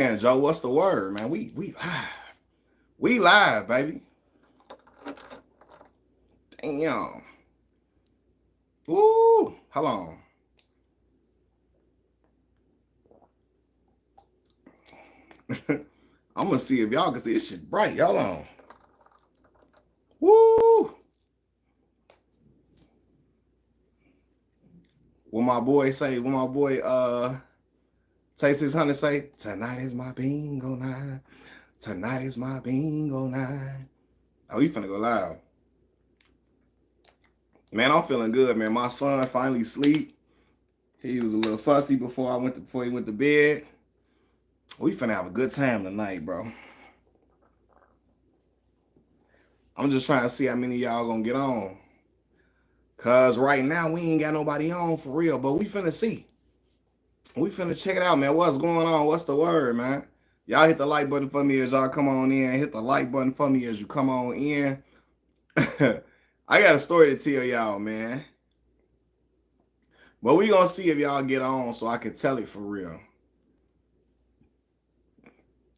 Man, Joe, what's the word, man? We live. We live, baby. Damn. Woo. Hold on. I'm gonna see if y'all can see this shit bright. Y'all on. Woo. What my boy say? What my boy Taste His Honey say? Tonight is my bingo night. Tonight is my bingo night. Oh, we finna go live. Man, I'm feeling good, man. My son finally sleep. He was a little fussy before he went to bed. We finna have a good time tonight, bro. I'm just trying to see how many of y'all gonna get on. Cause right now we ain't got nobody on for real, but we finna see. We finna check it out, man. What's going on? What's the word, man? Y'all hit the like button for me as y'all come on in. Hit the like button for me as you come on in. I got a story to tell y'all, man. But we gonna see if y'all get on so I can tell it for real.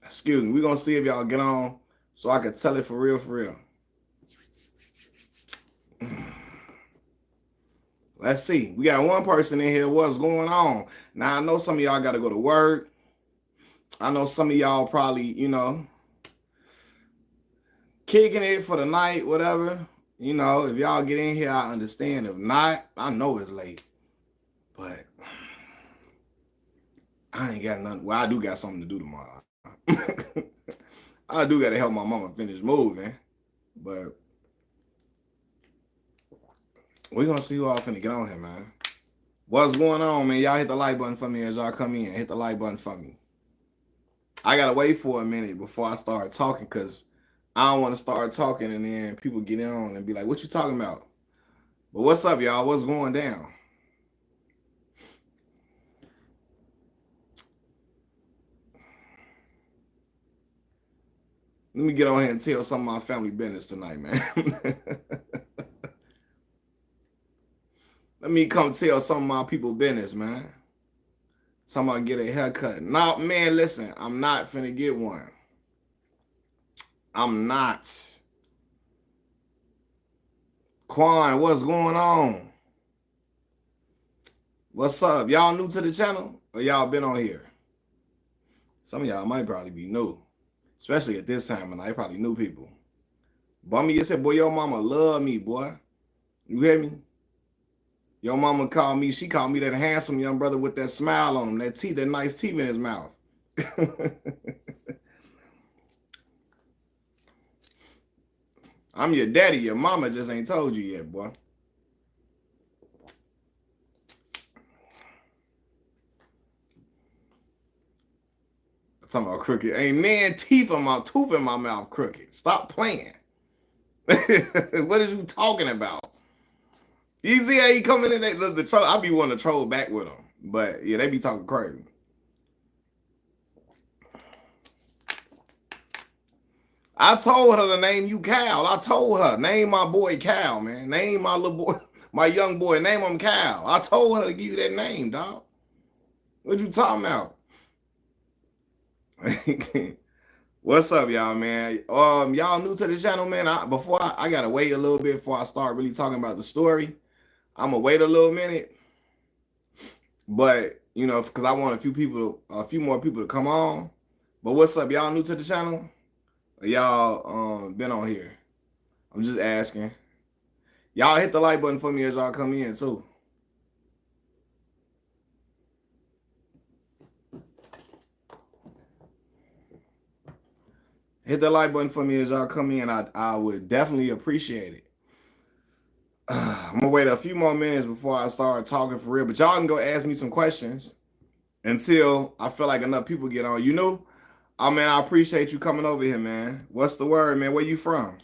Excuse me. We gonna see if y'all get on so I can tell it for real, for real. Let's see. We got one person in here. What's going on? Now, I know some of y'all got to go to work. I know some of y'all probably, kicking it for the night, whatever. If y'all get in here, I understand. If not, I know it's late. But I ain't got nothing. Well, I do got something to do tomorrow. I do got to help my mama finish moving. But we're going to see who all finna get on here, man. What's going on, man? Y'all hit the like button for me as y'all come in. Hit the like button for me. I got to wait for a minute before I start talking because I don't want to start talking and then people get on and be like, what you talking about? But what's up, y'all? What's going down? Let me get on here and tell some of my family business tonight, man. Let me come tell some of my people business, man. Talking about get a haircut. No, man, listen, I'm not finna get one. I'm not. Quan, what's going on? What's up? Y'all new to the channel or y'all been on here? Some of y'all might probably be new, especially at this time, and I probably new people. Bummy, you said, boy, your mama love me, boy. You hear me? Your mama called me, she called me that handsome young brother with that smile on him, that teeth, that nice teeth in his mouth. I'm your daddy, your mama just ain't told you yet, boy. I'm talking about crooked. Ain't man tooth in my mouth crooked. Stop playing. What is you talking about? You see how he coming in the troll? I be wanting to troll back with him. But yeah, they be talking crazy. I told her to name you Cal. I told her, name my boy Cal, man. Name my little boy, my young boy, name him Cal. I told her to give you that name, dog. What you talking about? What's up, y'all, man? Y'all new to the channel, man. I gotta wait a little bit before I start really talking about the story. I'm gonna wait a little minute. But because I want a few more people to come on. But what's up, y'all new to the channel? Y'all been on here? I'm just asking. Y'all hit the like button for me as y'all come in too. Hit the like button for me as y'all come in. I would definitely appreciate it. I'm gonna wait a few more minutes before I start talking for real. But y'all can go ask me some questions until I feel like enough people get on. Oh man, I appreciate you coming over here, man. What's the word, man? Where you from?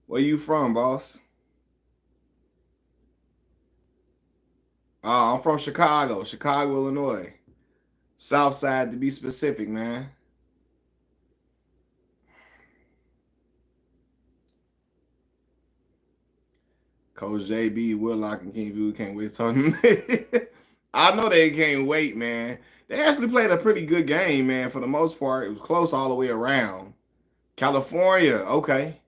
Where you from, boss? I'm from Chicago, Illinois. South Side to be specific, man. Coach JB, Willock, and King View can't wait to talk to me. I know they can't wait, man. They actually played a pretty good game, man. For the most part, it was close all the way around. California, okay.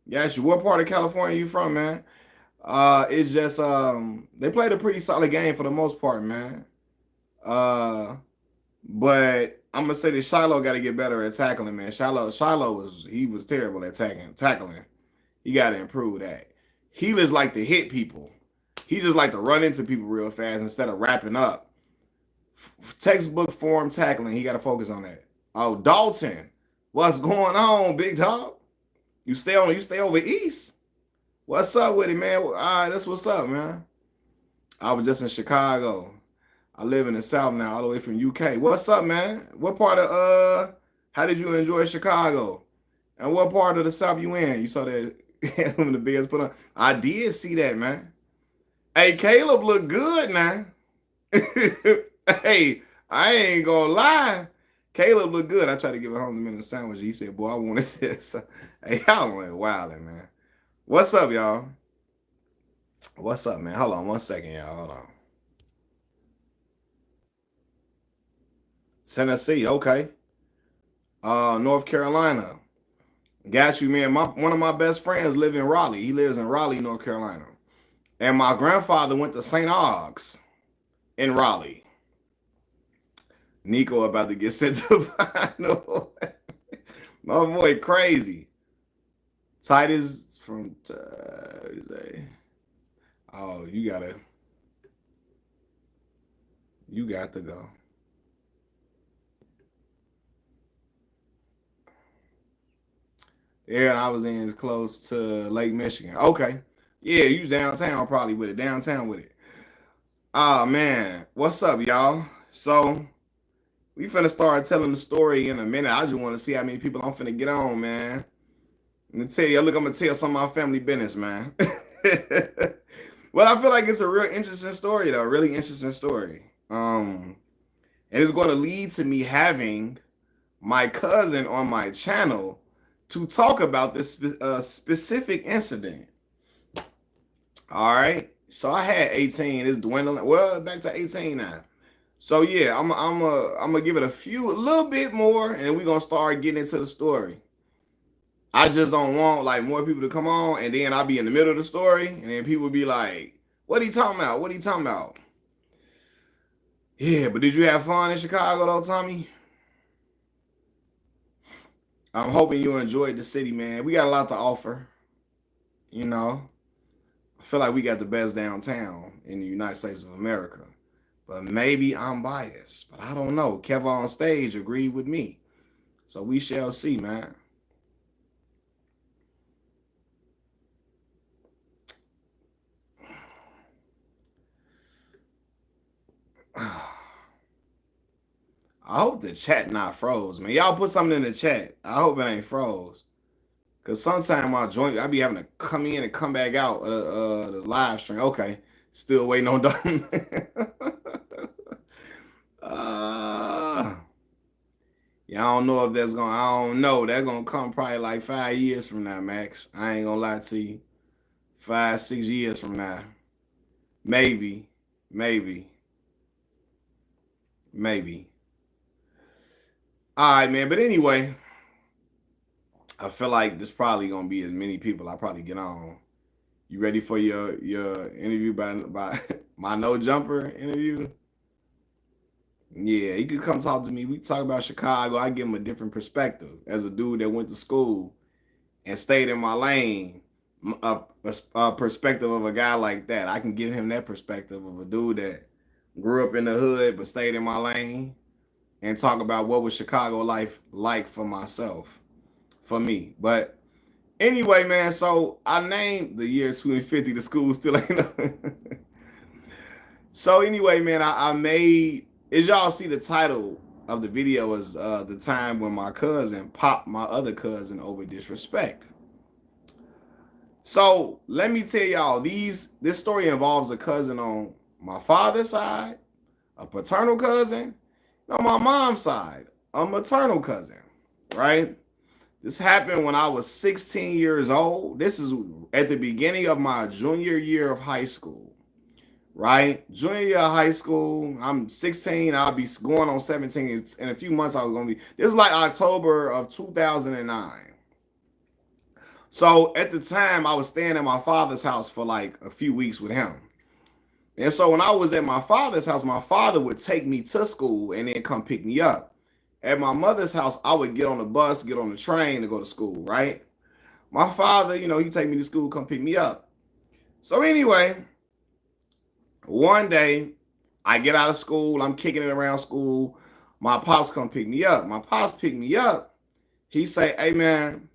Yes, you. What part of California you from, man? It's just they played a pretty solid game for the most part, man. Uh, but I'm gonna say that Shiloh got to get better at tackling, man. Shiloh was terrible at tackling. He got to improve that. He just like to hit people. He just like to run into people real fast instead of wrapping up. Textbook form tackling. He got to focus on that. Oh, Dalton, what's going on, big dog? You stay over east. What's up with it, man? All right, that's what's up, man. I was just in Chicago. I live in the South now, all the way from UK. What's up, man? What part of how did you enjoy Chicago? And what part of the South you in? You saw that when the Bears put on. I did see that, man. Hey, Caleb look good now. Hey, I ain't gonna lie. Caleb look good. I tried to give a home minute sandwich. He said, boy, I wanted this. Hey, y'all went wilding, man. What's up, y'all? What's up, man? Hold on 1 second, y'all. Hold on. Tennessee, okay. North Carolina. Got you, man. One of my best friends live in Raleigh. He lives in Raleigh, North Carolina. And my grandfather went to St. Aug's in Raleigh. Nico about to get sent to final. My boy crazy. Titus from Thursday. Oh, you got to go. Yeah, I was in close to Lake Michigan. Okay. Yeah, you was downtown probably with it. Downtown with it. Ah man. What's up, y'all? So we finna start telling the story in a minute. I just want to see how many people I'm finna get on, man. Let me tell you, look, I'm gonna tell some of my family business, man. Well, I feel like it's a real interesting story, though. Really interesting story. And it's going to lead to me having my cousin on my channel to talk about this specific incident. All right. So I had 18. It's dwindling. Well, back to 18 now. So yeah, I'm gonna give it a little bit more, and we're gonna start getting into the story. I just don't want like more people to come on, and then I'll be in the middle of the story, and then people be like, "What are you talking about? What are you talking about?" Yeah, but did you have fun in Chicago though, Tommy? I'm hoping you enjoyed the city, man. We got a lot to offer. You know, I feel like we got the best downtown in the United States of America. But maybe I'm biased, but I don't know. Kev on stage agreed with me. So we shall see, man. I hope the chat not froze, man. Y'all put something in the chat. I hope it ain't froze. Cause sometimes I be having to come in and come back out of the live stream. Okay. Still waiting on done. Yeah, I don't know if I don't know. That's gonna come probably like 5 years from now, Max. I ain't gonna lie to you. 5, 6 years from now. Maybe. Maybe. Maybe. All right, man. But anyway, I feel like there's probably gonna be as many people I probably get on. You ready for your interview by my no jumper interview? Yeah, he could come talk to me. We talk about Chicago. I give him a different perspective as a dude that went to school and stayed in my lane. A perspective of a guy like that. I can give him that perspective of a dude that grew up in the hood but stayed in my lane and talk about what was Chicago life like for myself, for me. But anyway, man, so I named the year 2050. The school still ain't. So anyway, man, I made, as y'all see the title of the video is the time when my cousin popped my other cousin over disrespect. So let me tell y'all, this story involves a cousin on my father's side, a paternal cousin, on my mom's side, a maternal cousin, right? This happened when I was 16 years old. This is at the beginning of my junior year of high school, right? Junior year of high school. I'm 16. I'll be going on 17 in a few months. I was gonna be. This is like October of 2009. So at the time, I was staying at my father's house for like a few weeks with him. And so when I was at my father's house, my father would take me to school and then come pick me up. At my mother's house, I would get on the bus, get on the train to go to school, right? My father, he'd take me to school, come pick me up. So anyway, one day I get out of school, I'm kicking it around school. My pops come pick me up. My pops pick me up. He say, "Hey man,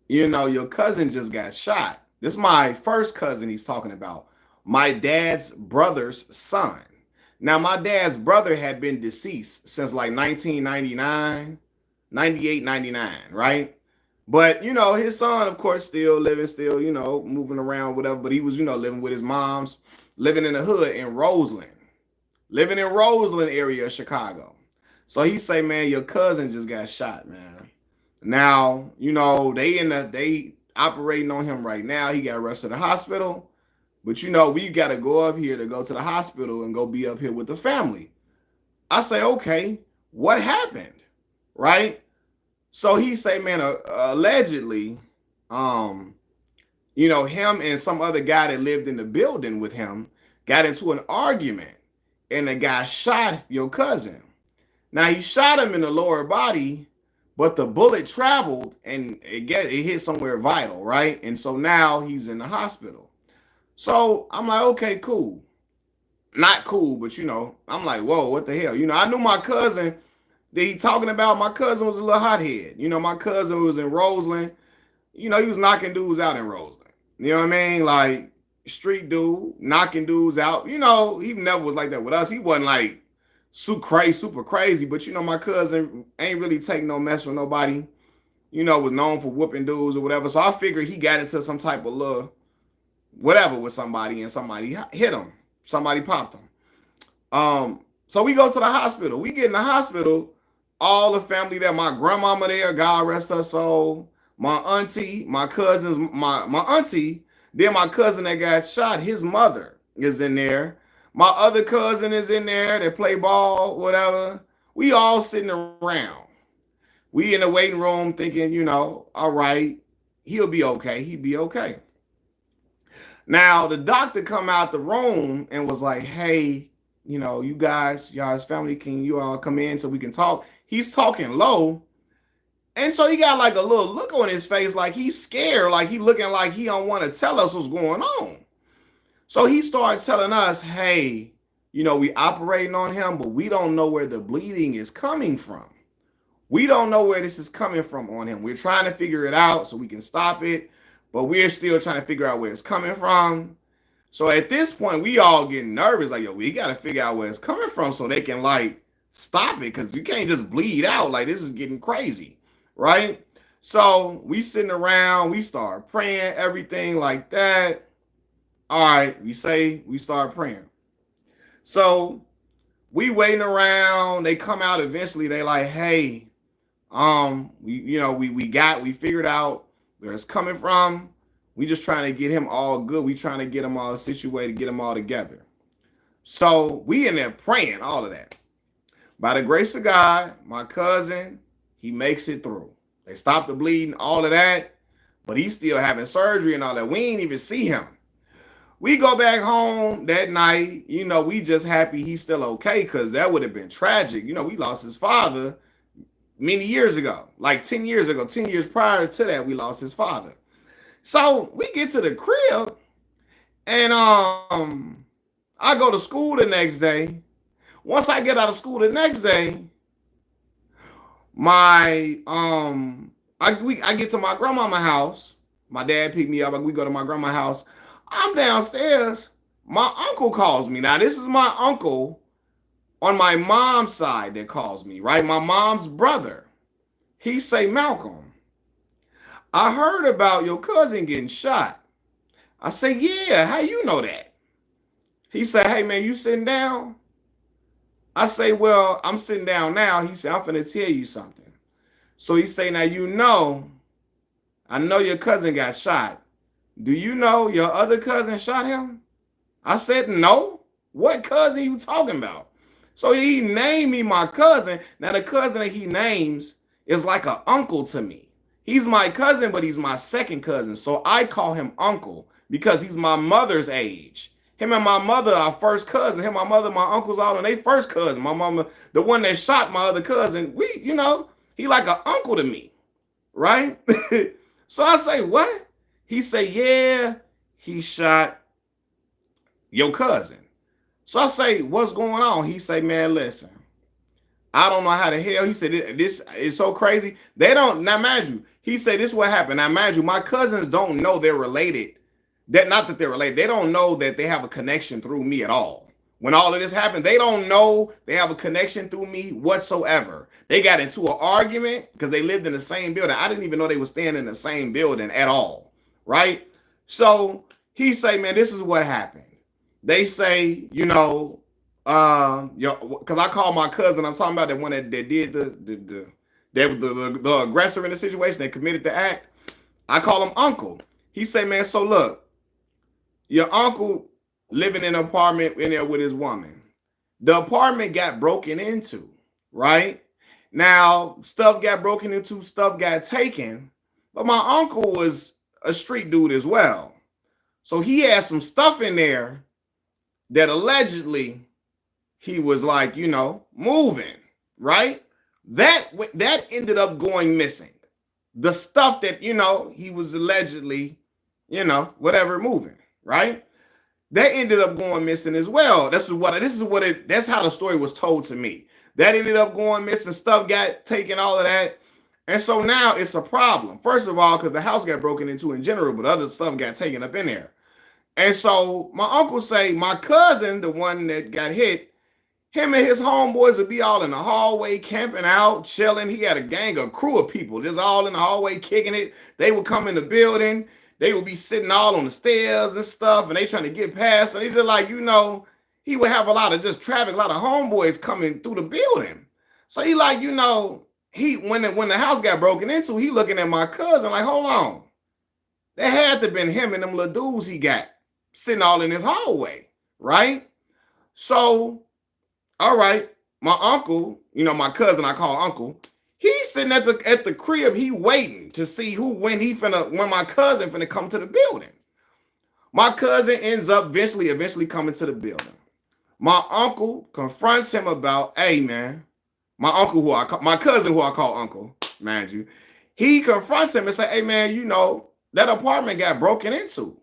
your cousin just got shot." This is my first cousin he's talking about. My dad's brother's son. Now, my dad's brother had been deceased since like 1999, 98, 99, right? But, his son, of course, still living, still, moving around, whatever. But he was, living with his moms, living in the hood in Roseland, living in Roseland area of Chicago. So he say, "Man, your cousin just got shot, man." Now, they operating on him right now. He got rushed to the hospital. But we got to go up here to go to the hospital and go be up here with the family. I say, "Okay, what happened?" Right? So he say, "Man, allegedly, him and some other guy that lived in the building with him got into an argument, and the guy shot your cousin. Now he shot him in the lower body, but the bullet traveled and it hit somewhere vital, right? And so now he's in the hospital." So I'm like, "Okay, cool." Not cool, but I'm like, "Whoa, what the hell?" I knew my cousin that he talking about. My cousin was a little hothead. My cousin was in Roseland. He was knocking dudes out in Roseland. You know what I mean? Like street dude, knocking dudes out. He never was like that with us. He wasn't like super crazy, but my cousin ain't really take no mess with nobody. Was known for whooping dudes or whatever. So I figured he got into some type of little whatever with somebody and somebody hit him. Somebody popped him. So we go to the hospital. We get in the hospital. All the family there, my grandmama there, God rest her soul, my auntie, my cousins, my auntie, then my cousin that got shot, his mother is in there. My other cousin is in there that play ball, whatever. We all sitting around. We in the waiting room thinking, all right, he'll be okay. He'll be okay. Now, the doctor come out the room and was like, "Hey, you guys, y'all's family, can you all come in so we can talk?" He's talking low. And so he got like a little look on his face, like he's scared, like he looking like he don't want to tell us what's going on. So he started telling us, "Hey, we operating on him, but we don't know where the bleeding is coming from. We don't know where this is coming from on him. We're trying to figure it out so we can stop it, but we're still trying to figure out where it's coming from." So at this point, we all getting nervous, like, "Yo, we got to figure out where it's coming from so they can like stop it, because you can't just bleed out. Like, this is getting crazy, right?" So we sitting around, we start praying, everything like that. All right, we start praying. So we waiting around. They come out eventually. They like, "Hey, we figured out where it's coming from. We just trying to get him all good. We trying to get him all situated, get him all together." So we in there praying all of that. By the grace of God, my cousin, he makes it through. They stop the bleeding, all of that, but he's still having surgery and all that. We ain't even see him. We go back home that night. We just happy he's still okay, because that would have been tragic. We lost his father many years ago, like 10 years ago, 10 years prior to that, we lost his father. So we get to the crib, and I go to school the next day. Once I get out of school the next day, I get to my grandmama's house. My dad picked me up. We go to my grandma's house. I'm downstairs. My uncle calls me. Now, this is my uncle on my mom's side that calls me, right? My mom's brother. He say, "Malcolm, I heard about your cousin getting shot." I say, "Yeah, how you know that?" He said, "Hey, man, you sitting down?" I say, "Well, I'm sitting down now." He said, "I'm finna tell you something." So he say, "Now, I know your cousin got shot. Do you know your other cousin shot him?" I said, no. What cousin you talking about? So he named me my cousin. Now the cousin that he names is like an uncle to me. He's my cousin, but he's my second cousin. So I call him uncle because he's my mother's age. Him and my mother are first cousin. Him, my mother, my uncles all and they first cousin. My mama, the one that shot my other cousin, he like an uncle to me, right? So I say, what? He say, yeah, he shot your cousin. So I say, what's going on? He say, man, listen, I don't know how the hell. He said, this is so crazy. They don't, now mind you, he said, this is what happened. Now mind you, my cousins don't know they're related. Not that they're related. They don't know that they have a connection through me at all. When all of this happened, they don't know they have a connection through me whatsoever. They got into an argument because they lived in the same building. I didn't even know they were staying in the same building at all, right? So he say, man, this is what happened. They say, because I call my cousin, I'm talking about the one that did the aggressor in the situation, that committed the act. I call him uncle. He say, man, so look, your uncle living in an apartment in there with his woman. The apartment got broken into, right? Now, stuff got broken into, stuff got taken, but my uncle was a street dude as well. So he had some stuff in there that allegedly he was like, moving, right? That ended up going missing. The stuff that, he was allegedly, moving, right? That ended up going missing as well. That's how the story was told to me. That ended up going missing. Stuff got taken, all of that. And so now it's a problem. First of all, because the house got broken into in general, but other stuff got taken up in there. And so my uncle say, my cousin, the one that got hit, him and his homeboys would be all in the hallway, camping out, chilling. He had a crew of people just all in the hallway kicking it. They would come in the building. They would be sitting all on the stairs and stuff, and they trying to get past. And he's just like, he would have a lot of just traffic, a lot of homeboys coming through the building. So he like, when the house got broken into, he looking at my cousin like, hold on. That had to have been him and them little dudes he got sitting all in his hallway, right? So, all right, my uncle, my cousin I call uncle, he's sitting at the crib, he waiting to see when my cousin finna come to the building. My cousin ends up eventually coming to the building. My uncle confronts him about, hey man, my cousin who I call uncle, mind you, he confronts him and say, hey man, that apartment got broken into.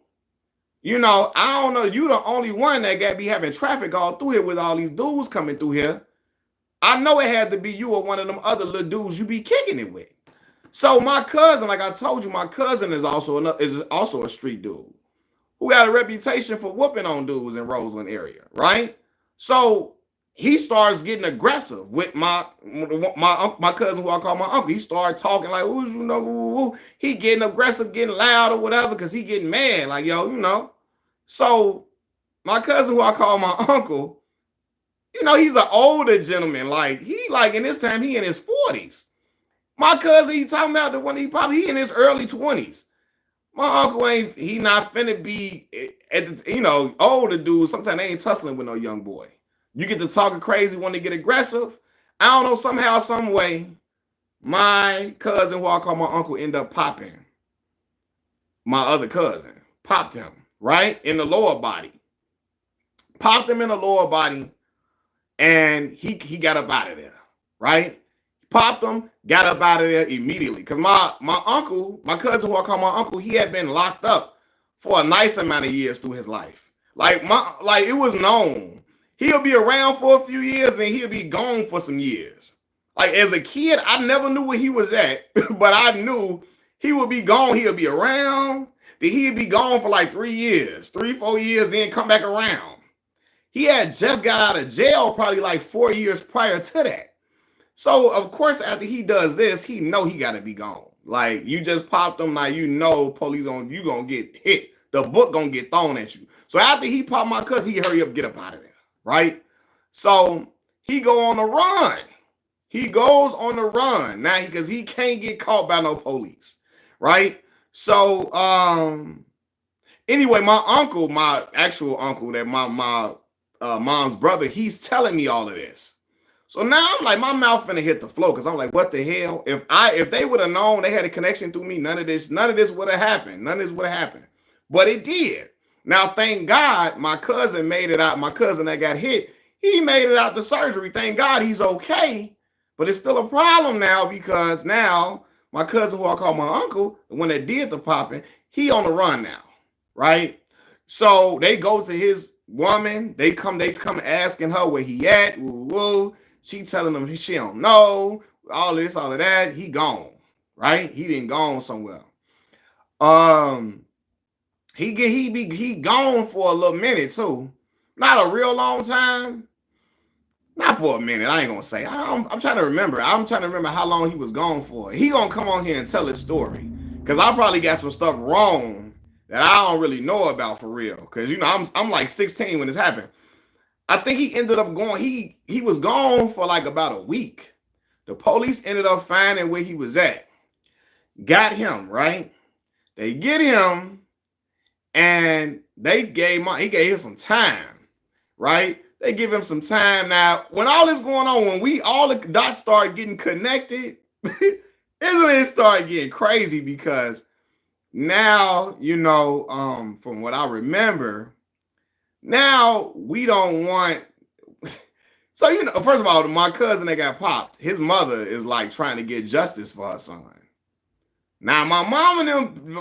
I don't know, you the only one that got be having traffic all through here with all these dudes coming through here. I know it had to be you or one of them other little dudes you be kicking it with. So my cousin, like I told you, my cousin is also a street dude who got a reputation for whooping on dudes in Roseland area, right? So he starts getting aggressive with my cousin who I call my uncle. He started talking like, he getting aggressive, getting loud or whatever, because he getting mad, like, So my cousin who I call my uncle, he's an older gentleman. Like, in this time, he in his 40s. My cousin, he talking about the one he in his early 20s. My uncle he not finna be older dudes. Sometimes they ain't tussling with no young boy. You get to talking crazy when they get aggressive. I don't know, somehow, some way, my cousin who I call my uncle end up popping my other cousin. Popped him, right? In the lower body. Popped him in the lower body. And he got up out of there, right? Popped him, got up out of there immediately. Because my uncle, my cousin who I call my uncle, he had been locked up for a nice amount of years through his life. Like it was known. He'll be around for a few years and he'll be gone for some years. Like as a kid, I never knew where he was at, but I knew he would be gone. He'll be around. Then he'd be gone for like 3 years, 4 years, then come back around. He had just got out of jail probably like 4 years prior to that. So, of course, after he does this, he know he got to be gone. Like, you just popped him, like, police you going to get hit. The book going to get thrown at you. So, after he popped my cousin, he hurry up, get up out of there, right? So, he go on a run. He goes on the run now because he can't get caught by no police, right? So, Anyway, my uncle, my actual uncle, that my mom's brother, he's telling me all of this. So now I'm like, my mouth finna hit the floor because I'm like, what the hell? If they would have known they had a connection through me, none of this would have happened. None of this would have happened. But it did. Now, thank God, my cousin made it out. My cousin that got hit, he made it out the surgery. Thank God he's okay. But it's still a problem now because now my cousin, who I call my uncle, the one that did the popping, he on the run now, right? So they go to his woman. They come asking her where he at. Woo, woo. She telling them she don't know. All this, all of that. He gone, right? He didn't gone somewhere. Um, he gone for a little minute too. Not a real long time. Not for a minute. I ain't gonna say. I'm trying to remember. I'm trying to remember how long he was gone for. He gonna come on here and tell his story because I probably got some stuff wrong that I don't really know about for real. Because you know I'm like 16 when this happened. I think he ended up going. He was gone for like about a week. The police ended up finding where he was at. Got him right. They get him, and he gave him some time, right? They give him some time. Now, when all this going on, when all the dots start getting connected, it started getting crazy because now, you know, from what I remember, now we don't want. So, you know, first of all, my cousin that got popped, his mother is like trying to get justice for her son. Now, my mom and them,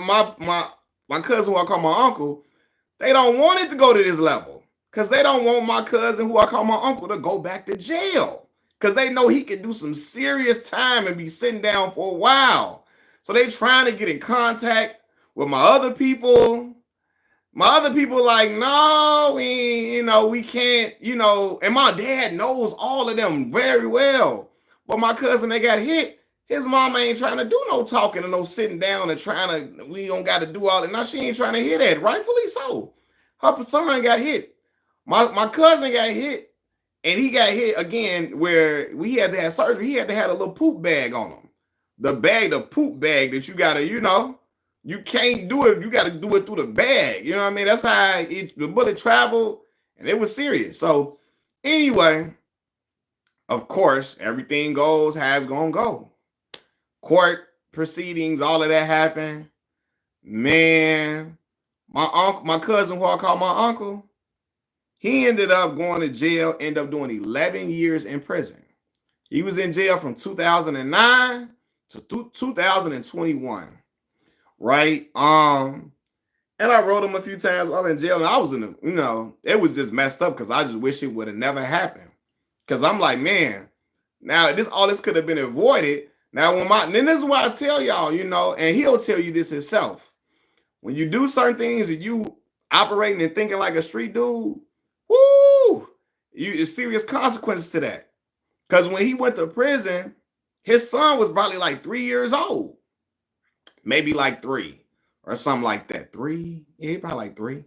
my cousin, who I call my uncle, they don't want it to go to this level because they don't want my cousin, who I call my uncle, to go back to jail because they know he can do some serious time and be sitting down for a while. So they trying to get in contact with my other people. My other people like, no, we can't, and my dad knows all of them very well. But my cousin that got hit, his mama ain't trying to do no talking and no sitting down and we don't got to do all that. Now she ain't trying to hear that, rightfully so. Her son got hit. My cousin got hit, and he got hit again where we had to have surgery. He had to have a little poop bag on him. The poop bag that you got to, you can't do it. You got to do it through the bag. You know what I mean? That's how the bullet traveled, and it was serious. So anyway, of course, everything goes how it's going to go. Court proceedings, all of that happened. Man, my cousin, who I call my uncle, he ended up going to jail, ended up doing 11 years in prison. He was in jail from 2009 to 2021. Right? And I wrote him a few times while in jail, and I was in the, it was just messed up because I just wish it would have never happened. Because I'm like, man, now all this could have been avoided. Now, then this is why I tell y'all, and he'll tell you this himself. When you do certain things and you operating and thinking like a street dude, woo, there's serious consequences to that. Because when he went to prison, his son was probably like 3 years old. Maybe like 3 or something like that. 3? Yeah, probably like 3.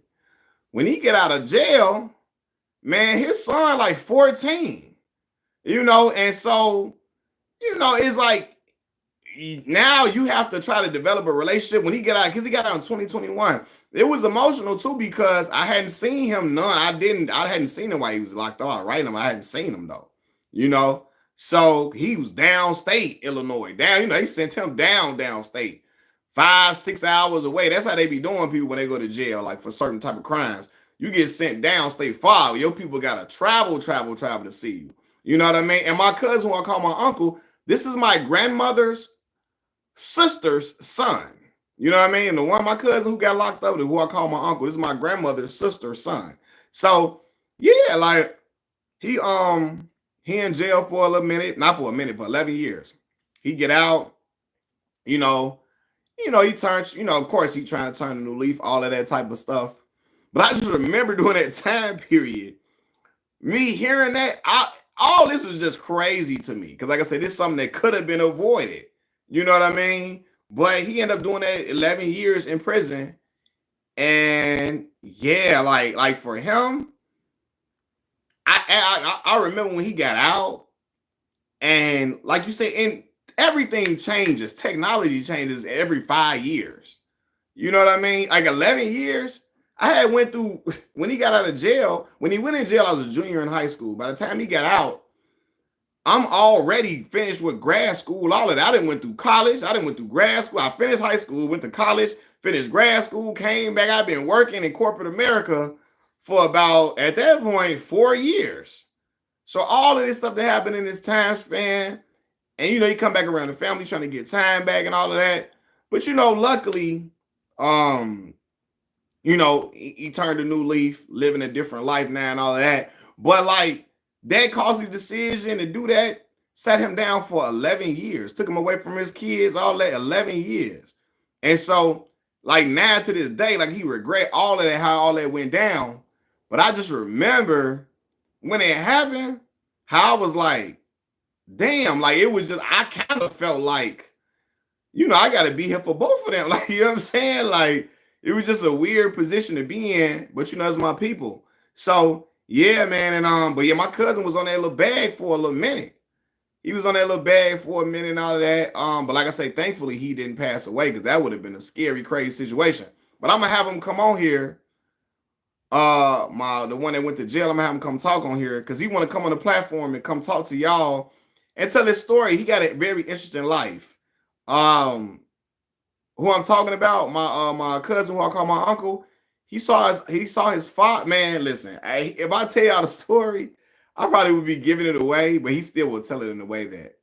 When he get out of jail, man, his son like 14. And so, it's like now you have to try to develop a relationship when he get out, because he got out in 2021. It was emotional too because I hadn't seen him none. I hadn't seen him while he was locked up. Right? I hadn't seen him though. So he was downstate Illinois. They sent him downstate. 5-6 hours away. That's how they be doing people when they go to jail, like for certain type of crimes. You get sent downstate far. Your people gotta travel to see you. You know what I mean? And my cousin, who I call my uncle, this is my grandmother's sister's son. You know what I mean? And the one, my cousin who got locked up, who I call my uncle, this is my grandmother's sister's son. So yeah, like he in jail for a little minute, not for a minute, for 11 years. He get out, he turns, of course, he trying to turn a new leaf, all of that type of stuff. But I just remember during that time period, me hearing that, all this was just crazy to me. Because like I said, this is something that could have been avoided. You know what I mean? But he ended up doing that 11 years in prison. And yeah, like for him, I remember when he got out, and like you said, and everything changes. Technology changes every 5 years. You know what I mean? Like 11 years. I had went through when he got out of jail. When he went in jail, I was a junior in high school. By the time he got out, I'm already finished with grad school, all of that. I didn't went through college. I didn't went through grad school. I finished high school, went to college, finished grad school, came back. I've been working in corporate America for about, at that point, 4 years. So all of this stuff that happened in this time span, and you come back around the family trying to get time back and all of that. But luckily, um, he turned a new leaf, living a different life now and all of that. But like that costly decision to do that sat him down for 11 years, took him away from his kids, all that 11 years. And so, like now to this day, like he regret all of that, how all that went down. But I just remember when it happened, how I was like, damn, like it was just, I kind of felt like, I got to be here for both of them. Like, you know what I'm saying? Like, it was just a weird position to be in, but it's my people. So, yeah, man. And, but yeah, my cousin was on that little bag for a little minute. He was on that little bag for a minute and all of that. But like I say, thankfully he didn't pass away because that would have been a scary, crazy situation. But I'm gonna have him come on here. The one that went to jail, I'm gonna have him come talk on here because he want to come on the platform and come talk to y'all and tell his story. He got a very interesting life. Who I'm talking about, my cousin who I call my uncle, he saw his father. Man, listen, if I tell y'all the story, I probably would be giving it away, but he still will tell it in a way that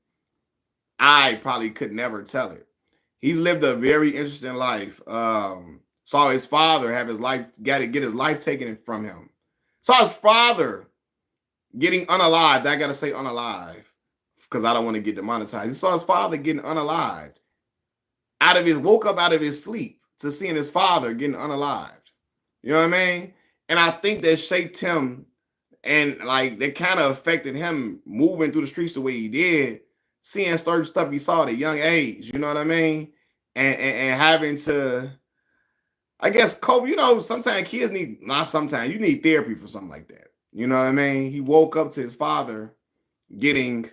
I probably could never tell it. He's lived a very interesting life. Saw his father have his life, got to get his life taken from him. Saw his father getting unalived. I got to say unalive because I don't want to get demonetized. He saw his father getting unalived. Woke up out of his sleep to seeing his father getting unalived. You know what I mean? And I think that shaped him and like that kind of affected him moving through the streets the way he did, seeing certain stuff he saw at a young age, you know what I mean? And having to, I guess, cope, sometimes kids need, not sometimes, you need therapy for something like that. You know what I mean? He woke up to his father getting,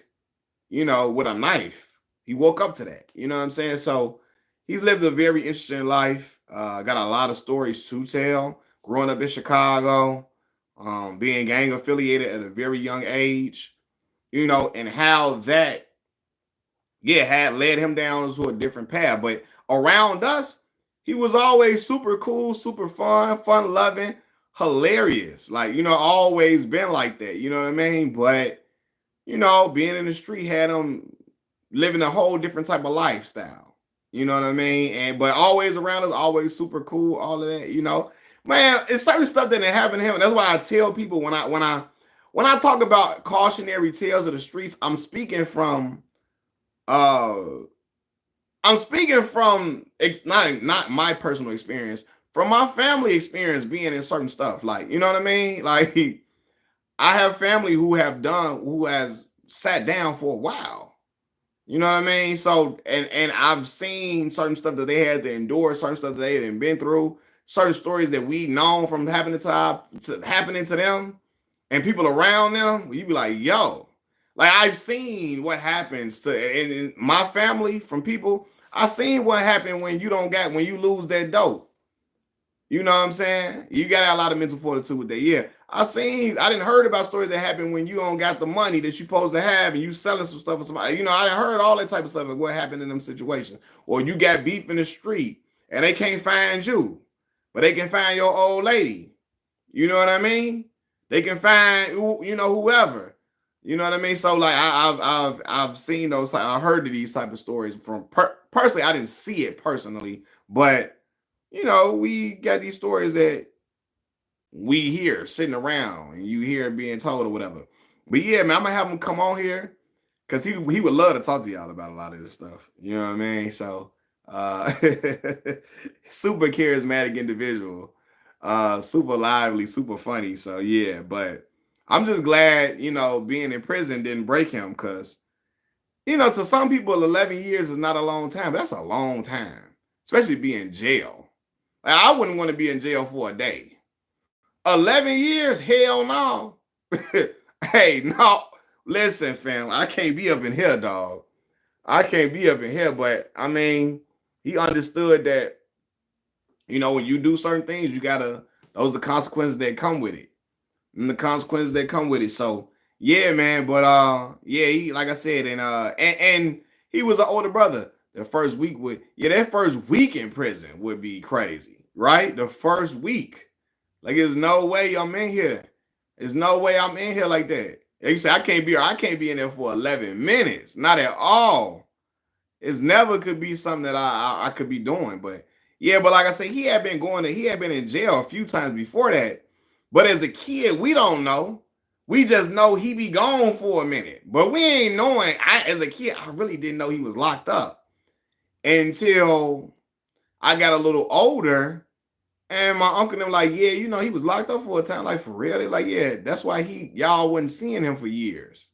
with a knife. He woke up to that. You know what I'm saying? So he's lived a very interesting life. Got a lot of stories to tell. Growing up in Chicago, being gang affiliated at a very young age, and how that, had led him down to a different path. But around us, he was always super cool, super fun loving, hilarious. Like, always been like that. You know what I mean? But, being in the street had him living a whole different type of lifestyle. You know what I mean? But always around us, always super cool, all of that, Man, it's certain stuff that didn't happen to him. And that's why I tell people when I talk about cautionary tales of the streets, I'm speaking from not my personal experience, from my family experience being in certain stuff. Like, you know what I mean? Like, I have family who has sat down for a while. You know what I mean? So, and I've seen certain stuff that they had to endure, certain stuff that they had been through, certain stories that we known from happening to them and people around them. You be like, yo, like I've seen what happens to in my family from people. I seen what happened when you lose that dope. You know what I'm saying? You got a lot of mental fortitude with that. Yeah. I didn't heard about stories that happen when you don't got the money that you supposed to have and you selling some stuff for somebody. I didn't heard all that type of stuff of what happened in them situations. Or you got beef in the street and they can't find you, but they can find your old lady. You know what I mean? They can find whoever. You know what I mean? So like I've seen those. I heard of these type of stories from personally. I didn't see it personally, but we got these stories that we hear sitting around and you hear it being told or whatever. But yeah, man, I'm gonna have him come on here because he would love to talk to y'all about a lot of this stuff. You know what I mean? So super charismatic individual, super lively, super funny. So yeah, but I'm just glad, being in prison didn't break him because, to some people, 11 years is not a long time. But that's a long time, especially being in jail. Like, I wouldn't want to be in jail for a day. 11 years? Hell no. Hey, no. Listen, fam, I can't be up in here, dog. I can't be up in here, but I mean, he understood that, when you do certain things, you gotta Those are the consequences that come with it. And the consequences that come with it. So yeah, man. But yeah, he like I said, and he was an older brother. The first week would that first week in prison would be crazy, right? The first week. Like there's no way I'm in here. There's no way I'm in here like that. Like you say I can't be in there for 11 minutes. Not at all. It's never could be something that I could be doing. But yeah, but like I said, he had been in jail a few times before that. But as a kid, we don't know. We just know he be gone for a minute. But we ain't knowing. As a kid, I really didn't know he was locked up until I got a little older. And my uncle and them like, yeah, he was locked up for a time. Like for real. They like, yeah, that's why y'all wasn't seeing him for years.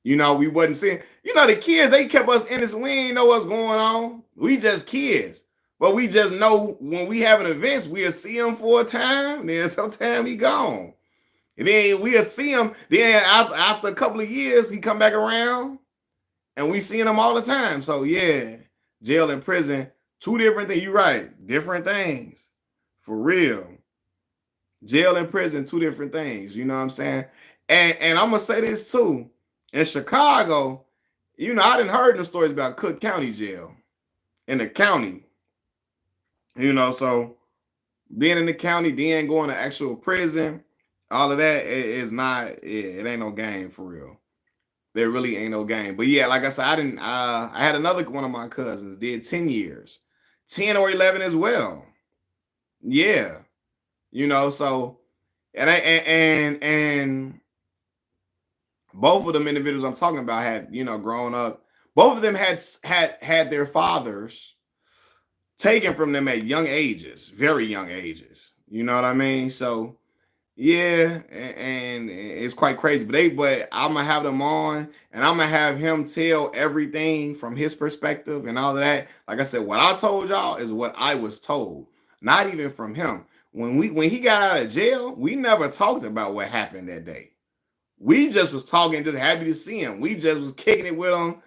We wasn't seeing, the kids, they kept us innocent. We ain't know what's going on. We just kids. But we just know when we having events, we'll see him for a time, then sometime he gone. And then we'll see him. Then after a couple of years, he come back around and we seeing him all the time. So yeah, jail and prison, two different things. You're right. Different things. For real. Jail and prison, two different things. You know what I'm saying? And I'm gonna say this too. In Chicago, I didn't heard them stories about Cook County Jail in the county. So being in the county, then going to actual prison, all of that is not. It ain't no game for real. There really ain't no game. But yeah, like I said, I didn't. I had another one of my cousins did 10 years, 10 or 11 as well. Yeah, So and both of them individuals I'm talking about had grown up. Both of them had their fathers taken from them at young ages, very young ages. You know what I mean? So yeah, and it's quite crazy. But I'm gonna have them on, and I'm gonna have him tell everything from his perspective and all of that. Like I said, what I told y'all is what I was told, not even from him. When he got out of jail, we never talked about what happened that day. We just was talking, just happy to see him. We just was kicking it with him,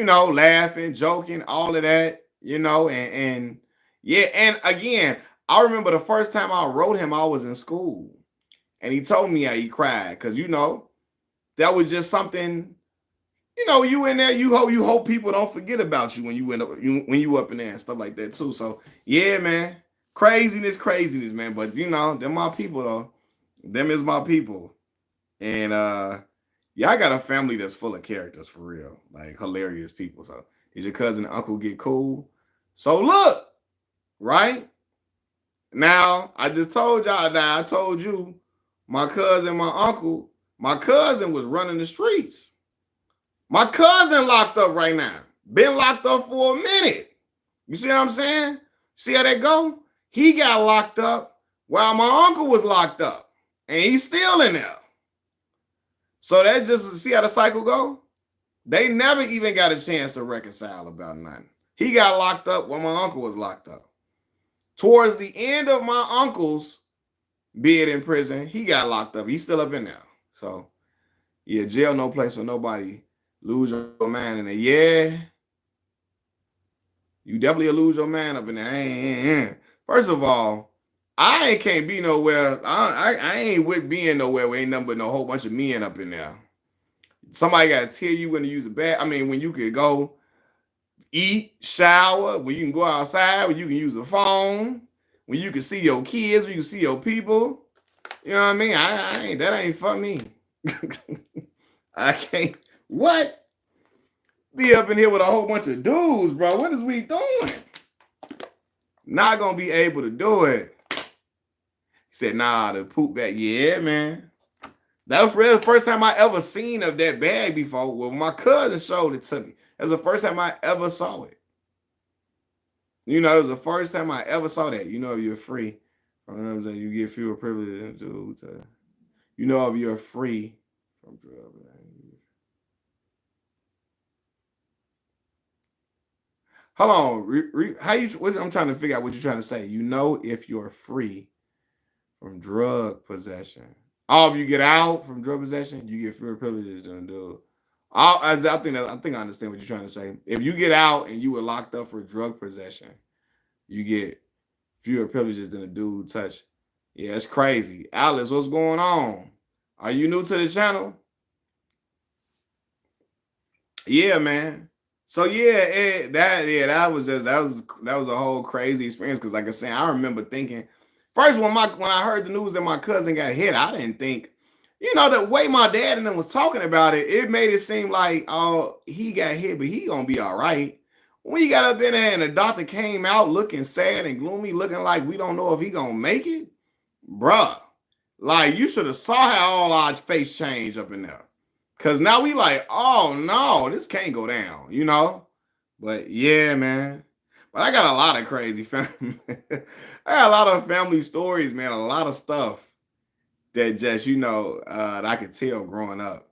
laughing, joking, all of that, and yeah. And again, I remember the first time I wrote him, I was in school, and he told me how he cried because that was just something. You in there, you hope people don't forget about you when you up in there and stuff like that too. So yeah, man, craziness, man. But they're my people though. Them is my people. And yeah, I got a family that's full of characters for real, like hilarious people. So did your cousin and uncle get cool? So look, right now, I just told y'all. Now I told you, my cousin, my uncle, my cousin was running the streets. My cousin locked up right now. Been locked up for a minute. You see what I'm saying? See how that go? He got locked up while my uncle was locked up, and he's still in there. So that just see how the cycle go. They never even got a chance to reconcile about nothing. He got locked up when my uncle was locked up. Towards the end of my uncle's bid in prison, he got locked up. He's still up in there. So yeah, jail no place for nobody. Lose your man in there. Yeah, you definitely lose your man up in there. First of all, I can't be nowhere. I ain't with being nowhere where ain't nothing but no whole bunch of men up in there. Somebody got to tell you when to use the bath. I mean, when you could go eat, shower, when you can go outside, when you can use the phone, when you can see your kids, when you can see your people. You know what I mean? I ain't that ain't for me. I can't. What? Be up in here with a whole bunch of dudes, bro. What is we doing? Not gonna be able to do it. He said, nah, the poop bag. Yeah, man. That was the first time I ever seen of that bag before. Well, my cousin showed it to me. That was the first time I ever saw it. It was the first time I ever saw that. If you're free, you get fewer privileges. If you're free from drugs. Hold on. I'm trying to figure out what you're trying to say. If you're free from drug possession. If you get out from drug possession, you get fewer privileges than a dude. I think I understand what you're trying to say. If you get out and you were locked up for drug possession, you get fewer privileges than a dude who touched Yeah, it's crazy. Alice, what's going on? Are you new to the channel? Yeah, man. So that was a whole crazy experience because like I said, I remember thinking first when I heard the news that my cousin got hit, I didn't think, the way my dad and them was talking about it, it made it seem like, oh, he got hit, but he gonna be all right. When you got up in there and the doctor came out looking sad and gloomy, looking like we don't know if he gonna make it, bruh. Like you should have saw how all our face changed up in there. Cause now we like, oh no, this can't go down. But yeah, man. But I got a lot of crazy family. I got a lot of family stories, man. A lot of stuff that just, that I could tell growing up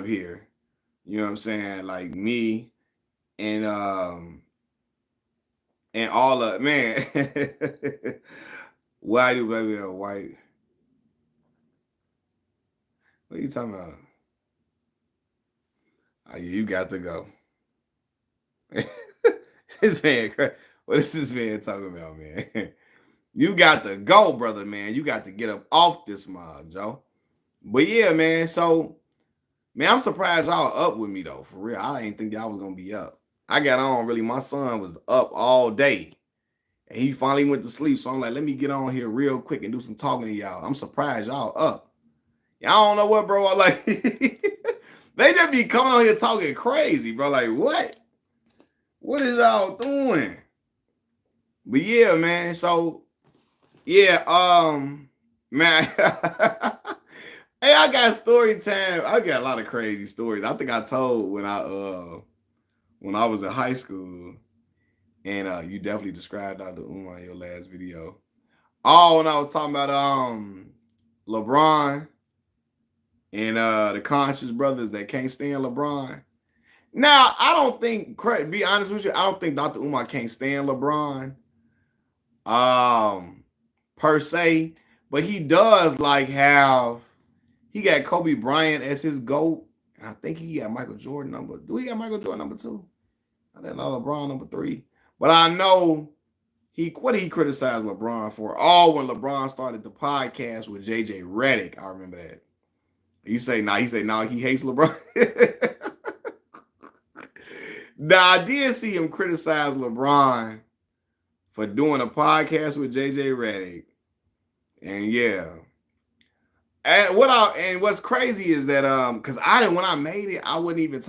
here. You know what I'm saying? Like me and all of man. Why do baby a white? What are you talking about? Oh, yeah, you got to go. This man, what is this man talking about, man? You got to go, brother, man. You got to get up off this mug, Joe. But yeah, man. So, man, I'm surprised y'all up with me though. For real, I didn't think y'all was gonna be up. I got on really. My son was up all day, and he finally went to sleep. So I'm like, let me get on here real quick and do some talking to y'all. I'm surprised y'all up. Y'all don't know what, bro. I like. They just be coming on here talking crazy, bro. Like, what? What is y'all doing? But yeah, man. So yeah, man. Hey, I got story time. I got a lot of crazy stories. I think I told when I was in high school, and you definitely described Dr. Umar in your last video. Oh, when I was talking about LeBron and the conscious brothers that can't stand LeBron. Now, I don't think, be honest with you, I don't think Dr. Umar can't stand LeBron. Per se, but he does like have he got Kobe Bryant as his GOAT, and I think he got Michael Jordan number. Do he got Michael Jordan number 2? I didn't know LeBron number 3, but I know what did he criticize LeBron for? Oh, when LeBron started the podcast with JJ Redick, I remember that. You say nah, he said nah, he hates LeBron. Now I did see him criticize LeBron for doing a podcast with JJ Redick. And yeah. And what's crazy is that because when I made it, I wasn't even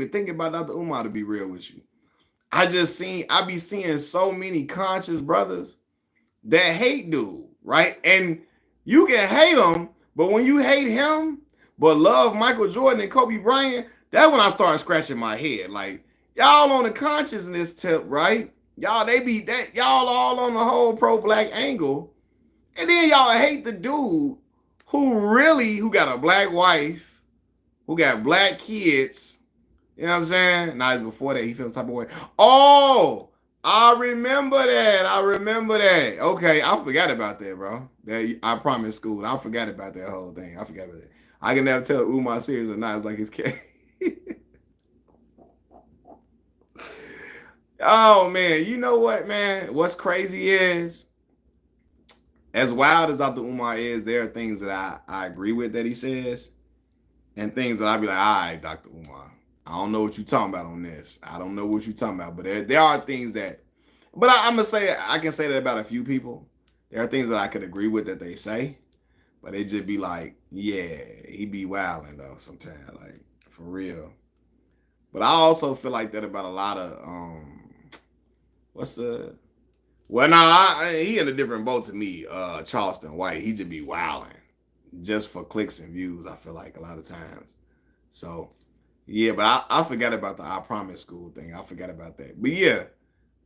thinking about Dr. Umar, to be real with you. I be seeing so many conscious brothers that hate dude, right? And you can hate him, but when you hate him, but love Michael Jordan and Kobe Bryant, that's when I started scratching my head. Like, y'all on the consciousness tip, right? Y'all all on the whole pro-black angle. And then y'all hate the dude who got a black wife, who got black kids. You know what I'm saying? Nah, it's before that. He feels type of way. Oh, I remember that. Okay, I forgot about that, bro. That I promised school. I forgot about that whole thing. I forgot about that. I can never tell Umar serious or not. It's like his cat. Oh man, you know what, man? What's crazy is, as wild as Dr. Umar is, there are things that I agree with that he says, and things that I'd be like, all right, Dr. Umar, I don't know what you're talking about on this. I don't know what you're talking about, but there are things that, but I'm gonna say, I can say that about a few people. There are things that I could agree with that they say, but it just be like, yeah, he be wilding though sometimes, like for real. But I also feel like that about a lot of he in a different boat to me. Charleston White, he just be wilding just for clicks and views. I feel like a lot of times. So yeah, but I forgot about the I Promise School thing. I forgot about that. But yeah,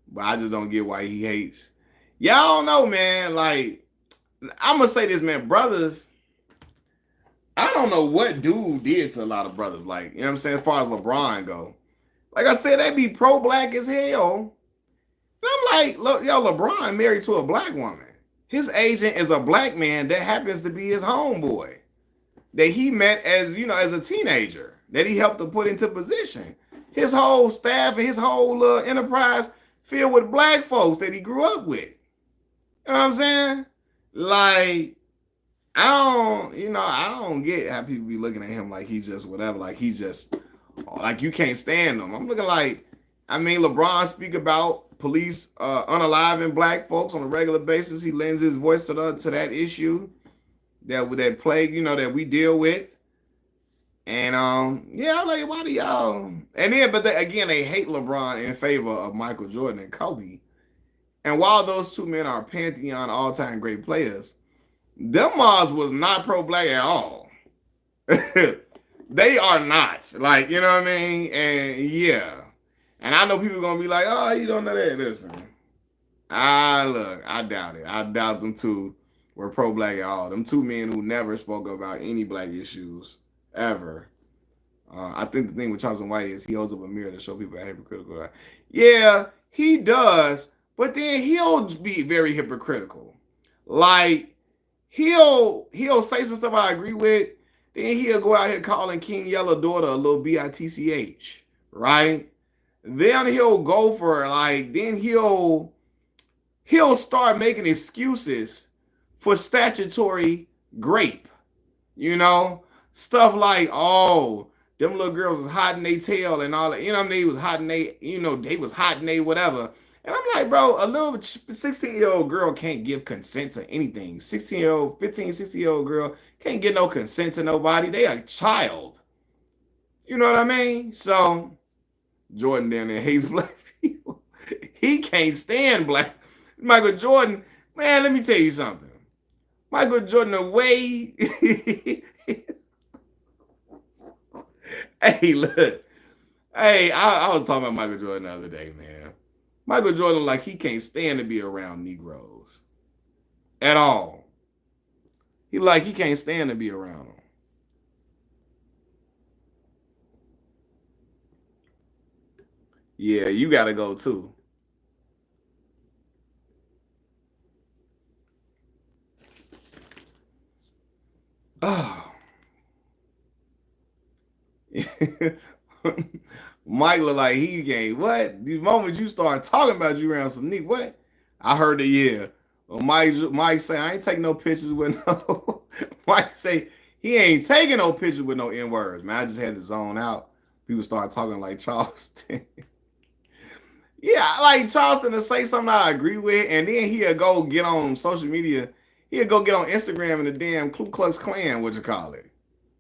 but I just don't get why he hates. Y'all don't know, man. Like I'm gonna say this, man, brothers. I don't know what dude did to a lot of brothers. Like, you know what I'm saying? As far as LeBron go, like I said, they be pro-black as hell. And I'm like, look, yo, LeBron married to a black woman. His agent is a black man that happens to be his homeboy that he met as a teenager that he helped to put into position. His whole staff and his whole enterprise filled with black folks that he grew up with. You know what I'm saying? Like, I don't get how people be looking at him like he's just whatever, like he's just like you can't stand him. I'm looking like, I mean, LeBron speak about police unaliving black folks on a regular basis. He lends his voice to that issue that plague, that we deal with. And yeah, I'm like, why do y'all? And then, but again, they hate LeBron in favor of Michael Jordan and Kobe. And while those two men are pantheon all-time great players, them Mars was not pro-black at all. They are not. Like, you know what I mean? And yeah. And I know people are gonna be like, oh, you don't know that. Listen. Look, I doubt it. I doubt them two were pro-black at all. Them two men who never spoke about any black issues ever. I think the thing with Charleston White is he holds up a mirror to show people how hypocritical. Yeah, he does, but then he'll be very hypocritical. Like he'll say some stuff I agree with, then he'll go out here calling King Yellow daughter a little bitch, right? Then he'll go for then he'll start making excuses for statutory grape, stuff like, oh, them little girls was hot in their tail and all that, they was hot in they was hot in they whatever. And I'm like, bro, a little 16-year-old girl can't give consent to anything. 16-year-old, 15, 16-year-old girl can't get no consent to nobody. They a child. You know what I mean? So Jordan down there hates black people. He can't stand black. Michael Jordan, man, let me tell you something. Michael Jordan, the way hey, look. Hey, I was talking about Michael Jordan the other day, man. Michael Jordan, like, he can't stand to be around Negroes at all. He can't stand to be around them. Yeah, you got to go too. Oh. Mike look like he can't. What? The moment you start talking about you around some nigga, what? I heard the yeah. Well, Mike say I ain't taking no pictures with no. Mike say he ain't taking no pictures with no N words. Man, I just had to zone out. People start talking like Charleston. Yeah, like Charleston to say something I agree with, and then he'll go get on social media. He'll go get on Instagram and the damn Ku Klux Klan, what you call it.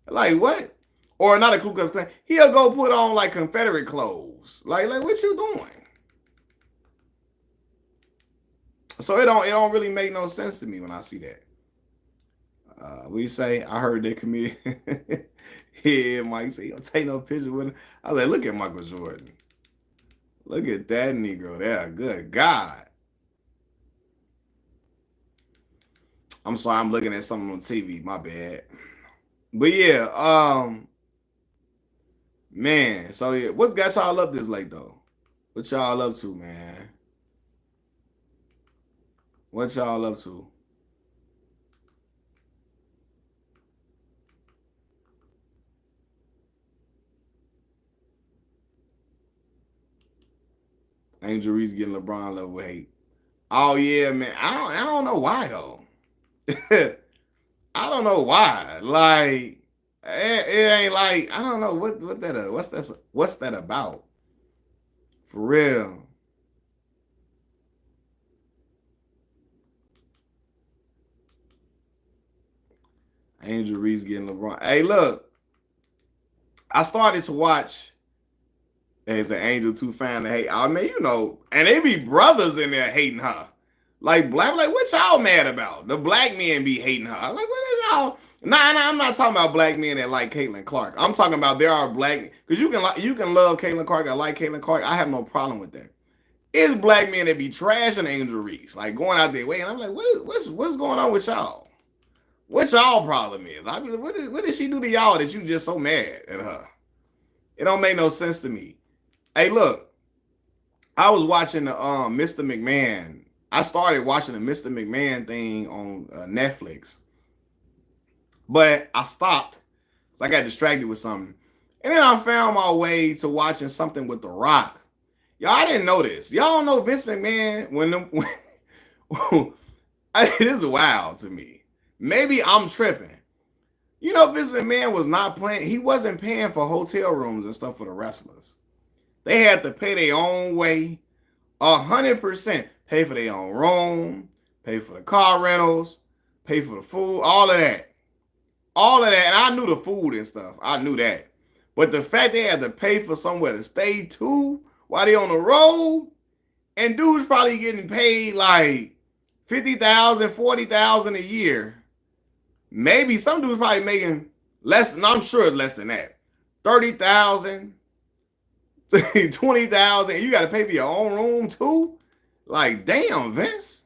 Like what? Or not a Ku Klux Klan. He'll go put on like Confederate clothes. Like what you doing? So it don't really make no sense to me when I see that. What you say? I heard that comedian. Yeah, Mike say, don't take no picture with him. I was like, look at Michael Jordan. Look at that Negro there. Good God. I'm sorry, I'm looking at something on TV. My bad. But yeah, man. So yeah, what's got y'all up this late though? What y'all up to, man? What y'all up to? Angel Reese getting LeBron level hate. Oh yeah, man. I don't know why though. I don't know why. Like it ain't like I don't know what's that about? For real. Angel Reese getting LeBron. Hey, look. I started to watch as an Angel 2 fan to hate. I mean, and they be brothers in there hating her. Like black, like what y'all mad about? The black men be hating her. Like what are y'all? Nah, I'm not talking about black men that like Caitlin Clark. I'm talking about there are black because you can love Caitlin Clark. I like Caitlin Clark. I have no problem with that. It's black men that be trashing Angel Reese, like going out their way, and I'm like, what's going on with y'all? What y'all problem is? I mean, what did she do to y'all that you just so mad at her? It don't make no sense to me. Hey, look, I was watching the Mr. McMahon. I started watching the Mr. McMahon thing on Netflix, but I stopped because I got distracted with something, and then I found my way to watching something with The Rock. Y'all, I didn't know this. Y'all don't know Vince McMahon when It is wild to me. Maybe I'm tripping. You know, Vince McMahon was not playing. He wasn't paying for hotel rooms and stuff for the wrestlers. They had to pay their own way, 100%. Pay for their own room, pay for the car rentals, pay for the food, all of that. All of that. And I knew the food and stuff. I knew that. But the fact they had to pay for somewhere to stay too while they on the road, and dudes probably getting paid like 50,000, 40,000 a year. Maybe some dudes probably making less than, I'm sure it's less than that. 30,000, 20,000. You got to pay for your own room too? Like, damn, Vince.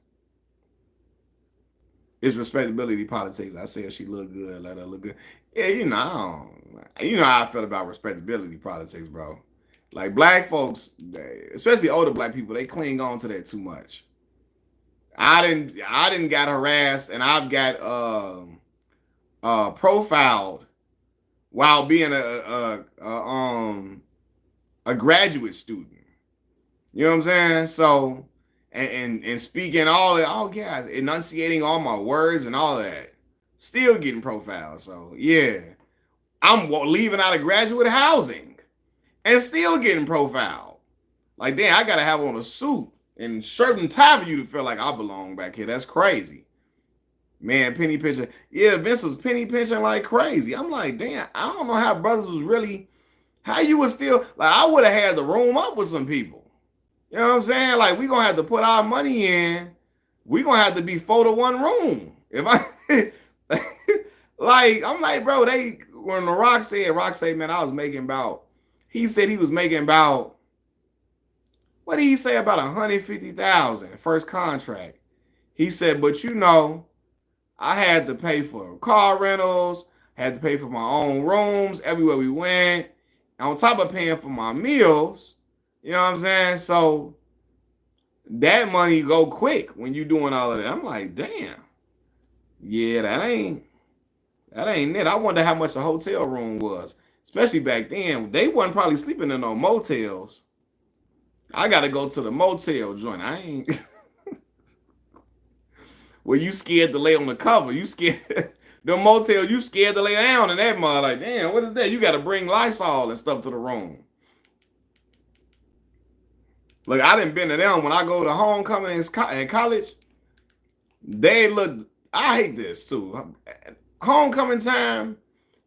It's respectability politics. I say if she look good, let her look good. Yeah, you know how I feel about respectability politics, bro. Like black folks, especially older black people, they cling on to that too much. I didn't got harassed, and I've got profiled while being a graduate student. You know what I'm saying? So and speaking all that, oh yeah, enunciating all my words and all of that. Still getting profiled. So yeah, I'm leaving out of graduate housing and still getting profiled. Like damn, I gotta have on a suit and shirt and tie for you to feel like I belong back here. That's crazy. Man, penny pinching. Yeah, Vince was penny pinching like crazy. I'm like, damn, I don't know how brothers was really, how you was still, like, I would have had to room up with some people. You know what I'm saying? Like, we going to have to put our money in. We going to have to be 4-to-1 room. If I, like, I'm like, bro, when Rock said, man, I was making about, he said he was making about, what did he say about 150,000 first contract? He said, but you know, I had to pay for car rentals, had to pay for my own rooms everywhere we went, on top of paying for my meals. You know what I'm saying? So that money go quick when you doing all of that. I'm like, damn. Yeah, that ain't it. I wonder how much a hotel room was. Especially back then. They wasn't probably sleeping in no motels. I gotta go to the motel joint. I ain't well, you scared to lay on the cover. You scared the motel, you scared to lay down in that mud. Like, damn, what is that? You gotta bring Lysol and stuff to the room. Look, I didn't been to them when I go to homecoming in college. They look. I hate this too. Homecoming time,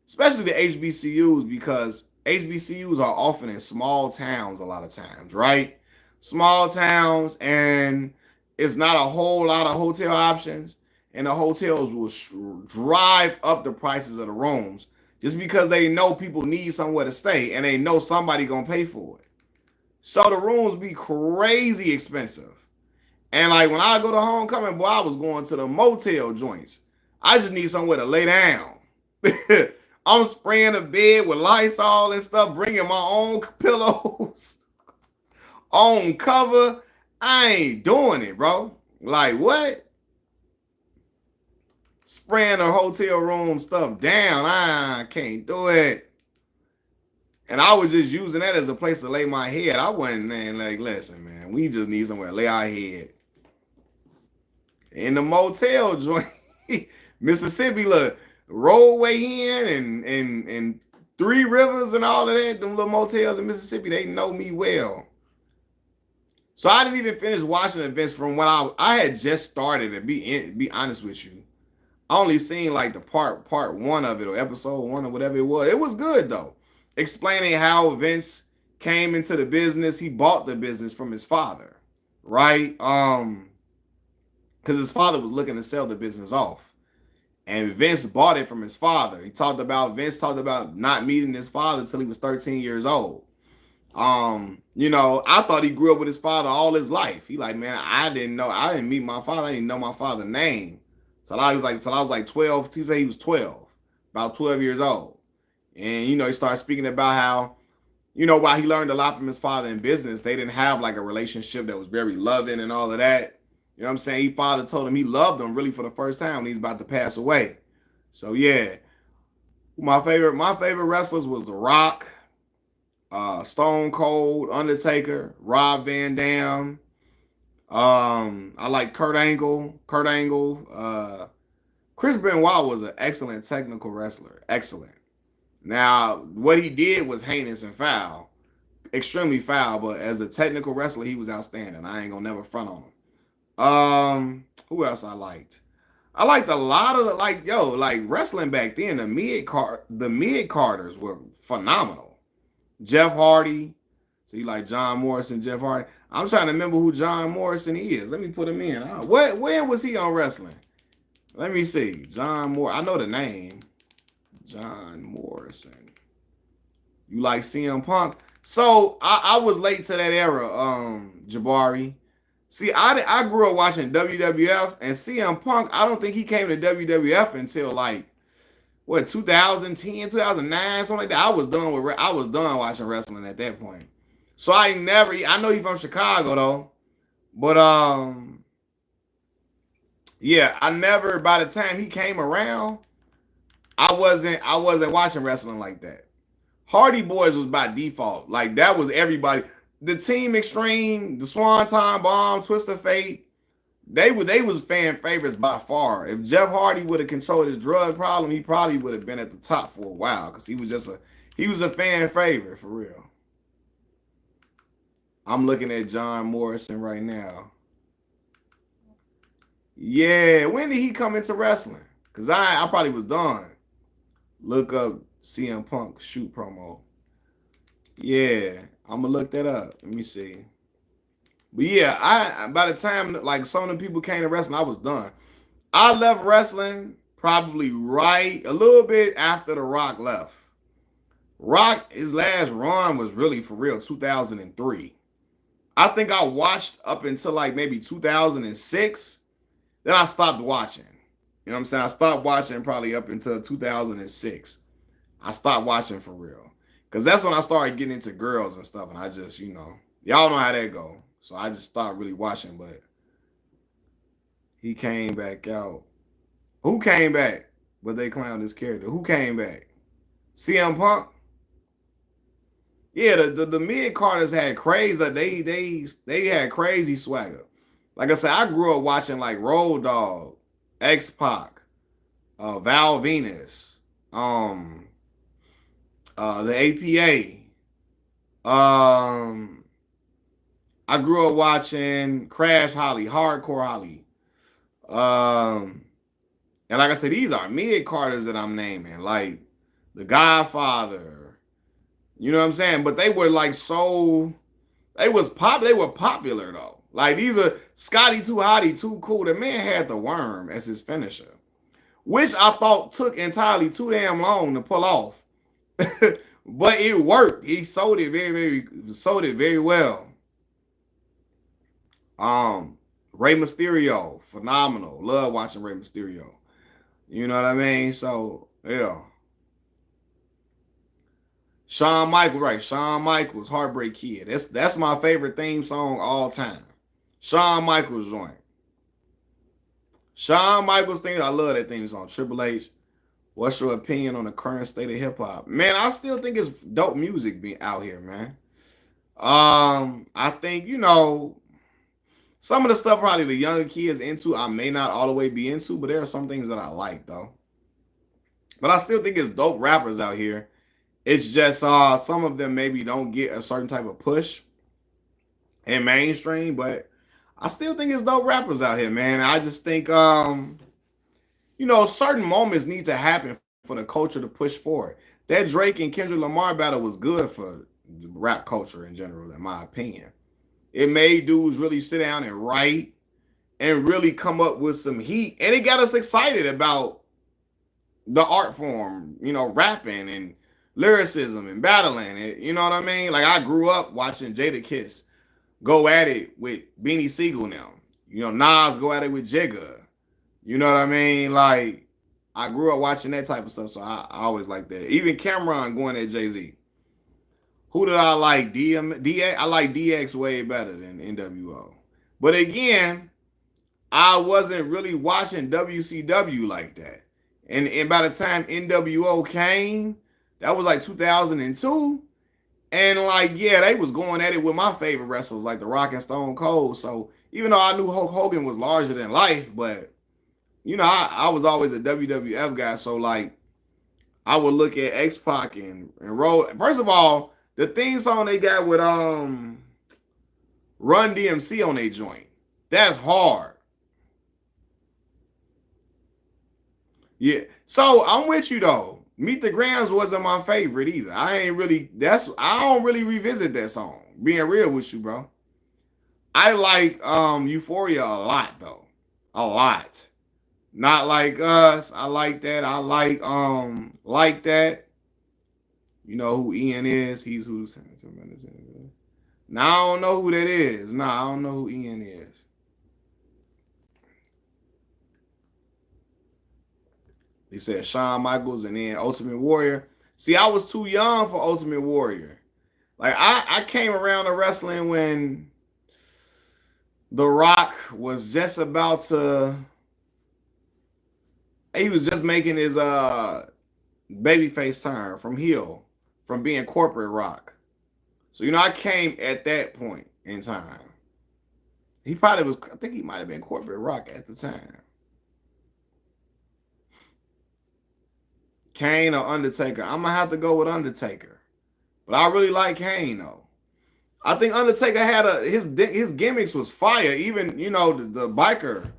especially the HBCUs, because HBCUs are often in small towns a lot of times, right? Small towns, and it's not a whole lot of hotel options, and the hotels will drive up the prices of the rooms just because they know people need somewhere to stay, and they know somebody gonna pay for it. So the rooms be crazy expensive. And like when I go to homecoming, boy, I was going to the motel joints. I just need somewhere to lay down. I'm spraying the bed with Lysol and stuff, bringing my own pillows, own cover. I ain't doing it, bro. Like what? Spraying the hotel room stuff down. I can't do it. And I was just using that as a place to lay my head. I wasn't, man, like, listen, man, we just need somewhere to lay our head. In the motel joint, Mississippi, look, Rollway Inn and Three Rivers and all of that, them little motels in Mississippi, they know me well. So I didn't even finish watching events from when I had just started, to be honest with you. I only seen like the part one of it, or episode one, or whatever it was. It was good though. Explaining how Vince came into the business. He bought the business from his father, right? Because his father was looking to sell the business off, and Vince bought it from his father. Vince talked about not meeting his father until he was 13 years old. You know, I thought he grew up with his father all his life. He like, man, I didn't meet my father. I didn't know my father's name. Till I was like 12. He said he was 12, about 12 years old. And, you know, he started speaking about how, you know, while he learned a lot from his father in business, they didn't have like a relationship that was very loving and all of that. You know what I'm saying? His father told him he loved him really for the first time when he's about to pass away. So yeah, my favorite wrestlers was The Rock, Stone Cold, Undertaker, Rob Van Dam, I like Kurt Angle. Chris Benoit was an excellent technical wrestler. Excellent. Now, what he did was heinous and foul, extremely foul. But as a technical wrestler, he was outstanding. I ain't gonna never front on him. Who else I liked? I liked a lot of like wrestling back then. The mid Carters were phenomenal. Jeff Hardy. So you like John Morrison, Jeff Hardy. I'm trying to remember who John Morrison is. Let me put him in. When was he on wrestling? Let me see. John Moore. I know the name. John Morrison. You like CM Punk? So I was late to that era, Jabari. See, I grew up watching WWF, and CM Punk, I don't think he came to WWF until like what 2010, 2009, something like that. I was done watching wrestling at that point. So I know he's from Chicago though, but yeah, I never. By the time he came around, I wasn't watching wrestling like that. Hardy Boys was by default. Like that was everybody. The Team Extreme, the Swanton Bomb, Twist of Fate, they was fan favorites by far. If Jeff Hardy would have controlled his drug problem, he probably would have been at the top for a while because he was a fan favorite for real. I'm looking at John Morrison right now. Yeah, when did he come into wrestling? Cause I probably was done. Look up CM Punk shoot promo. Yeah, I'm gonna look that up. Let me see. But yeah, I by the time like some of the people came to wrestling, I was done. I left wrestling probably right a little bit after The Rock left. Rock, his last run was really for real 2003. I think I watched up until like maybe 2006. Then I stopped watching. You know what I'm saying? I stopped watching probably up until 2006. I stopped watching for real. Because that's when I started getting into girls and stuff. And I just, y'all know how that go. So I just stopped really watching. But he came back out. Who came back? But they clowned this character. Who came back? CM Punk? Yeah, the mid Carters had crazy. They had crazy swagger. Like I said, I grew up watching like Road Dogg, X Pac, Val Venus, the APA. I grew up watching Crash Holly, Hardcore Holly. And like I said, these are mid Carters that I'm naming, like The Godfather. You know what I'm saying? But they were like they were popular though. Like these are Scotty Too Hotty, Too Cool. The man had the worm as his finisher, which I thought took entirely too damn long to pull off. But it worked. He sold it very well. Rey Mysterio, phenomenal. Love watching Rey Mysterio. You know what I mean? So yeah. Shawn Michaels, right? Shawn Michaels, Heartbreak Kid. That's my favorite theme song all time. Shawn Michaels joint. Shawn Michaels theme. I love that theme song. Triple H. What's your opinion on the current state of hip hop? Man, I still think it's dope music being out here, man. I think some of the stuff probably the younger kids into, I may not all the way be into, but there are some things that I like though. But I still think it's dope rappers out here. It's just some of them maybe don't get a certain type of push in mainstream, but I still think it's dope rappers out here, man. I just think certain moments need to happen for the culture to push forward. That Drake and Kendrick Lamar battle was good for rap culture in general, in my opinion. It made dudes really sit down and write and really come up with some heat. And it got us excited about the art form, rapping and lyricism and battling. You know what I mean? Like I grew up watching Jadakiss go at it with Beanie Siegel now. Nas go at it with Jigga. You know what I mean? Like I grew up watching that type of stuff, so I always like that. Even Cameron going at Jay-Z. Who did I like? DX? I like DX way better than NWO. But again, I wasn't really watching WCW like that. And by the time NWO came, that was like 2002. And like, yeah, they was going at it with my favorite wrestlers, like The Rock and Stone Cold. So even though I knew Hulk Hogan was larger than life, but I was always a WWF guy. So like, I would look at X Pac and roll. First of all, the theme song they got with Run DMC on their joint, that's hard. Yeah. So I'm with you though. Meet the Grams wasn't my favorite either. I don't really revisit that song. Being real with you, bro. I like Euphoria a lot though. A lot. Not like us. I like that. I like that. You know who Ian is? He's who's now I don't know who that is. Nah, I don't know who Ian is. He said Shawn Michaels and then Ultimate Warrior. See, I was too young for Ultimate Warrior. Like I came around to wrestling when The Rock was just about to. He was just making his babyface turn from heel, from being corporate Rock. So I came at that point in time. He probably was. I think he might have been corporate Rock at the time. Kane or Undertaker? I'm gonna have to go with Undertaker, but I really like Kane though. I think Undertaker had his gimmicks was fire. Even the biker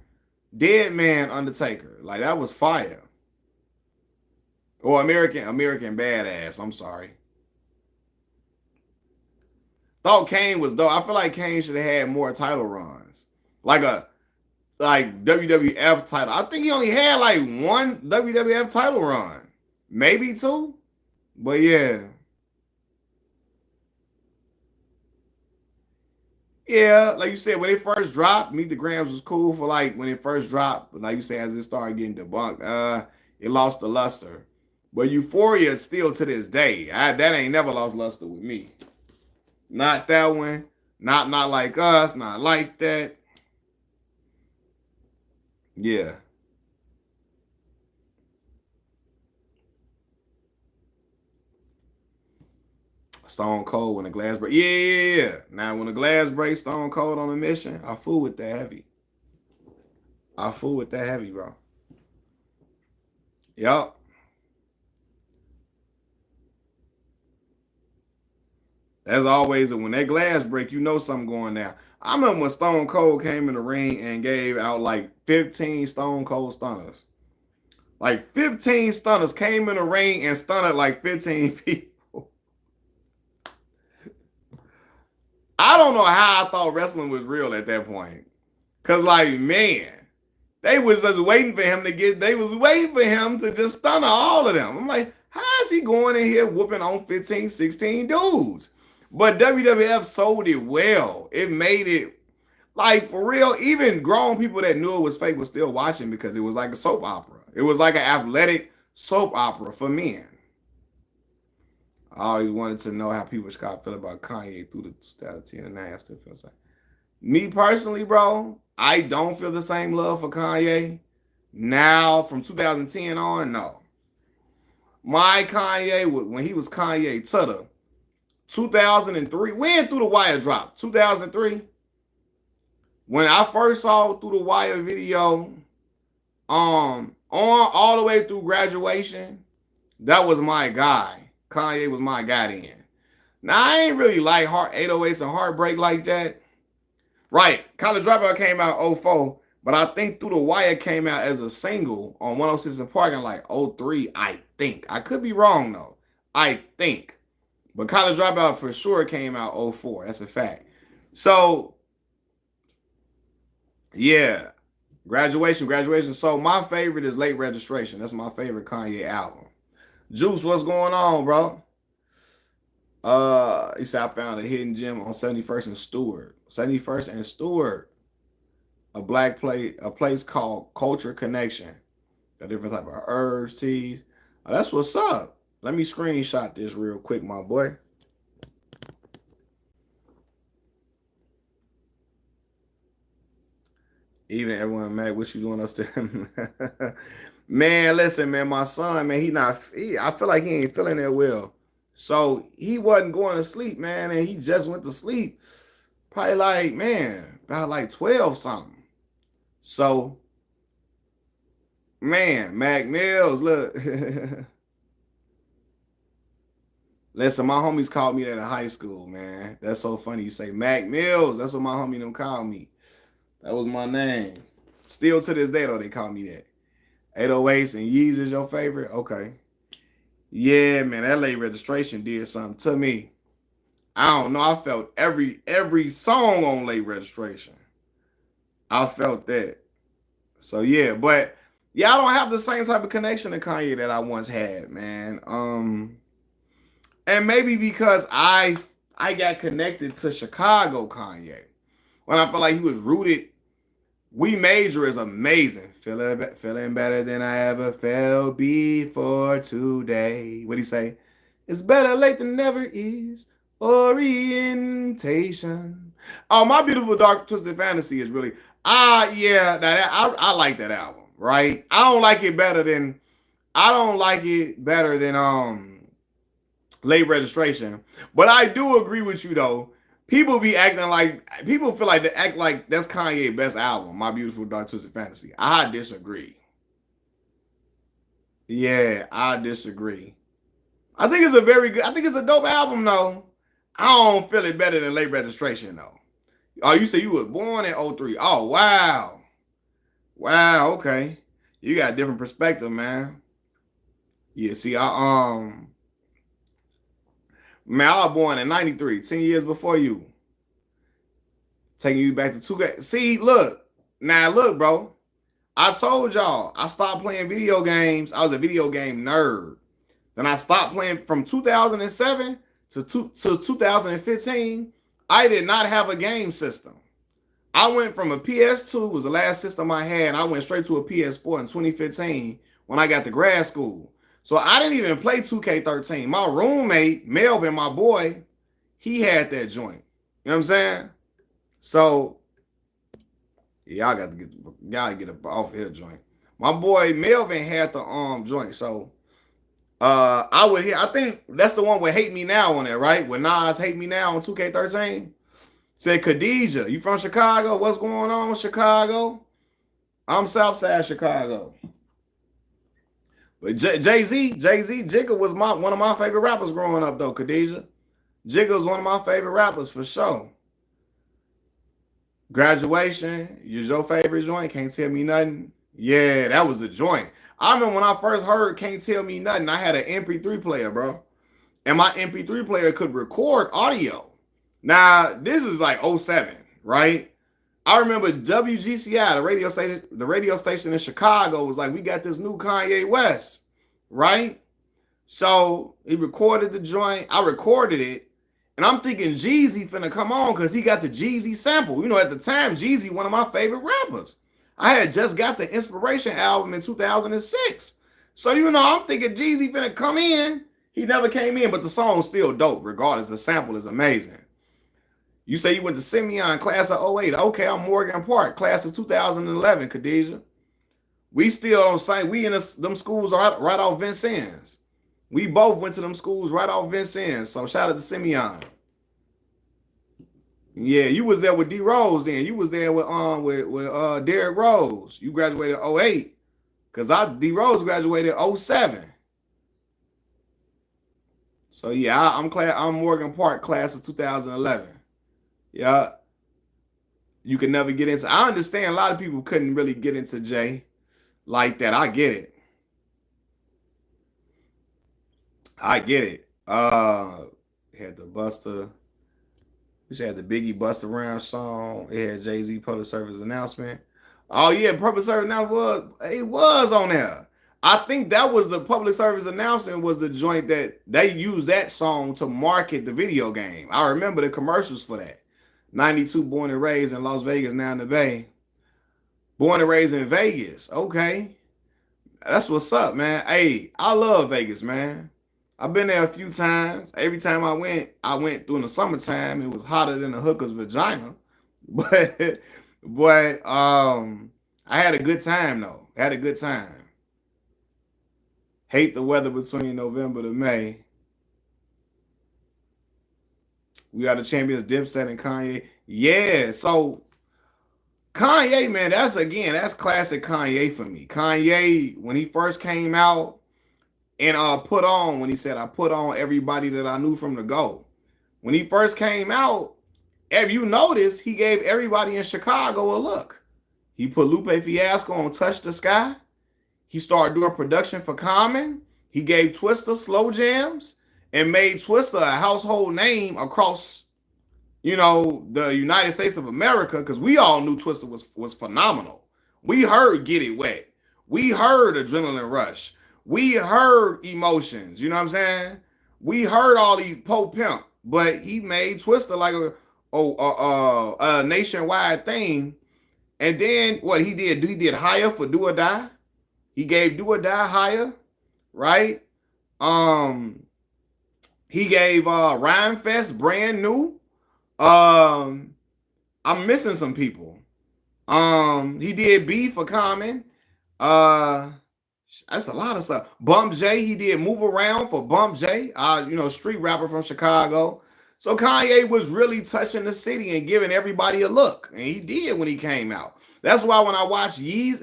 Dead Man Undertaker, like that was fire. Or American Badass. I'm sorry. Thought Kane was dope. I feel like Kane should have had more title runs, like WWF title. I think he only had like one WWF title run, maybe two. But yeah. Yeah, like you said, when it first dropped, Meet the Grams was cool for like when it first dropped. But like you said, as it started getting debunked, it lost the luster. But Euphoria is still to this day. That ain't never lost luster with me. Not that one. Not like us. Not like that. Yeah. Stone Cold when the glass break. Yeah. Now when the glass breaks, Stone Cold on a mission, I fool with that heavy. I fool with that heavy, bro. Yup. As always, when that glass break, you know something going down. I remember when Stone Cold came in the ring and gave out like 15 Stone Cold stunners. Like 15 stunners came in the ring and stunned like 15 people. I don't know how I thought wrestling was real at that point. Cause like, man, they was just waiting for him they was waiting for him to just stun all of them. I'm like, how is he going in here whooping on 15, 16 dudes? But WWF sold it well. It made it like for real. Even grown people that knew it was fake was still watching because it was like a soap opera. It was like an athletic soap opera for men. I always wanted to know how people feel about Kanye through the 2010 and I still feel the same. Me personally, bro, I don't feel the same love for Kanye. Now, from 2010 on, no. My Kanye, when he was Kanye Tutter, 2003, when Through the Wire dropped? 2003? When I first saw Through the Wire video, on all the way through Graduation, that was my guy. Kanye was my guy then. Now, I ain't really like 808s and Heartbreak like that. Right. College Dropout came out 04, but I think Through the Wire came out as a single on 106 and Park in like 03, I think. I could be wrong, though. I think. But College Dropout for sure came out 04. That's a fact. So, yeah. Graduation. So, my favorite is Late Registration. That's my favorite Kanye album. Juice, what's going on, bro? He said I found a hidden gem on 71st and Stewart. 71st and Stewart. A place called Culture Connection. Got different type of herbs, teas. Oh, that's what's up. Let me screenshot this real quick, my boy. Even everyone mad, what you doing upstairs? Man, listen, man, my son, man, I feel like he ain't feeling that well. So he wasn't going to sleep, man, and he just went to sleep. Probably like, man, about like 12 something. So, man, Mac Mills, look. Listen, my homies called me that in high school, man. That's so funny. You say Mac Mills. That's what my homie them called me. That was my name. Still to this day, though, they call me that. 808s and Yeezys your favorite? Okay. Yeah, man, that late registration did something to me. I don't know. I felt every song on late registration. I felt that. So yeah, but yeah, I don't have the same type of connection to Kanye that I once had, man. And maybe because I got connected to Chicago Kanye. When I felt like he was rooted. We Major is amazing. Feeling better than I ever felt before today. What'd he say? It's better late than never is. Orientation. Oh, My Beautiful Dark Twisted Fantasy is really yeah, I like that album, right? I don't like it better than Late Registration. But I do agree with you though. People feel like they act like that's Kanye's best album, My Beautiful Dark Twisted Fantasy. I disagree. Yeah, I disagree. I think it's a very good. I think it's a dope album though. I don't feel it better than Late Registration though. Oh, you say you were born in '03. Oh, wow. Wow, okay. You got a different perspective, man. Yeah, see, man, I was born in '93, 10 years before you. Taking you back to 2K. See, look, bro. I told y'all I stopped playing video games. I was a video game nerd. Then I stopped playing from 2007 to 2015. I did not have a game system. I went from a PS2 was the last system I had. And I went straight to a PS4 in 2015 when I got to grad school. So I didn't even play 2K13. My roommate, Melvin, my boy, he had that joint. You know what I'm saying? So yeah, y'all get a off here joint. My boy Melvin had the joint. So I would hear. I think that's the one with "Hate Me Now" on there, right? With Nas "Hate Me Now" on 2K13. Said Khadijah, you from Chicago? What's going on, Chicago? I'm Southside Chicago. But Jay-Z, Jigga was one of my favorite rappers growing up, though, Khadijah. Jigga was one of my favorite rappers for sure. Graduation, use your favorite joint, Can't Tell Me Nothing. Yeah, that was a joint. I remember when I first heard Can't Tell Me Nothing, I had an MP3 player, bro. And my MP3 player could record audio. Now, this is like '07, right? I remember WGCI, the radio station in Chicago, was like, we got this new Kanye West, right? So he recorded the joint. I recorded it. And I'm thinking Jeezy finna come on because he got the Jeezy sample. You know, at the time, Jeezy, one of my favorite rappers. I had just got the Inspiration album in 2006. So, you know, I'm thinking Jeezy finna come in. He never came in, but the song's still dope regardless. The sample is amazing. You say you went to Simeon, class of '08. Okay, I'm Morgan Park, class of 2011, Khadijah. We still on site. We in them schools right off Vincennes. We both went to them schools right off Vincennes. So shout out to Simeon. Yeah, you was there with D Rose then. You was there with Derrick Rose. You graduated '08. Cause D Rose graduated '07. So yeah, I'm Morgan Park, class of 2011. Yeah. You can never get into. I understand a lot of people couldn't really get into Jay like that. I get it. I get it. Had the Buster. We had the Biggie Buster Rhymes song. It had Jay-Z public service announcement. Oh yeah, public service announcement was on there. I think that was the public service announcement was the joint that they used that song to market the video game. I remember the commercials for that. 92 born and raised in Las Vegas, now in the Bay. Born and raised in Vegas. Okay. That's what's up, man. Hey, I love Vegas, man. I've been there a few times. Every time I went during the summertime. It was hotter than a hooker's vagina. But I had a good time though. I had a good time. Hate the weather between November to May. We Are the Champions, Dipset and Kanye. Yeah, so Kanye, man, that's classic Kanye for me. Kanye, when he first came out and when he said, I put on everybody that I knew from the go. When he first came out, if you notice, he gave everybody in Chicago a look. He put Lupe Fiasco on Touch the Sky. He started doing production for Common. He gave Twista slow jams and made Twista a household name across, the United States of America, because we all knew Twista was phenomenal. We heard Get It Wet. We heard Adrenaline Rush. We heard Emotions. You know what I'm saying? We heard all these Pope Pimp, but he made Twista like a nationwide thing. And then what he did? He did Higher for Do or Die. He gave Do or Die Higher, right? He gave Rhyme Fest Brand New. I'm missing some people. He did B for Common. That's a lot of stuff. Bump J, he did Move Around for Bump J, street rapper from Chicago. So Kanye was really touching the city and giving everybody a look, and he did when he came out. That's why when I watch Genius,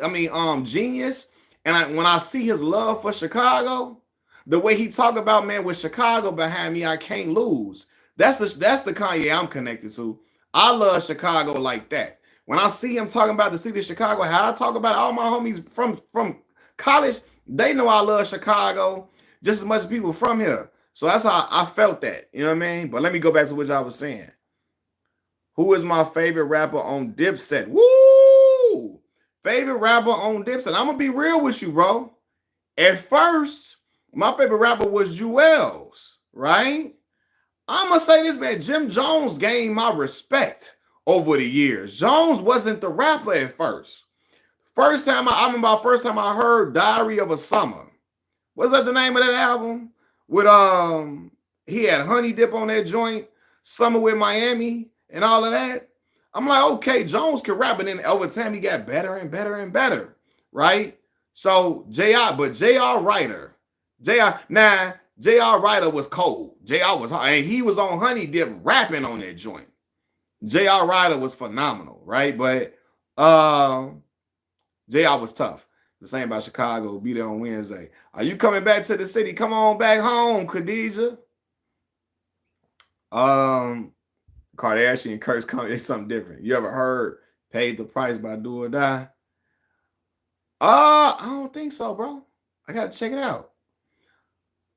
and when I see his love for Chicago, the way he talk about, man, with Chicago behind me, I can't lose. That's the Kanye I'm connected to. I love Chicago like that. When I see him talking about the city of Chicago, how I talk about all my homies from college, they know I love Chicago just as much as people from here. So that's how I felt that. You know what I mean? But let me go back to what I was saying. Who is my favorite rapper on Dipset? Woo! Favorite rapper on Dipset. I'm going to be real with you, bro. At first, my favorite rapper was Jewels, right? I'm going to say this, man. Jim Jones gained my respect over the years. Jones wasn't the rapper at first. I remember the first time I heard Diary of a Summer. What's that the name of that album? With he had Honey Dip on that joint, Summer with Miami, and all of that. I'm like, okay, Jones could rap, and then over time he got better and better and better, right? So J.R. Ryder was cold. J.R. was hard, and he was on Honey Dip rapping on that joint. J.R. Ryder was phenomenal, right? But J.R. was tough. The same about Chicago. Be there on Wednesday. Are you coming back to the city? Come on back home, Khadijah. Kardashian curse coming. It's something different. You ever heard Paid the Price by Do or Die? I don't think so, bro. I gotta check it out.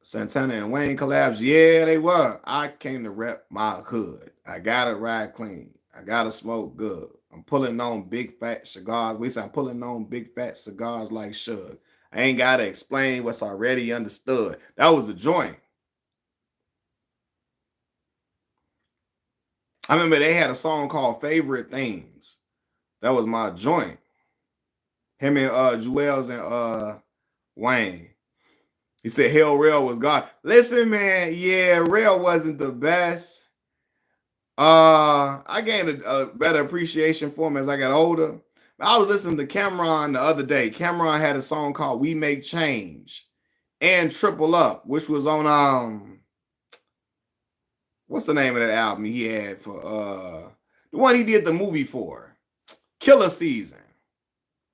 Santana and Wayne collabs. Yeah, they were. I came to rep my hood. I gotta ride clean. I gotta smoke good. I'm pulling on big fat cigars. I'm pulling on big fat cigars like Suge. I ain't gotta explain what's already understood. That was a joint. I remember they had a song called Favorite Things. That was my joint. Him and Jewels and Wayne. He said Hell Rail was God. Listen, man, yeah, Rail wasn't the best. I gained a better appreciation for him as I got older. I was listening to Cameron the other day. Cameron had a song called We Make Change and Triple Up, which was on what's the name of that album he had for the one he did the movie for? Killer Season.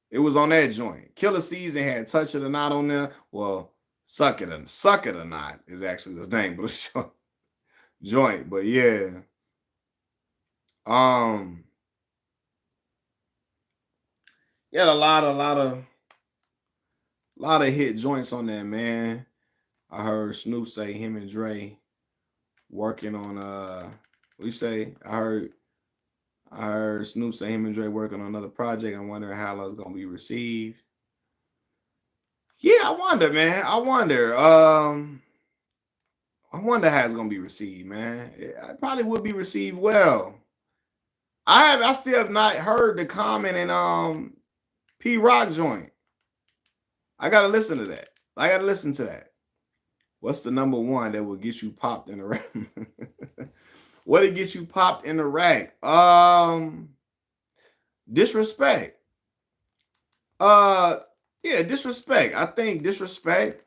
It was on that joint. Killer Season had Touch It or Not on there. Well, Suck It or Not is actually the name of the joint. But yeah. Yeah, a lot of hit joints on there, man. I heard Snoop say him and Dre working on what you say? I heard Snoop say him and Dre working on another project. I'm wondering how it's gonna be received. Yeah, I wonder, man. I wonder how it's gonna be received, man. It probably would be received well. I still have not heard the Common and P Rock joint. I gotta listen to that. What's the number one that will get you popped in the rack? What'll get you popped in the rack? Disrespect. Yeah, Disrespect. I think Disrespect.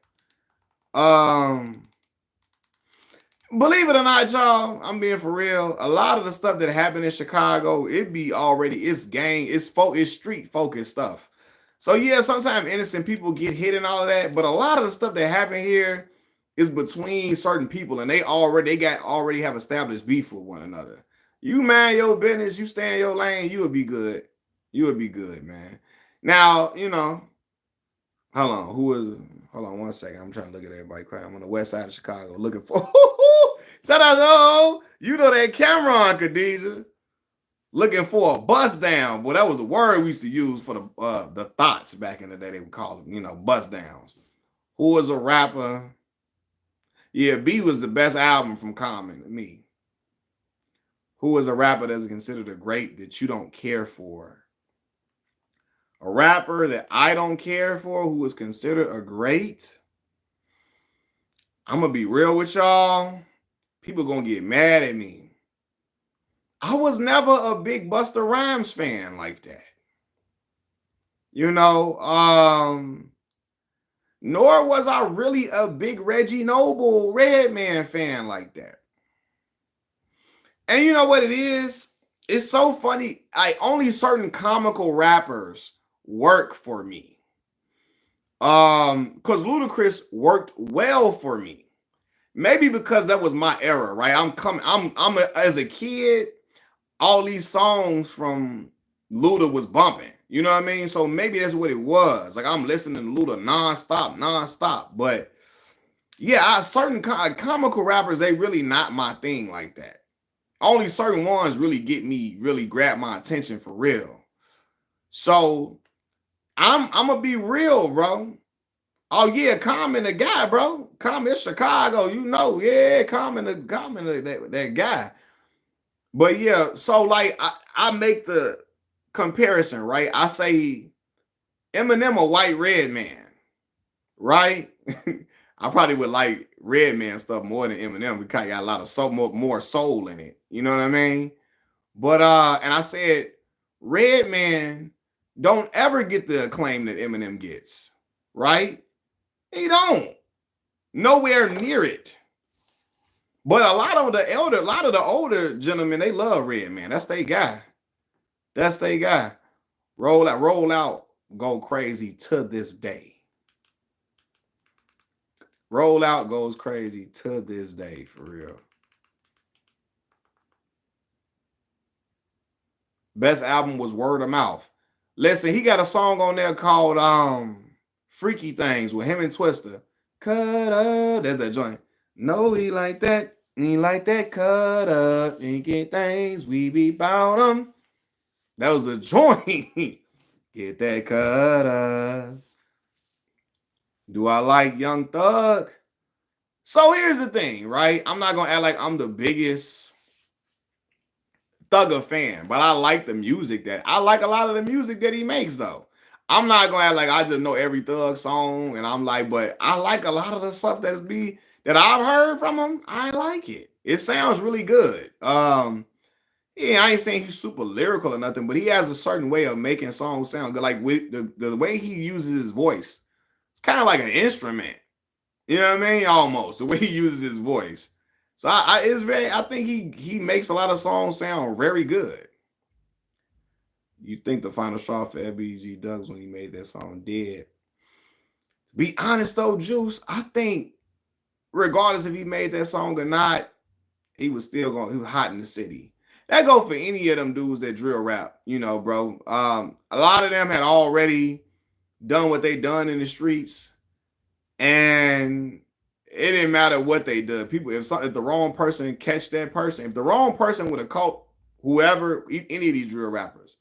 But Believe it or not, y'all, I'm being for real. A lot of the stuff that happened in Chicago, it be already it's gang, it's street focused stuff. So yeah, sometimes innocent people get hit and all of that, but a lot of the stuff that happened here is between certain people, and they already have established beef with one another. You mind your business, you stay in your lane, you would be good. You would be good, man. Now, hold on, who is hold on one second. I'm trying to look at everybody crying. I'm on the west side of Chicago looking for shout out you know that Cameron Khadijah looking for a bust down. Well, that was a word we used to use for the thoughts back in the day. They would call them, bust downs. Who was a rapper? Yeah, B was the best album from Common to me. Who was a rapper that's considered a great that you don't care for? A rapper that I don't care for who was considered a great. I'm gonna be real with y'all. People gonna get mad at me. I was never a big Busta Rhymes fan like that. You know, nor was I really a big Reggie Noble Redman fan like that. And you know what it is? It's so funny. Only certain comical rappers work for me. Because Ludacris worked well for me. Maybe because that was my era, right? As a kid, all these songs from Luda was bumping. You know what I mean? So maybe that's what it was. Like I'm listening to Luda nonstop. But yeah, certain comical rappers, they really not my thing like that. Only certain ones really grab my attention for real. So I'm gonna be real, bro. Oh yeah, Common the guy, bro. Common Chicago, yeah, Common that guy. But yeah, so like I make the comparison, right? I say Eminem a white red man, right? I probably would like Redman stuff more than Eminem because I got a lot of more soul in it. You know what I mean? But and I said Redman don't ever get the acclaim that Eminem gets, right? He don't. Nowhere near it. But a lot of the older gentlemen, they love Redman. That's their guy. That's their guy. Roll out, go crazy to this day. Roll out goes crazy to this day, for real. Best album was Word of Mouth. Listen, he got a song on there called Freaky Things with him and Twista. Cut up. There's that joint. No, he like that. He like that cut up. Freaky things. We be bout them. That was the joint. Get that cut up. Do I like Young Thug? So here's the thing, right? I'm not gonna act like I'm the biggest Thugger fan, but I like the music I like a lot of the music that he makes, though. I'm not gonna act like I just know every Thug song, and I'm like, but I like a lot of the stuff that I've heard from him. I like it. It sounds really good. Yeah, I ain't saying he's super lyrical or nothing, but he has a certain way of making songs sound good. Like with the way he uses his voice, it's kind of like an instrument. You know what I mean? Almost the way he uses his voice. So I think he makes a lot of songs sound very good. You think the final straw for FBG Douglas when he made that song dead? Be honest though, Juice, I think regardless if he made that song or not, he was hot in the city. That go for any of them dudes that drill rap, bro. A lot of them had already done what they done in the streets, and it didn't matter what they did. People, if the wrong person catch that person, if the wrong person would have caught whoever, any of these drill rappers,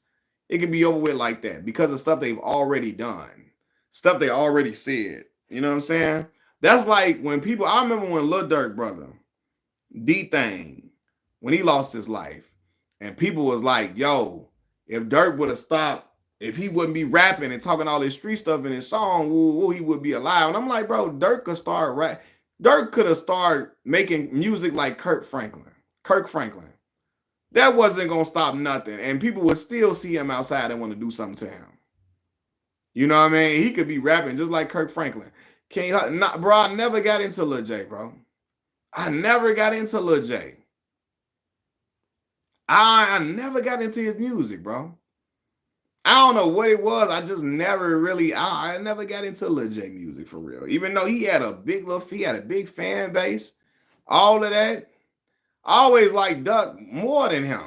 it could be over with like that because of stuff they've already done, stuff they already said. You know what I'm saying? That's like when people. I remember when Lil Durk brother, D-Thing, when he lost his life, and people was like, "Yo, if Durk would have stopped." If he wouldn't be rapping and talking all this street stuff in his song, he would be alive. And I'm like, bro, Durk could have started making music like Kirk Franklin. That wasn't gonna stop nothing, and people would still see him outside and want to do something to him. You know what I mean? He could be rapping just like Kirk Franklin. Bro, I never got into Lil J, bro. I never got into Lil J. I never got into his music, bro. I don't know what it was. I just never really, I never got into Lil J music for real. Even though he had a big fan base, all of that. I always liked Duck more than him.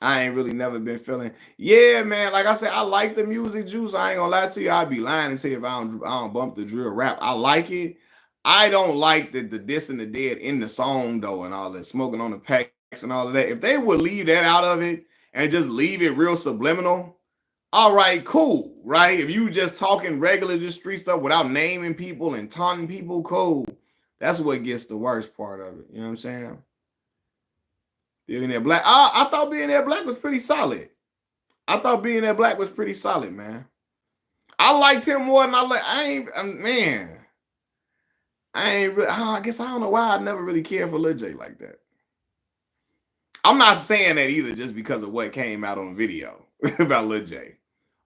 I ain't really never been feeling. Yeah, man. Like I said, I like the music juice. I ain't gonna lie to you. I'd be lying and say if I don't bump the drill rap. I like it. I don't like the diss and the dead in the song though, and all that smoking on the packs and all of that. If they would leave that out of it and just leave it real subliminal, all right, cool, right? If you just talking regular just street stuff without naming people and taunting people, cool. That's what gets the worst part of it. You know what I'm saying? Billionaire Black. I thought Billionaire Black was pretty solid. I thought Billionaire Black was pretty solid, man. I liked him more than man. I guess I don't know why I never really cared for Lil J like that. I'm not saying that either just because of what came out on video about Lil J.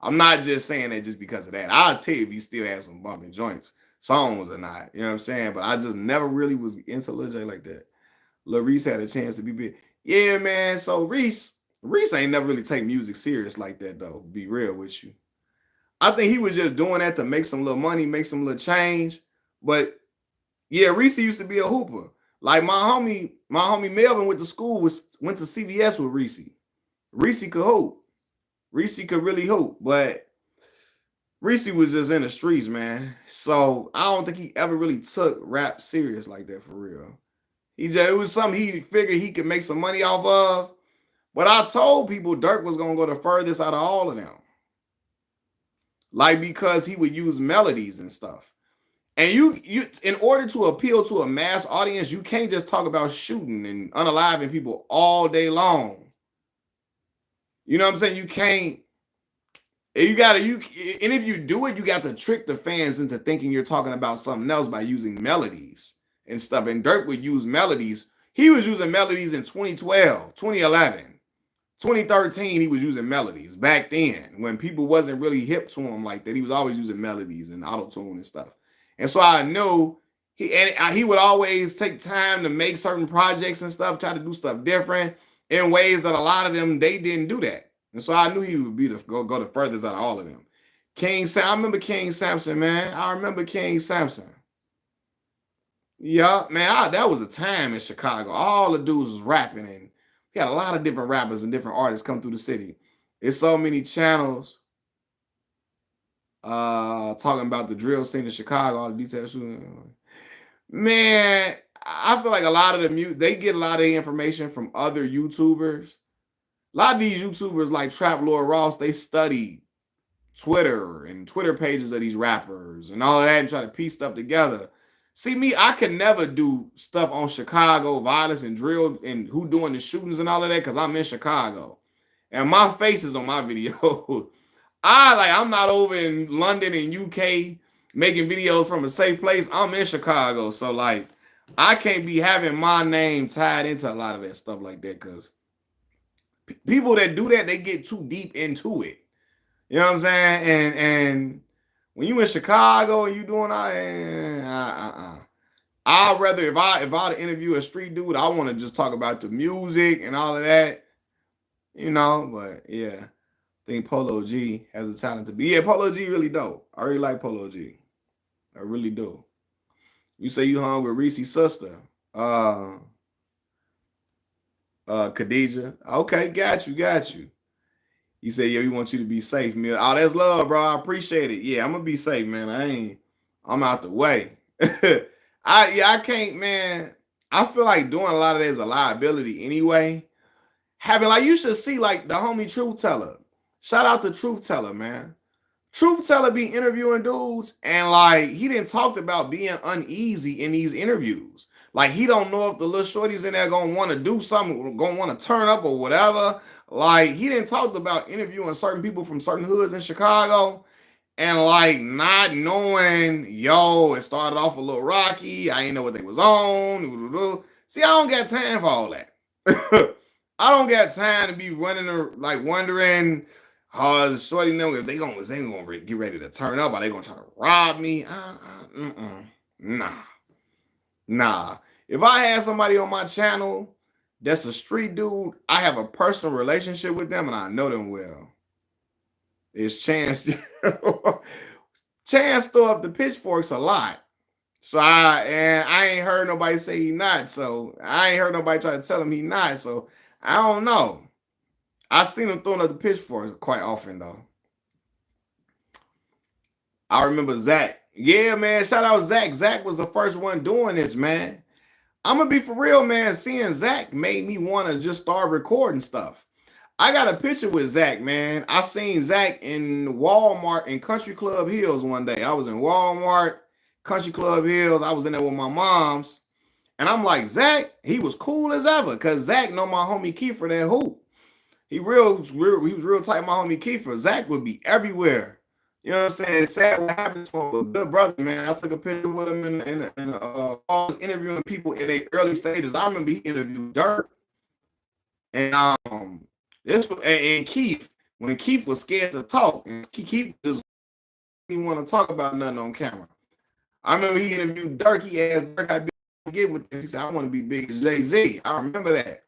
I'm not just saying that just because of that. I'll tell you if he still had some bumping joints, songs or not. You know what I'm saying? But I just never really was into Lil J like that. Lil Reese had a chance to be big. Yeah, man. So Reese ain't never really take music serious like that, though. Be real with you. I think he was just doing that to make some little money, make some little change. But yeah, Reese used to be a hooper. Like my homie Melvin went to CVS with Reese. Reese could hoop. Reese could really hoop, but Reese was just in the streets, man. So I don't think he ever really took rap serious like that for real. It was something he figured he could make some money off of. But I told people Dirk was gonna go the furthest out of all of them. Like because he would use melodies and stuff. And you in order to appeal to a mass audience, you can't just talk about shooting and unaliving people all day long. You know what I'm saying? You can't. And if you do it, you got to trick the fans into thinking you're talking about something else by using melodies and stuff. And Dirk would use melodies. He was using melodies in 2012, 2011, 2013. He was using melodies back then when people wasn't really hip to him like that. He was always using melodies and auto-tune and stuff. And so I knew he would always take time to make certain projects and stuff, try to do stuff different in ways that a lot of them, they didn't do that. And so I knew he would be go the furthest out of all of them. I remember King Samson, man. I remember King Samson. Yeah, man, that was a time in Chicago. All the dudes was rapping, and we had a lot of different rappers and different artists come through the city. There's so many channels talking about the drill scene in Chicago, all the details. Man, I feel like a lot of they get a lot of information from other YouTubers. A lot of these YouTubers like Trap Lord Ross, they study Twitter and Twitter pages of these rappers and all of that and try to piece stuff together. See, me, I can never do stuff on Chicago violence and drill and who doing the shootings and all of that because I'm in Chicago. And my face is on my video. I'm not over in London and UK making videos from a safe place. I'm in Chicago. So like I can't be having my name tied into a lot of that stuff like that because people that do that, they get too deep into it. You know what I'm saying? And when you in Chicago and you doing I'd rather if I interview a street dude, I want to just talk about the music and all of that, you know. But yeah, I think Polo G has the talent to be. Yeah, Polo G really dope. I really like Polo G. I really do. You say you hung with Reese's sister, Khadijah. Okay, got you. You say, yeah, we want you to be safe, man. Oh, that's love, bro. I appreciate it. Yeah, I'm gonna be safe, man. I'm out the way. I can't, man. I feel like doing a lot of that is a liability anyway. You should see like the homie Truth Teller. Shout out to Truth Teller, man. Truth Teller be interviewing dudes, and like he didn't talk about being uneasy in these interviews. Like he don't know if the little shorties in there gonna want to do something, gonna want to turn up or whatever. Like he didn't talk about interviewing certain people from certain hoods in Chicago, and like not knowing, it started off a little rocky. I ain't know what they was on. See, I don't got time for all that. I don't got time to be running like wondering, Oh, shorty know if they gonna get ready to turn up, or they gonna try to rob me? Nah, nah. If I had somebody on my channel that's a street dude, I have a personal relationship with them and I know them well. It's Chance. Chance throw up the pitchforks a lot. So I ain't heard nobody say he not. So I ain't heard nobody try to tell him he not. So I don't know. I seen him throwing up the pitchforks quite often though. I remember Zach. Yeah, man. Shout out Zach. Zach was the first one doing this, man. I'm gonna be for real, man. Seeing Zach made me want to just start recording stuff. I got a picture with Zach, man. I seen Zach in Walmart in Country Club Hills one day. I was in Walmart, Country Club Hills. I was in there with my moms. And I'm like, Zach, he was cool as ever. Cause Zach know my homie Kiefer that hoop. He was real tight, my homie Kiefer. Zach would be everywhere. You know what I'm saying? It's sad what happened to him, but good brother, man. I took a picture with him and I was interviewing people in their early stages. I remember he interviewed Dirk. And this was and Keith, when Keith was scared to talk, and Keith just didn't want to talk about nothing on camera. I remember he interviewed Dirk. He asked Dirk how big he get with this. He said, I want to be big as Jay-Z. I remember that.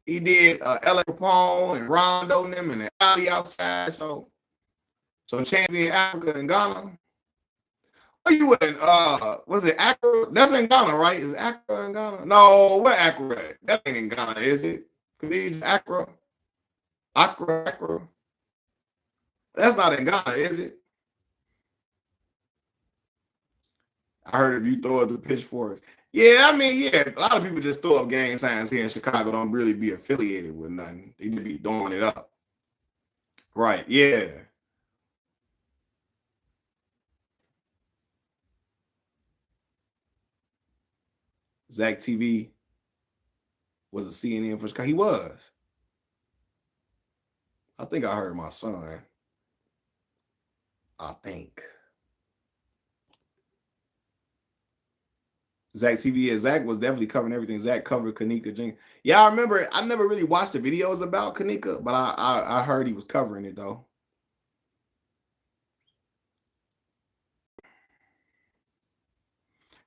He did L.A. Capone and Rondo and them and the alley outside. So champion Africa and Ghana. Where you in? Was it Accra? That's in Ghana, right? Is Accra in Ghana? No, where Accra at? That ain't in Ghana, is it? Accra. Accra. That's not in Ghana, is it? I heard if you throw up the pitchforks. Yeah, I mean, yeah, a lot of people just throw up gang signs here in Chicago, don't really be affiliated with nothing. They just be throwing it up. Right, yeah. Zach TV was a CNN for Chicago. He was. I think I heard my son. I think. Zach TV, yeah, Zach was definitely covering everything. Zach covered Kenneka Jenkins. Yeah, I remember. I never really watched the videos about Kenneka, but I heard he was covering it though.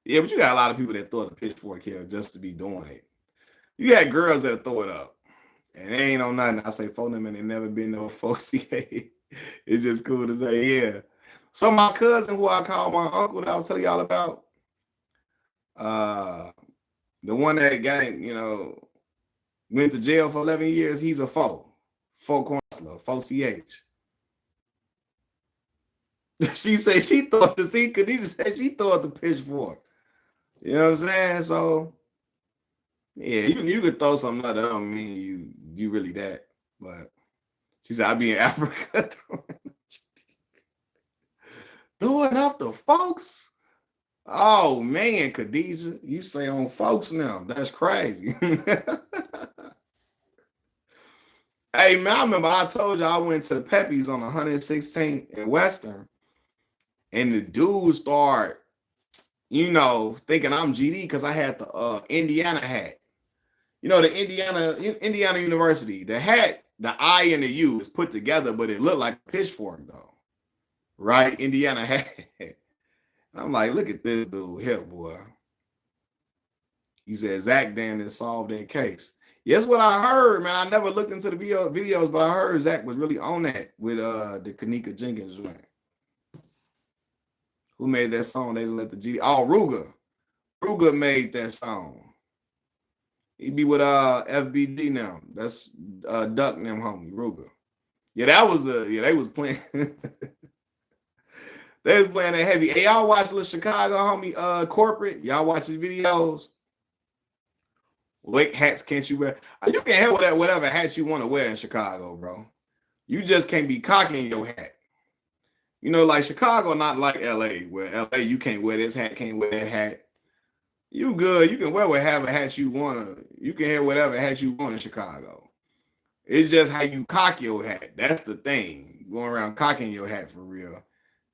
Yeah, but you got a lot of people that throw the pitchfork here just to be doing it. You got girls that throw it up, and they ain't on nothing. I say phone them, and they never been no folks. It's just cool to say, yeah. So my cousin, who I call my uncle, that I was telling y'all about, the one that got, went to jail for 11 years, he's a foe counselor, foe CH. She said she thought the Khadijah said she thought the pitchfork. You know what I'm saying? So yeah, you could throw something like that. I don't mean you really that, but she said I'll be in Africa throwing up the folks. Oh man, Khadijah, you say on folks now. That's crazy. Hey man, I remember I told you I went to the Peppies on 116th in Western, and the dude started, thinking I'm GD because I had the Indiana hat. The Indiana University. The hat, the I and the U is put together, but it looked like a pitchfork though, right? Indiana hat. I'm like, look at this dude here, boy. He said Zach Dan has solved that case. Yes, what I heard, man. I never looked into the videos, but I heard Zach was really on that with the Kenneka Jenkins joint. Who made that song? They didn't let the GD. Oh, Ruger. Ruger made that song. He be with FBD now. That's Duck and them homie, Ruger. Yeah, they was playing. They was playing that heavy. Hey, y'all watch the Chicago homie corporate? Y'all watch his videos? What hats can't you wear? You can have whatever hat you want to wear in Chicago, bro. You just can't be cocking your hat. Like Chicago, not like LA, where LA you can't wear this hat, can't wear that hat. You good. You can wear whatever hat you want to. You can have whatever hat you want in Chicago. It's just how you cock your hat. That's the thing. Going around cocking your hat for real.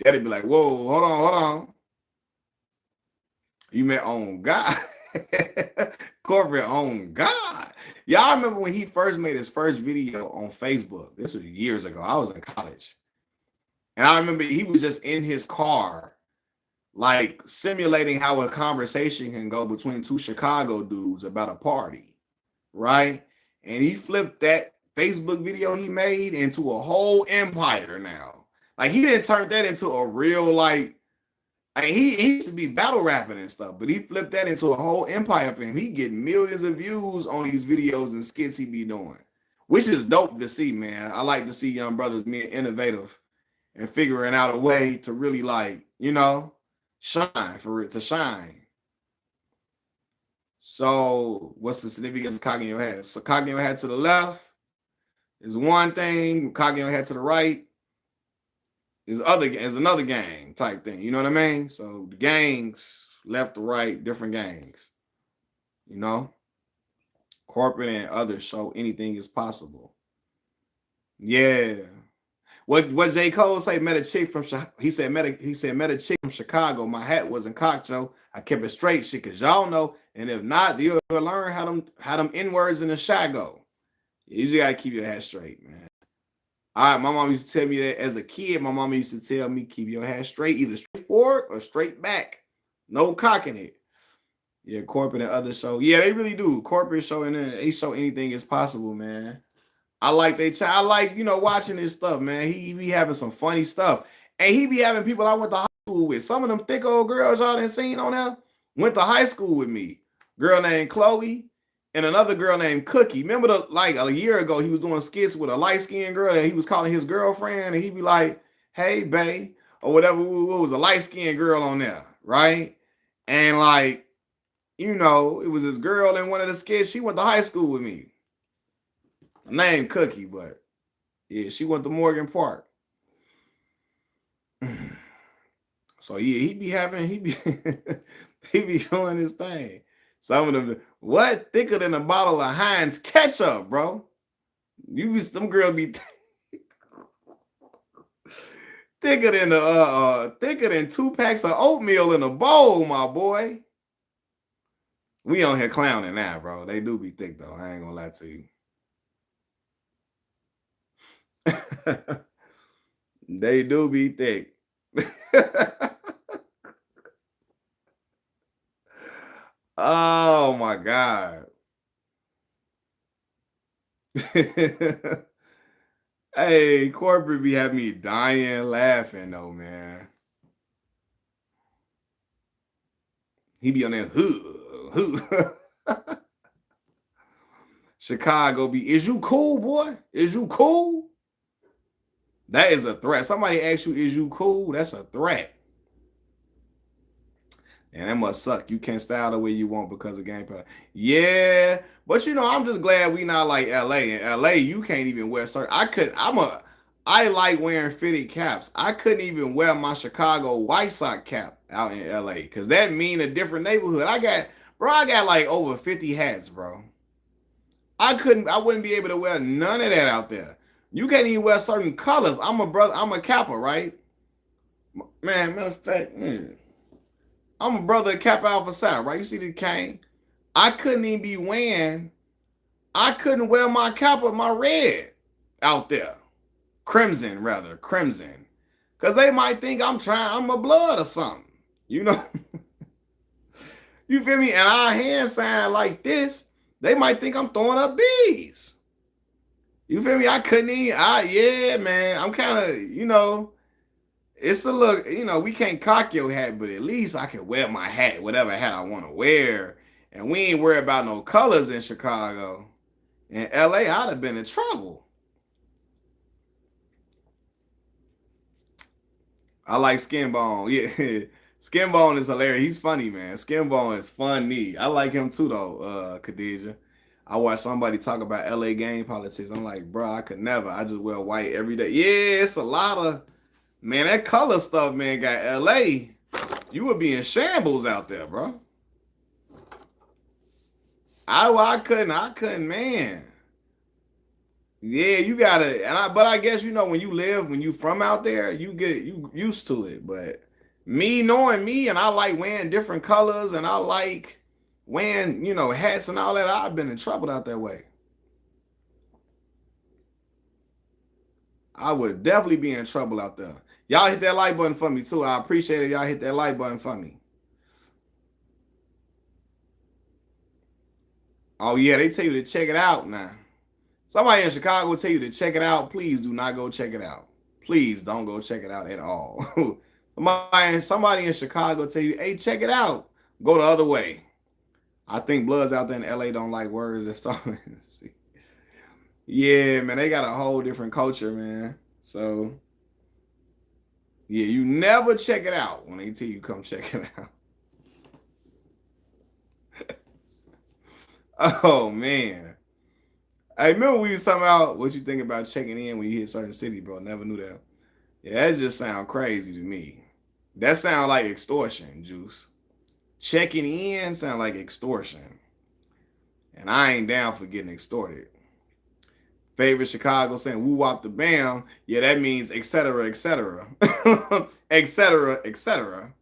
Daddy be like, whoa, hold on. You meant on God. Corporate on God. Y'all remember when he first made his first video on Facebook? This was years ago. I was in college. And I remember he was just in his car, like simulating how a conversation can go between two Chicago dudes about a party, right? And he flipped that Facebook video he made into a whole empire now. Like he didn't turn that into a real like. I mean, he used to be battle rapping and stuff, but he flipped that into a whole empire for him. He getting millions of views on these videos and skits he be doing, which is dope to see, man. I like to see young brothers being innovative and figuring out a way to really like, shine for it to shine. So what's the significance of cocking your head? So cocking your head to the left is one thing, cocking your head to the right is another gang type thing. You know what I mean? So the gangs, left to right, different gangs. Corporate and others show anything is possible. Yeah. What J. Cole say? Met a chick from he said met a chick from Chicago. My hat wasn't cocked, Joe. I kept it straight, shit, cause y'all know. And if not, you'll learn how them N-words in the shy go. You just gotta keep your hat straight, man. All right, my mom used to tell me that as a kid. My mama used to tell me keep your hat straight, either straight forward or straight back. No cocking it. Yeah, corporate and others show. Yeah, they really do. Corporate show and they show anything is possible, man. I like watching this stuff, man. He be having some funny stuff. And he be having people I went to high school with. Some of them thick old girls y'all done seen on there went to high school with me. Girl named Chloe and another girl named Cookie. Remember a year ago, he was doing skits with a light-skinned girl that he was calling his girlfriend, and he'd be like, hey, bae, or whatever. It was a light-skinned girl on there, right? And it was this girl in one of the skits. She went to high school with me. Name Cookie, but yeah, she went to Morgan Park. So yeah, he be he be doing his thing. Some of them, what thicker than a bottle of Heinz ketchup, bro? Them girls be thicker than 2 packs of oatmeal in a bowl, my boy. We on here clowning now, bro. They do be thick though. I ain't gonna lie to you. They do be thick. Oh my God. Hey, corporate be having me dying laughing though, man. He be on there, who. Chicago be, is you cool, boy? Is you cool? That is a threat. Somebody asks you, is you cool? That's a threat. And that must suck. You can't style the way you want because of gameplay. Yeah, but I'm just glad we not like LA. In LA, you can't even wear certain. I like wearing fitted caps. I couldn't even wear my Chicago White Sox cap out in LA because that mean a different neighborhood. I got like over 50 hats, bro. I wouldn't be able to wear none of that out there. You can't even wear certain colors. I'm a Kappa, right? Man, matter of fact, I'm a brother of Kappa Alpha Psi, right? You see the cane? I couldn't wear my Kappa, my red out there. Crimson. Because they might think I'm a blood or something. You feel me? And our hand sign like this, they might think I'm throwing up bees. You feel me? I couldn't even, yeah, man. I'm kind of, it's a look, we can't cock your hat, but at least I can wear my hat, whatever hat I want to wear. And we ain't worried about no colors in Chicago. In LA, I'd have been in trouble. I like Skinbone. Yeah. Skinbone is hilarious. He's funny, man. Skinbone is funny. I like him too, though, Khadijah. I watched somebody talk about LA gang politics. I'm like, bro, I could never. I just wear white every day. Yeah, it's a lot of, man, that color stuff, man, got LA. You would be in shambles out there, bro. I couldn't, man. Yeah, you gotta, but I guess, when you from out there, you used to it. But me knowing me, and I like wearing different colors, and I like wearing, hats and all that, I've been in trouble out that way. I would definitely be in trouble out there. Y'all hit that like button for me too. I appreciate it. Y'all hit that like button for me. Oh yeah, they tell you to check it out now. Somebody in Chicago tell you to check it out. Please do not go check it out. Please don't go check it out at all. somebody in Chicago tell you, hey, check it out. Go the other way. I think Bloods out there in LA don't like words and stuff. Yeah, man, they got a whole different culture, man. So, yeah, you never check it out when they tell you come check it out. Oh, man. I remember we was talking about what you think about checking in when you hit certain city, bro. Never knew that. Yeah, that just sound crazy to me. That sound like extortion, Juice. Checking in sound like extortion. And I ain't down for getting extorted. Favorite Chicago saying woo wop the bam. Yeah, that means etc. etc. etc. etc.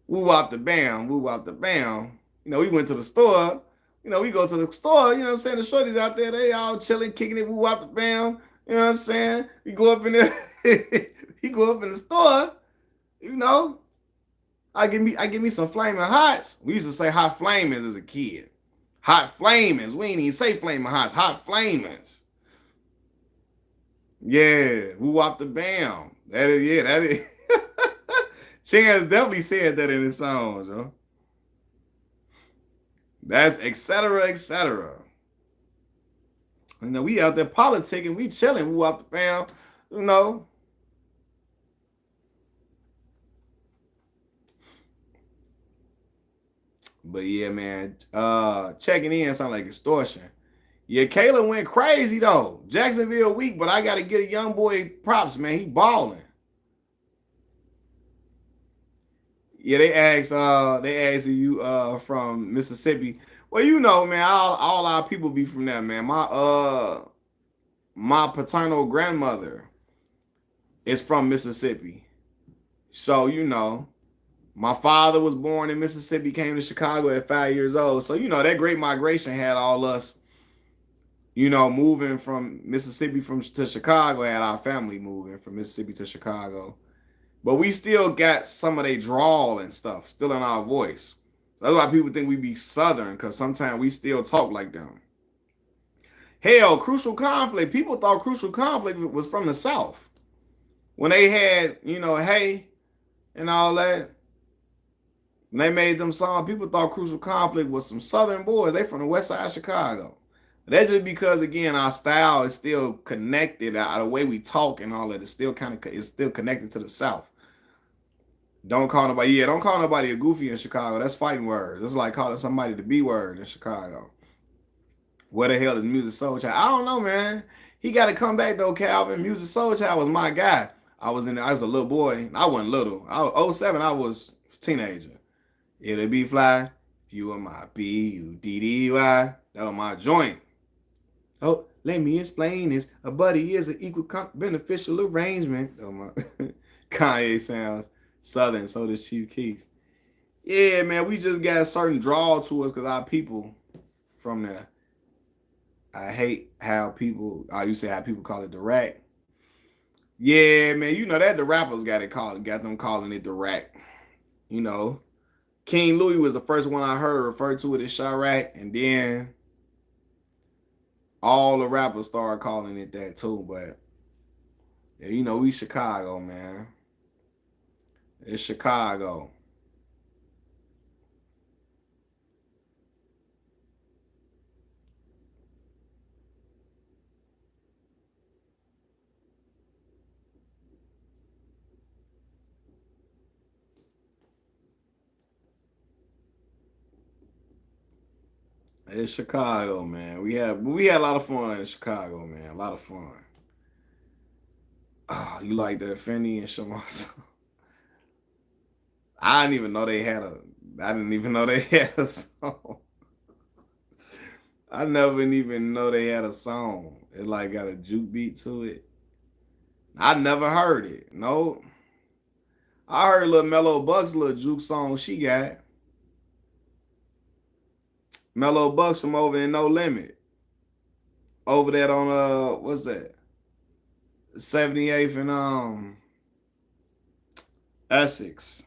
Woo wop the bam, woo wop the bam. We went to the store. We go to the store, I'm saying? The shorties out there, they all chilling, kicking it, woo wop the bam. You know what I'm saying? We go up in there, he go up in the store, I give me some flaming hots. We used to say hot flamings as a kid. Hot flamings. We ain't even say flaming hots. Hot flamings. Yeah, woo wop the bam. That is. Chance definitely said that in his songs, yo. That's etc. etc. We out there politicking, we chilling, woo wop the bam, But yeah, man, checking in sound like extortion. Yeah, Kayla went crazy though. Jacksonville weak, but I gotta get a young boy props, man. He balling. Yeah, they asked you from Mississippi. Well, man, all our people be from there, man. My paternal grandmother is from Mississippi. So, my father was born in Mississippi, came to Chicago at 5 years old. So, that great migration had all us, moving from Mississippi to Chicago, had our family moving from Mississippi to Chicago. But we still got some of their drawl and stuff still in our voice. So that's why people think we be Southern, because sometimes we still talk like them. Hell, Crucial Conflict. People thought Crucial Conflict was from the South. When they had, Hey and all that, when they made them songs, people thought Crucial Conflict was some Southern boys. They from the west side of Chicago. That's just because, again, our style is still connected. The way we talk and all that is still connected to the South. Don't call nobody a goofy in Chicago. That's fighting words. It's like calling somebody the B word in Chicago. Where the hell is Music Soul Child? I don't know, man. He got to come back though, Calvin. Music Soul Child was my guy. I was a little boy. I wasn't little. 07, I was a teenager. It'll be fly if you were my B-U-D-D-Y. That was my joint. Oh, let me explain this. A buddy is an equal beneficial arrangement. Oh, my Kanye sounds Southern, so does Chief Keef. Yeah, man, we just got a certain draw to us because our people from there. I hate how people, you say how people call it the rack. Yeah, man, that the rappers got them calling it the rack. King Louis was the first one I heard refer to it as Chirac, and then all the rappers started calling it that too. But yeah, we Chicago, man. It's Chicago. It's Chicago, man. We had a lot of fun in Chicago, man. A lot of fun. Oh, you like that Fendi and Shamasa? I didn't even know they had a song. I never even know they had a song. It like got a juke beat to it. I never heard it. No. I heard little Mellow Bucks little juke song she got. Mellow Bucks from over in No Limit. Over that on what's that? 78th and Essex.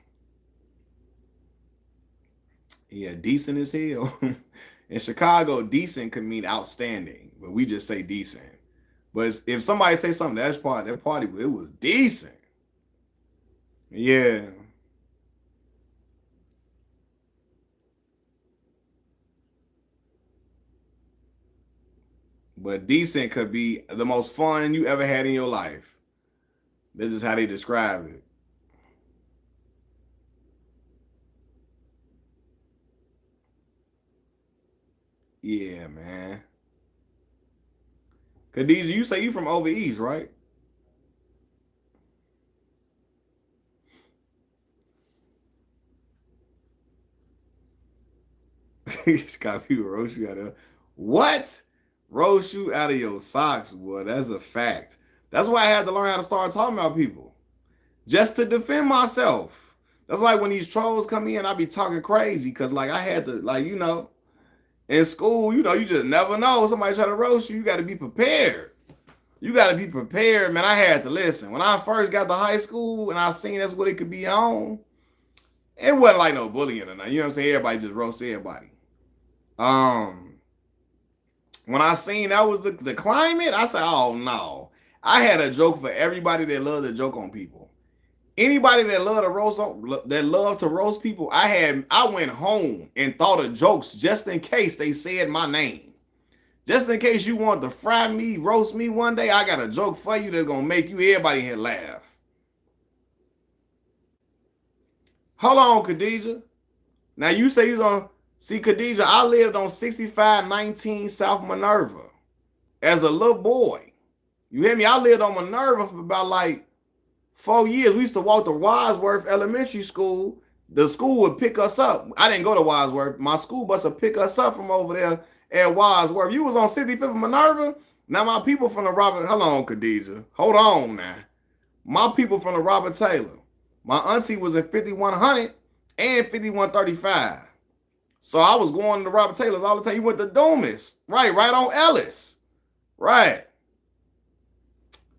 Yeah, decent as hell. In Chicago, decent could mean outstanding, but we just say decent. But if somebody say something, that party, it was decent. Yeah. But decent could be the most fun you ever had in your life. That's just how they describe it. Yeah, man. Khadijah, you say you from over east, right? It's got people roast you out of what? Roast you out of your socks, boy. That's a fact. That's why I had to learn how to start talking about people. Just to defend myself. That's like when these trolls come in, I be talking crazy because like I had to, like, in school, you just never know. Somebody try to roast you, you got to be prepared. You got to be prepared, man. I had to listen. When I first got to high school and I seen that's what it could be on, it wasn't like no bullying or nothing. You know what I'm saying? Everybody just roast everybody. Um, when I seen that was the climate, I said, oh no. I had a joke for everybody that loved to joke on people. Anybody that loved to roast people, I went home and thought of jokes just in case they said my name. Just in case you want to fry me, roast me one day, I got a joke for you that's gonna make everybody here laugh. Hold on, Khadijah. Now you say you gonna see Khadijah. I lived on 6519 South Minerva as a little boy. You hear me? I lived on Minerva for about like 4 years. We used to walk to Wadsworth Elementary School. The school would pick us up. I didn't go to Wadsworth. My school bus would pick us up from over there at Wadsworth. You was on 65th Minerva. Now my people from the Robert. Hold on, Khadijah. Hold on now. My people from the Robert Taylor. My auntie was at 5100 and 5135. So I was going to Robert Taylor's all the time. You went to Dumas. Right on Ellis. Right.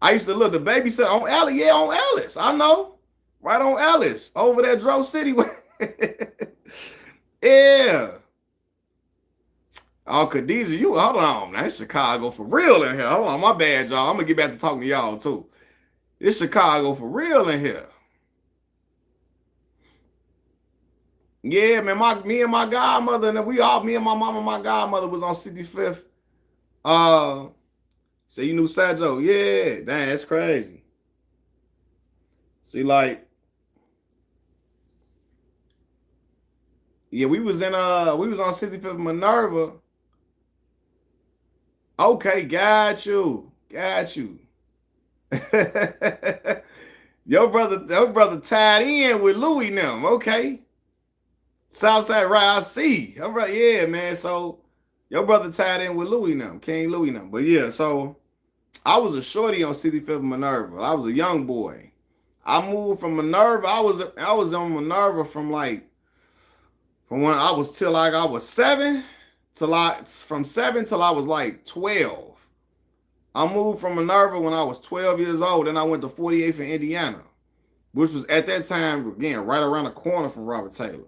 I used to look the babysitter on Ellis. Yeah, on Ellis. I know. Right on Ellis. Over there, Dro City. Yeah. Oh, Khadijah, you hold on. That's Chicago for real in here. Hold on, my bad, y'all. I'm gonna get back to talking to y'all too. It's Chicago for real in here. Yeah, man. Me and my godmother, and me and my mom and my godmother was on 65th. So you knew Sajo? Yeah, dang, that's crazy. See, like, yeah, we was on 65th Minerva. Okay, got you. your brother tied in with Louis them. Okay. Southside, right? I see. All right, yeah, man. So your brother tied in with Louis them, King Louis them. But yeah, so I was a shorty on 65th Minerva. I was a young boy. I moved from Minerva. I was on Minerva from when I was till like I was 7 from 7 till I was like 12. I moved from Minerva when I was 12 years old. Then I went to 48th in Indiana, which was at that time again right around the corner from Robert Taylor.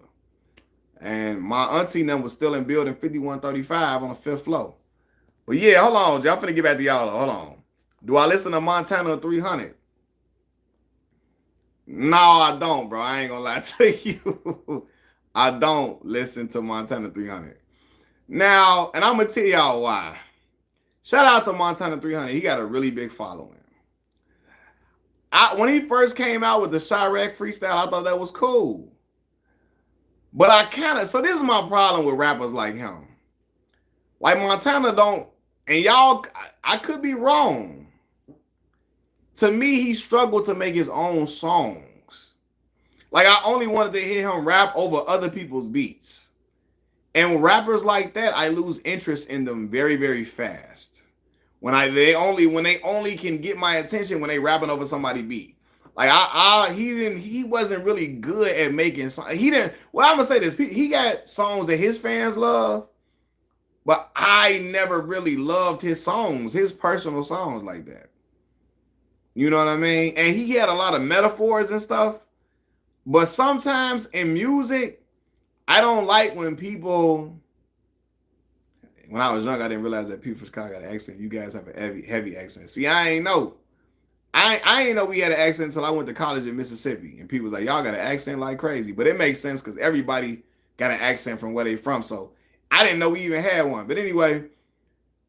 And my auntie them was still in building 5135 on the 5th floor. But yeah, hold on, y'all finna get back to y'all. Hold on. Do I listen to Montana 300? No, I don't, bro. I ain't gonna lie to you. I don't listen to Montana 300. Now, and I'm gonna tell y'all why. Shout out to Montana 300. He got a really big following. When he first came out with the Chirac freestyle, I thought that was cool. But so this is my problem with rappers like him. Like Montana don't, and y'all, I could be wrong. To me, he struggled to make his own songs. Like I only wanted to hear him rap over other people's beats. And rappers like that, I lose interest in them very, very fast. When they only can get my attention when they rapping over somebody's beat. Like he wasn't really good at making songs. Well, I'm gonna say this. He got songs that his fans love, But I never really loved his songs, his personal songs like that. You know what I mean? And he had a lot of metaphors and stuff. But sometimes in music, I don't like when people. When I was young, I didn't realize that people from Chicago got an accent. You guys have a heavy accent. See, I ain't know. I ain't know we had an accent until I went to college in Mississippi. And people was like, y'all got an accent like crazy. But it makes sense because everybody got an accent from where they from. So I didn't know we even had one. But anyway,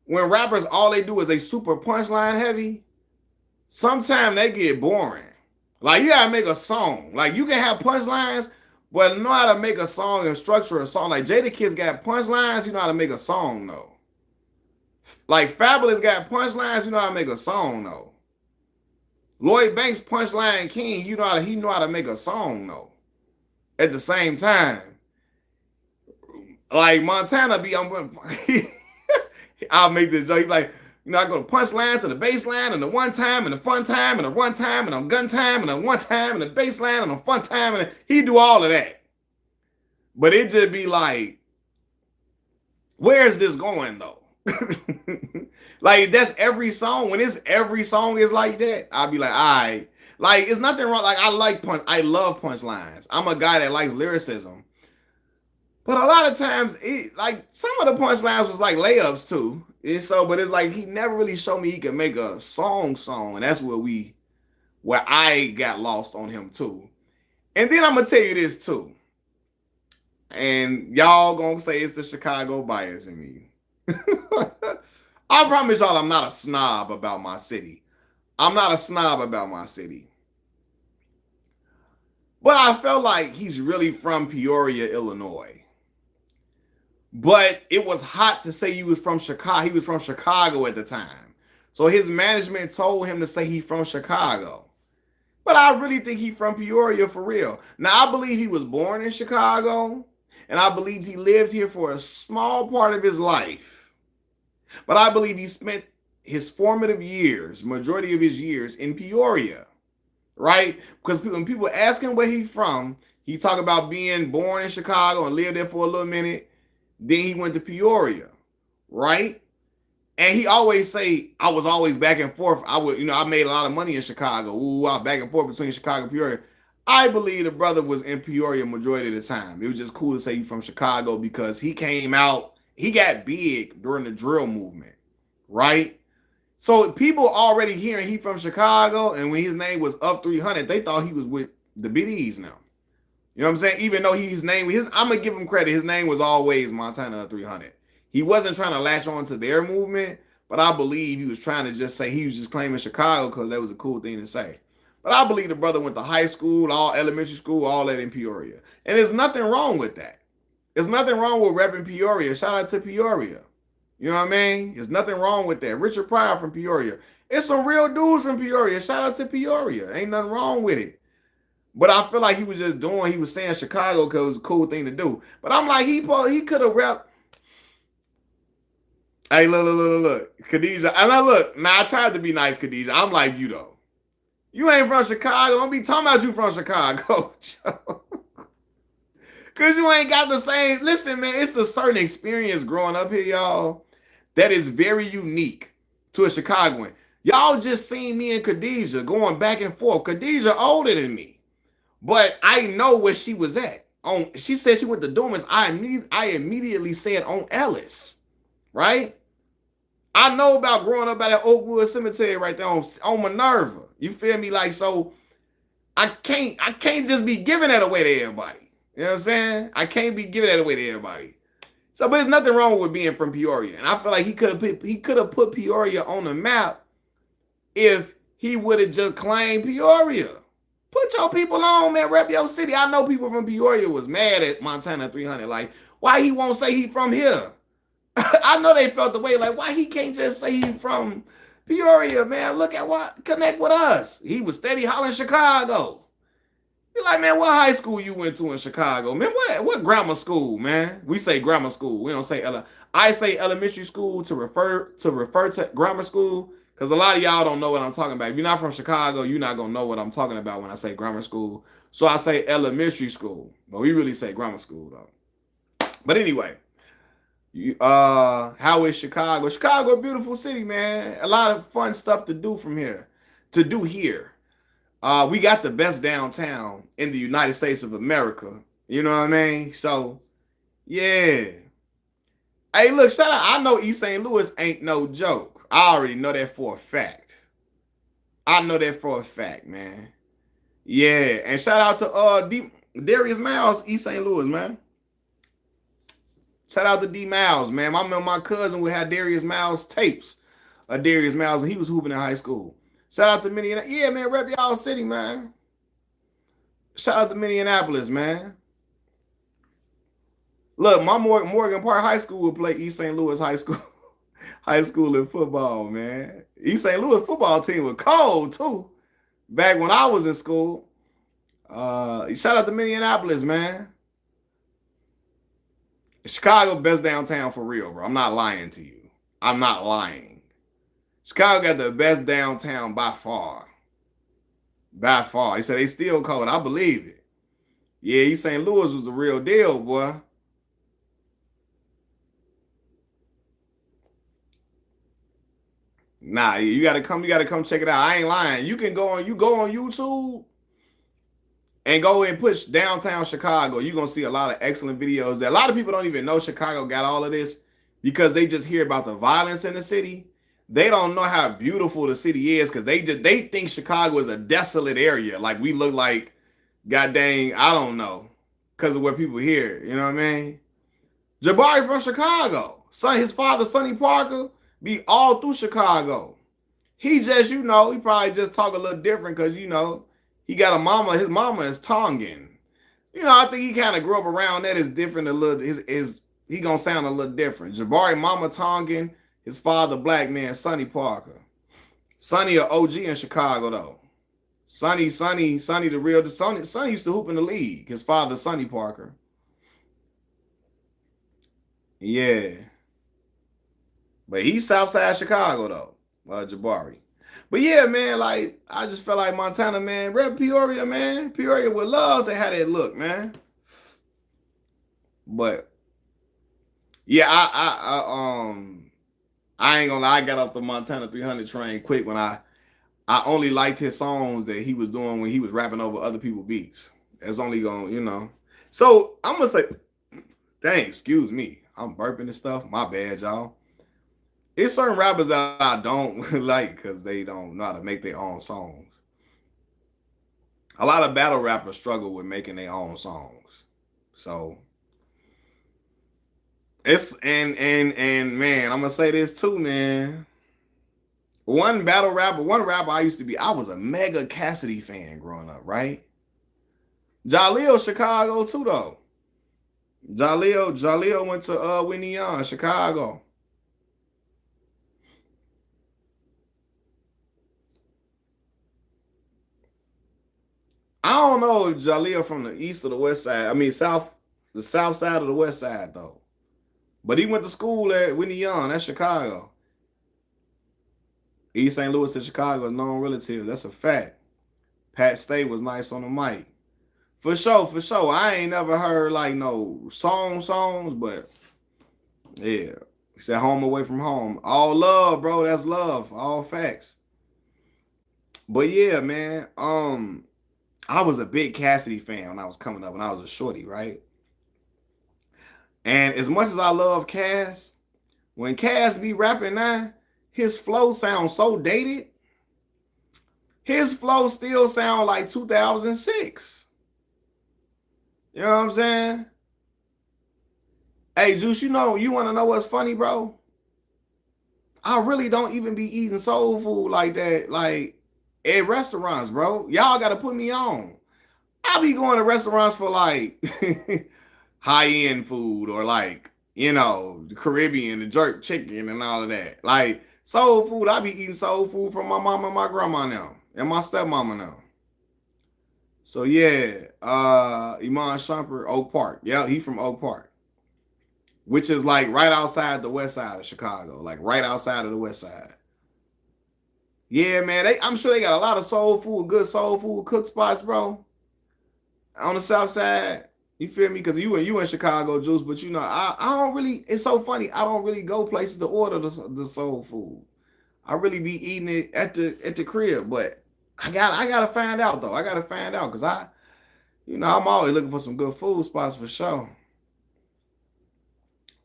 when rappers, all they do is they super punchline heavy, sometimes they get boring. Like you gotta make a song. Like you can have punchlines, but know how to make a song and structure a song. Like Jadakiss got punchlines, you know how to make a song though. Like Fabulous got punchlines, you know how to make a song though. Lloyd Banks punchline king, he know how to make a song though. At the same time, like Montana be I'll make this joke. He like, you know, I go to punchline to the bass line and the one time and the fun time and the run time and the gun time and the one time and the bass line and the fun time and he do all of that. But it just be like, where's this going though? Like that's every song. When it's every song is like that, I'll be like, all right. Like it's nothing wrong. Like I love punchlines. I'm a guy that likes lyricism. But a lot of times, like some of the punchlines was like layups too. And so, but it's like he never really showed me he could make a song, and that's where I got lost on him too. And then I'm gonna tell you this too, and y'all gonna say it's the Chicago bias in me. I promise y'all, I'm not a snob about my city. I'm not a snob about my city. But I felt like he's really from Peoria, Illinois. But it was hot to say he was from Chicago. He was from Chicago at the time. So his management told him to say he's from Chicago. But I really think he's from Peoria for real. Now, I believe he was born in Chicago. And I believe he lived here for a small part of his life. But I believe he spent his formative years, majority of his years, in Peoria. Right? Because when people ask him where he's from, he talk about being born in Chicago and lived there for a little minute. Then he went to Peoria, right? And he always say, I was always back and forth. I made a lot of money in Chicago. Ooh, I was back and forth between Chicago and Peoria. I believe the brother was in Peoria majority of the time. It was just cool to say he's from Chicago because he came out, he got big during the drill movement, right? So people already hearing he from Chicago, and when his name was Up 300, they thought he was with the BDs now. You know what I'm saying? Even though I'm going to give him credit. His name was always Montana 300. He wasn't trying to latch on to their movement, but I believe he was trying to just say he was just claiming Chicago because that was a cool thing to say. But I believe the brother went to high school, all elementary school, all that in Peoria. And there's nothing wrong with that. There's nothing wrong with repping Peoria. Shout out to Peoria. You know what I mean? There's nothing wrong with that. Richard Pryor from Peoria. It's some real dudes from Peoria. Shout out to Peoria. Ain't nothing wrong with it. But I feel like he was saying Chicago because it was a cool thing to do. But I'm like, he could have repped. Hey, look. Khadijah. And I tried to be nice, Khadijah. I'm like you, though. You ain't from Chicago. Don't be talking about you from Chicago. Because you ain't got the same. Listen, man, it's a certain experience growing up here, y'all, that is very unique to a Chicagoan. Y'all just seen me and Khadijah going back and forth. Khadijah older than me. But I know where she was at. She said she went to Dumas. I immediately said on Ellis, right? I know about growing up at that Oakwood Cemetery right there on Minerva. You feel me? Like, so I can't just be giving that away to everybody. You know what I'm saying? I can't be giving that away to everybody. So, but there's nothing wrong with being from Peoria. And I feel like he could have put Peoria on the map if he would have just claimed Peoria. Put your people on, man. Rep your city. I know people from Peoria was mad at Montana 300. Like, why he won't say he from here? I know they felt the way. Like, why he can't just say he from Peoria, man? Look at what connect with us. He was steady hollering Chicago. You're like, man, what high school you went to in Chicago? Man, what grammar school, man? We say grammar school. We don't say I say elementary school to refer to grammar school. Because a lot of y'all don't know what I'm talking about. If you're not from Chicago, you're not going to know what I'm talking about when I say grammar school. So I say elementary school. But we really say grammar school, though. But anyway, How is Chicago? Chicago, a beautiful city, man. A lot of fun stuff to do from here. To do here. We got the best downtown in the United States of America. You know what I mean? So, yeah. Hey, look, shout out. I know East St. Louis ain't no joke. I already know that for a fact. I know that for a fact, man. Yeah, and shout out to Darius Miles, East St. Louis, man. Shout out to D Miles, man. I remember my cousin would have Darius Miles tapes of Darius Miles, and he was hooping in high school. Shout out to Minneapolis. Yeah, man, rep y'all city, man. Shout out to Minneapolis, man. Look, my Morgan Park High School would play East St. Louis High School, high school in football, man. East St. Louis football team was cold too. Back when I was in school. Shout out to Minneapolis, man. Chicago, best downtown for real, bro. I'm not lying to you. I'm not lying. Chicago got the best downtown by far. By far. He said they still cold. I believe it. Yeah, East St. Louis was the real deal, boy. Nah, you gotta come check it out. I ain't lying. You go on YouTube and go and push downtown Chicago. You're gonna see a lot of excellent videos. That a lot of people don't even know Chicago got all of this because they just hear about the violence in the city. They don't know how beautiful the city is because they think Chicago is a desolate area. Like we look like, god dang, I don't know, because of what people hear. You know what I mean? Jabari from Chicago. His father, Sonny Parker, be all through Chicago. He just, he probably just talk a little different because, he got a mama. His mama is Tongan. I think he kind of grew up around that. Is different a little. He gonna sound a little different. Jabari, mama Tongan. His father, black man, Sonny Parker. Sonny, a OG in Chicago though. Sonny, the real. Sonny used to hoop in the league. His father, Sonny Parker. Yeah, but he's Southside Chicago though. Jabari. But yeah, man, like I just felt like Montana, man, rep Peoria, man. Peoria would love to have that look, man. But yeah, I ain't gonna lie, I got off the Montana 300 train quick when I only liked his songs that he was doing when he was rapping over other people's beats. That's only gonna, So I'm gonna say, dang, excuse me, I'm burping and stuff. My bad, y'all. It's certain rappers that I don't like because they don't know how to make their own songs. A lot of battle rappers struggle with making their own songs. So it's and man, I'm gonna say this too, man. One rapper I used to be, I was a mega Cassidy fan growing up, right? Jaleel, Chicago too, though. Jaleel went to Whitney Young, Chicago. I don't know if Jaleel from the east or the west side. I mean, the south side of the west side, though. But he went to school at Whitney Young. That's Chicago. East St. Louis to Chicago is known relatives. That's a fact. Pat Stay was nice on the mic. For sure. I ain't never heard like no songs, but yeah. He said home away from home. All love, bro. That's love. All facts. But yeah, man. I was a big Cassidy fan when I was coming up, when I was a shorty, right? And as much as I love Cass, when Cass be rapping now, his flow sounds so dated. His flow still sound like 2006. You know what I'm saying? Hey, Juice, you want to know what's funny, bro? I really don't even be eating soul food like that, like at restaurants, bro. Y'all got to put me on. I be going to restaurants for like high-end food or like, the Caribbean, the jerk chicken and all of that. Like soul food, I be eating soul food from my mama and my grandma now and my stepmama now. So yeah, Iman Shumpert, Oak Park. Yeah, he from Oak Park, which is like right outside the west side of Chicago, like right outside of the west side. Yeah, man, I'm sure they got a lot of soul food, good soul food cook spots, bro. On the south side. You feel me? Because you in Chicago, Juice, but I don't really. It's so funny. I don't really go places to order the soul food. I really be eating it at the crib, but I gotta find out though. I gotta find out because I'm always looking for some good food spots for sure.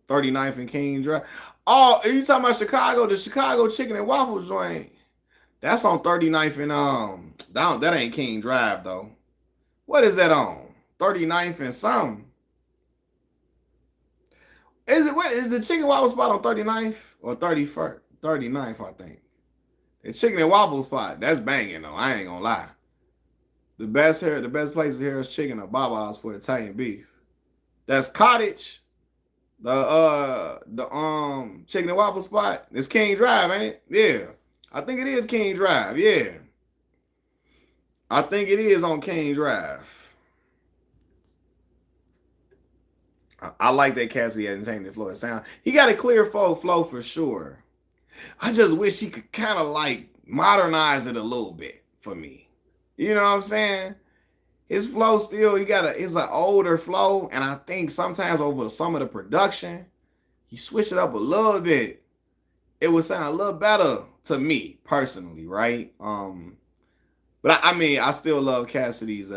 39th and King Drive. Oh, are you talking about Chicago? The Chicago Chicken and Waffle joint. That's on 39th and that ain't King Drive though. What is that on? 39th and something. What is the chicken waffle spot on 39th or 31st? 39th, I think. The chicken and waffle spot, that's banging though. I ain't gonna lie. The best places here is Chicken or Baba's for Italian beef. That's Cottage. The chicken and waffle spot. It's King Drive, ain't it? Yeah. I think it is King Drive, yeah. I think it is on King Drive. I like that Cassie hasn't changed the flow of sound. He got a clear flow for sure. I just wish he could kind of like modernize it a little bit for me. You know what I'm saying? His flow still, it's an older flow, and I think sometimes over some of the production, he switched it up a little bit. It would sound a little better to me personally, right? But I mean, I still love Cassidy's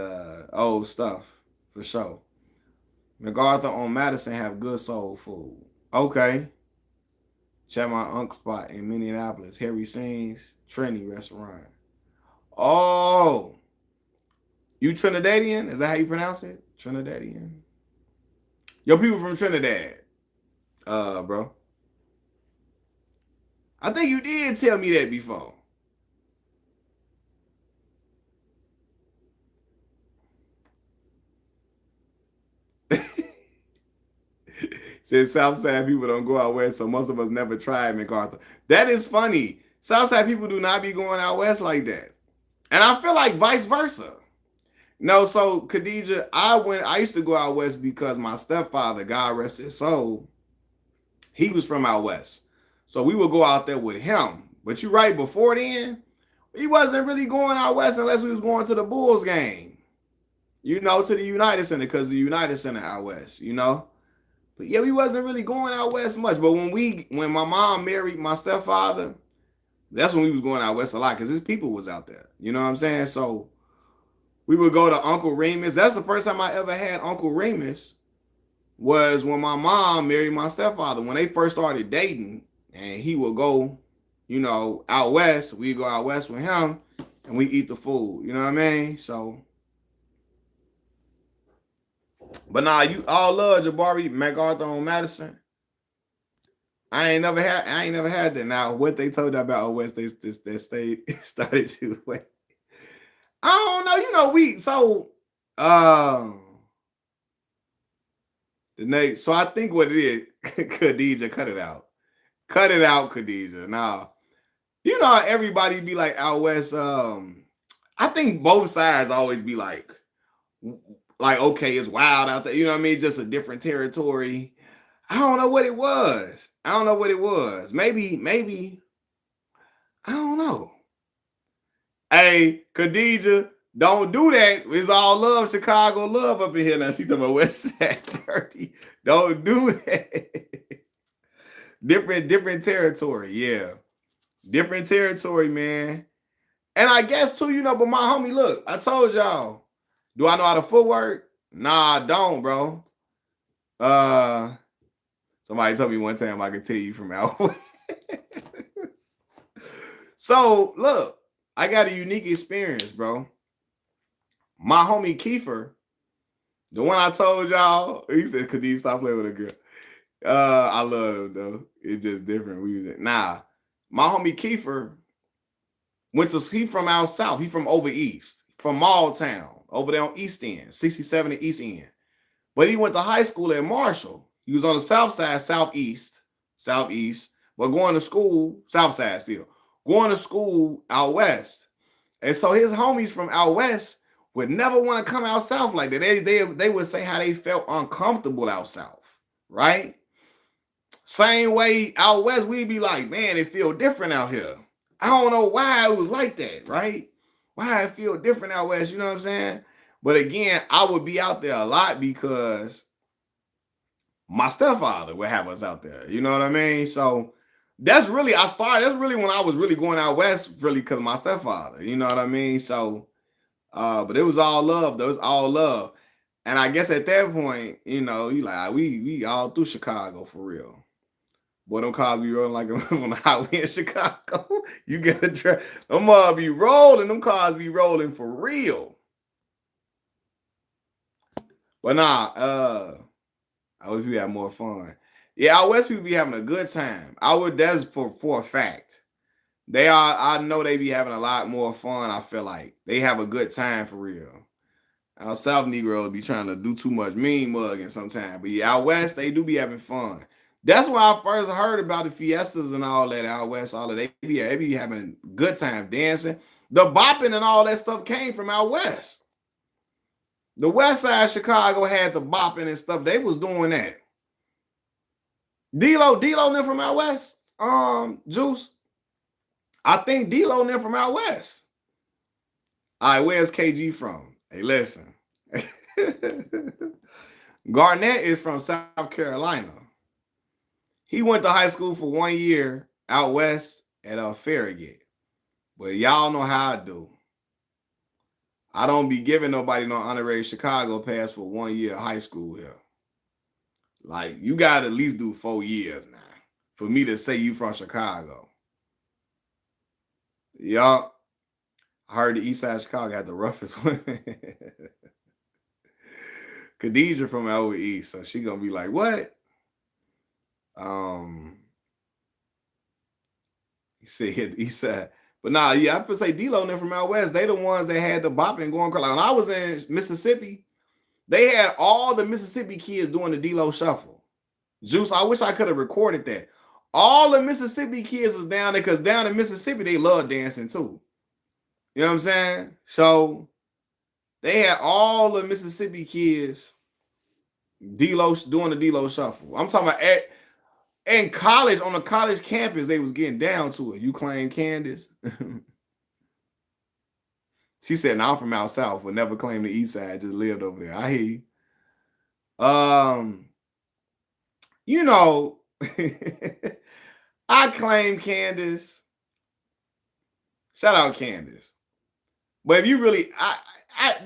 old stuff for sure. MacArthur on Madison have good soul food. Okay. Check my unc's spot in Minneapolis. Harry Sings, Trinity Restaurant. Oh. You Trinidadian? Is that how you pronounce it? Trinidadian? Yo, people from Trinidad. Bro. I think you did tell me that before. Says Southside people don't go out west, so most of us never tried MacArthur. That is funny. Southside people do not be going out west like that. And I feel like vice versa. No, so Khadija, I used to go out west because my stepfather, God rest his soul, he was from out west. So we would go out there with him. But you're right, before then, he wasn't really going out west unless we was going to the Bulls game. To the United Center, because the United Center out west, But yeah, we wasn't really going out west much. But when my mom married my stepfather, that's when we was going out west a lot because his people was out there. You know what I'm saying? So we would go to Uncle Remus. That's the first time I ever had Uncle Remus was when my mom married my stepfather. When they first started dating, and he would go, out west. We'd go out west with him, and we eat the food. You know what I mean? So, but nah, you all love Jabari MacArthur on Madison. I ain't never had that. Now, what they told you about West, they started to wait. I don't know. The next. So I think what it is, Khadija, cut it out. Cut it out, Khadija. Now, how everybody be like out west. I think both sides always be like, okay, it's wild out there. You know what I mean? Just a different territory. I don't know what it was. Maybe. I don't know. Hey, Khadija, don't do that. It's all love, Chicago love up in here. Now she talking about West Side dirty. Don't do that. Different territory, yeah. Different territory, man. And I guess too, but my homie, look, I told y'all. Do I know how to footwork? Nah, I don't, bro. Somebody told me one time I could tell you from out. So look, I got a unique experience, bro. My homie Kiefer, the one I told y'all, he said, "Could you stop playing with a girl?" I love him though. It's just different. My homie Kiefer he from out south. He from over east, from Mall Town, over there on East End, 67 and East End. But he went to high school at Marshall. He was on the south side, southeast, but going to school, south side still, going to school out west. And so his homies from out west would never want to come out south like that. They would say how they felt uncomfortable out south, right? Same way out west, we'd be like, man, it feel different out here. I don't know why it was like that, right? Why it feel different out west, you know what I'm saying? But again, I would be out there a lot because my stepfather would have us out there. You know what I mean? So that's really that's really when I was really going out west, really because of my stepfather. You know what I mean? So but it was all love. Though. It was all love. And I guess at that point, you know, you like we all through Chicago for real. Boy, them cars be rolling like on the highway in Chicago. You get a truck. Them be rolling. Them cars be rolling for real. But nah, I wish we had more fun. Yeah, out west people be having a good time. That's for a fact. They are, I know they be having a lot more fun. I feel like they have a good time for real. Our South Negroes be trying to do too much mean mugging sometimes. But yeah, out west, they do be having fun. That's why I first heard about the fiestas and all that out west, all of they be having good time dancing. The bopping and all that stuff came from out west. The west side of Chicago had the bopping and stuff. They was doing that. D-Lo them from out west. Juice. I think D-Lo them from out west. All right, where's KG from? Hey, listen. Garnett is from South Carolina. He went to high school for 1 year out west at Farragut. But y'all know how I do. I don't be giving nobody no honorary Chicago pass for 1 year of high school here. Like, you got to at least do 4 years now for me to say you from Chicago. Yup. I heard the east side of Chicago had the roughest women. Khadijah from over east, so she gonna be like, what? He said he said, but nah, yeah, I could say D-Lo and them from out west. They the ones that had the bopping going. Like when I was in Mississippi, they had all the Mississippi kids doing the D-Lo shuffle. Juice, I wish I could have recorded that. All the Mississippi kids was down there because down in Mississippi, they love dancing too. You know what I'm saying? So they had all the Mississippi kids D-Lo doing the D-Lo shuffle. I'm talking about in college, on a college campus, they was getting down to it. You claim Candace? She said, "No, I'm from out south, but never claimed the east side, just lived over there." I hear you. You know, I claim Candace. Shout out Candace. But if you really,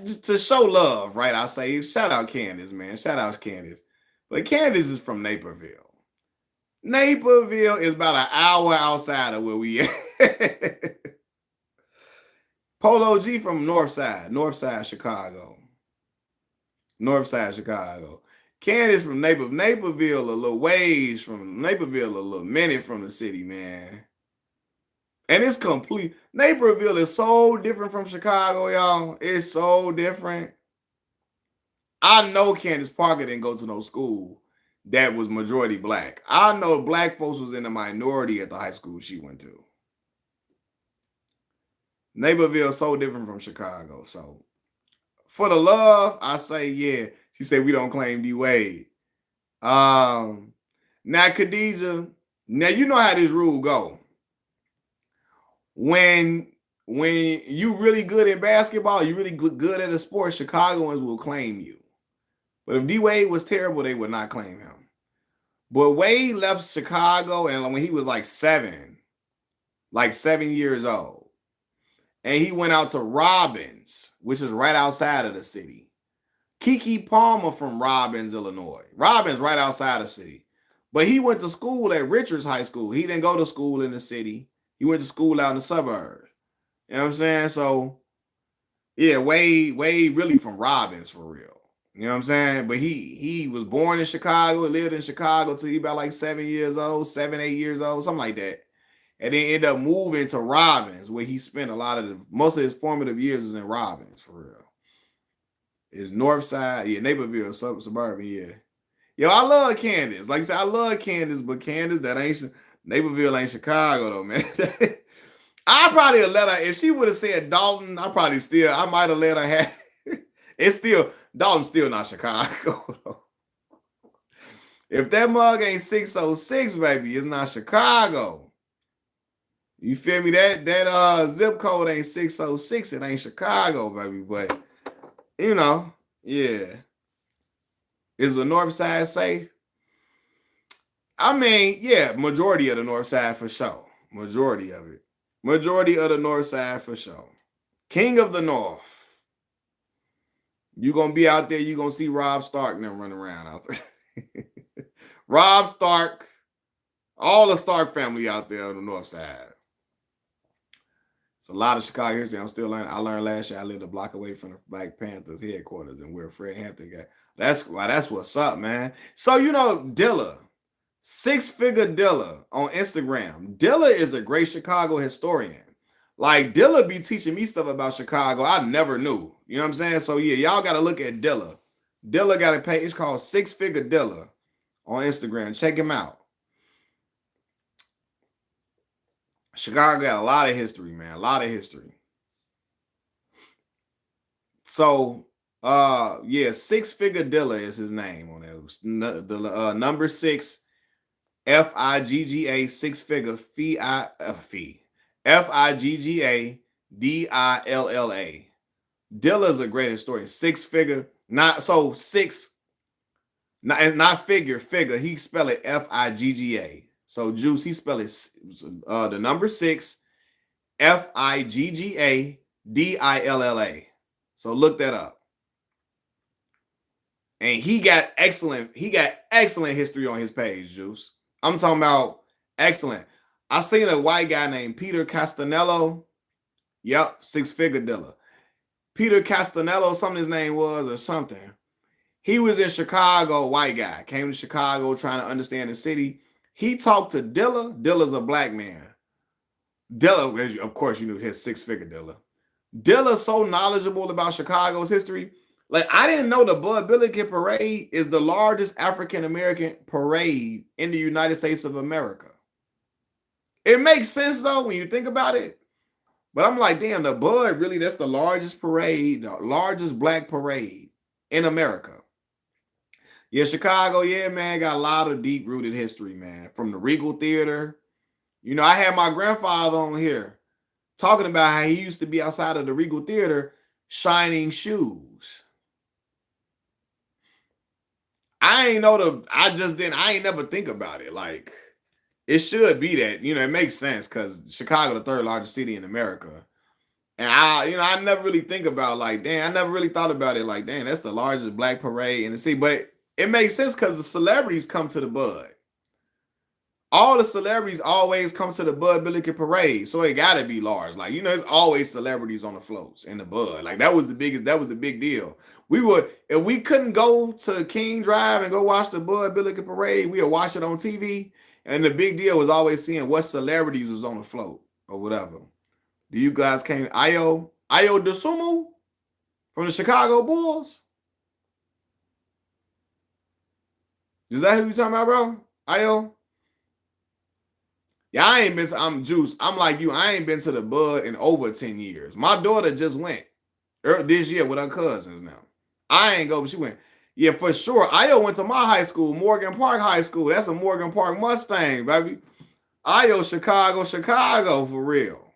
just to show love, right? I say, shout out Candace, man. Shout out Candace. But Candace is from Naperville. Naperville is about an hour outside of where we at. Polo G from North Side Chicago. North Side Chicago. Candace from Naperville, a little ways from Naperville, a little minute from the city, man. And it's complete. Naperville is so different from Chicago, y'all. It's so different. I know Candace Parker didn't go to no school that was majority black. I know black folks was in the minority at the high school she went to. Naperville is so different from Chicago. So for the love, I say, yeah. She said we don't claim D-Wade. Now, Khadijah, now you know how this rule go. When you really good in basketball, you really good at a sport, Chicagoans will claim you. But if D-Wade was terrible, they would not claim him. But Wade left Chicago and when he was like 7 years old. And he went out to Robbins, which is right outside of the city. Kiki Palmer from Robbins, Illinois. Robbins right outside of the city. But he went to school at Richards High School. He didn't go to school in the city. He went to school out in the suburbs. You know what I'm saying? So, yeah, Wade really from Robbins for real. You know what I'm saying? But he was born in Chicago, lived in Chicago till he about like 7 years old, 7, 8 years old, something like that. And then ended up moving to Robbins, where he spent most of his formative years was in Robbins for real. It's North Side, yeah, Naperville, suburban, yeah. Yo, I love Candace. Like I said, I love Candace, but Candace, Naperville ain't Chicago though, man. I probably have let her, if she would have said Dalton, I might have let her have Dalton's still not Chicago though. If that mug ain't 606, baby, it's not Chicago. You feel me? That zip code ain't 606, it ain't Chicago, baby. But You know, yeah. Is the North Side safe? I mean, yeah, majority of the North Side for sure. Majority of it. Majority of the North Side for sure. King of the North. You gonna be out there, you gonna see Rob Stark and them running around out there. Rob Stark, all the Stark family out there on the North Side. It's a lot of Chicago history. I'm still learning. I learned last year I lived a block away from the Black Panthers headquarters and where Fred Hampton got. That's what's up, man. So you know, Dilla, six-figure Dilla on Instagram. Dilla is a great Chicago historian. Like Dilla be teaching me stuff about Chicago I never knew. You know what I'm saying? So yeah, y'all got to look at Dilla. Dilla got a page called Six Figure Dilla on Instagram. Check him out. Chicago got a lot of history, man. A lot of history. So, yeah, Six Figure Dilla is his name on it. The number six, FIGGA, six figure, FIGGA, Dilla is a great historian. Six figure, not so six, not figure. He spell it FIGGA. So Juice, he spell it the number six, FIGGA. So look that up. And he got excellent history on his page, Juice. I'm talking about excellent. I seen a white guy named Peter Castanello. Yep, six figure Dilla. Peter Castanello, something his name was or something. He was in Chicago, white guy, came to Chicago trying to understand the city. He talked to Dilla. Dilla's a black man. Dilla, of course, you knew his six figure Dilla. Dilla's so knowledgeable about Chicago's history. Like, I didn't know the Bud Billiken Parade is the largest African American parade in the United States of America. It makes sense, though, when you think about it. But I'm like, damn, the Bud, really, that's the largest parade, the largest black parade in America. Yeah, Chicago, yeah, man, got a lot of deep-rooted history, man. From the Regal Theater. You know, I had my grandfather on here talking about how he used to be outside of the Regal Theater shining shoes. I ain't never think about it. Like, it should be that, you know, it makes sense because Chicago, the third largest city in America. And I never really think about like, damn, I never really thought about it like, damn, that's the largest black parade in the city. But it makes sense because the celebrities come to the Bud. All the celebrities always come to the Bud Billiken Parade, so it gotta be large. Like, you know, there's always celebrities on the floats in the Bud. Like, that was the big deal. If we couldn't go to King Drive and go watch the Bud Billiken Parade, we would watch it on TV. And the big deal was always seeing what celebrities was on the float or whatever. Do you guys came Ayo Dosunmu from the Chicago Bulls? Is that who you talking about, bro? Ayo? Yeah, I ain't been to, I'm Juice. I'm like you. I ain't been to the Bud in over 10 years. My daughter just went this year with her cousins now. I ain't go, but she went. Yeah, for sure. Ayo went to my high school, Morgan Park High School. That's a Morgan Park Mustang, baby. Ayo, Chicago, for real.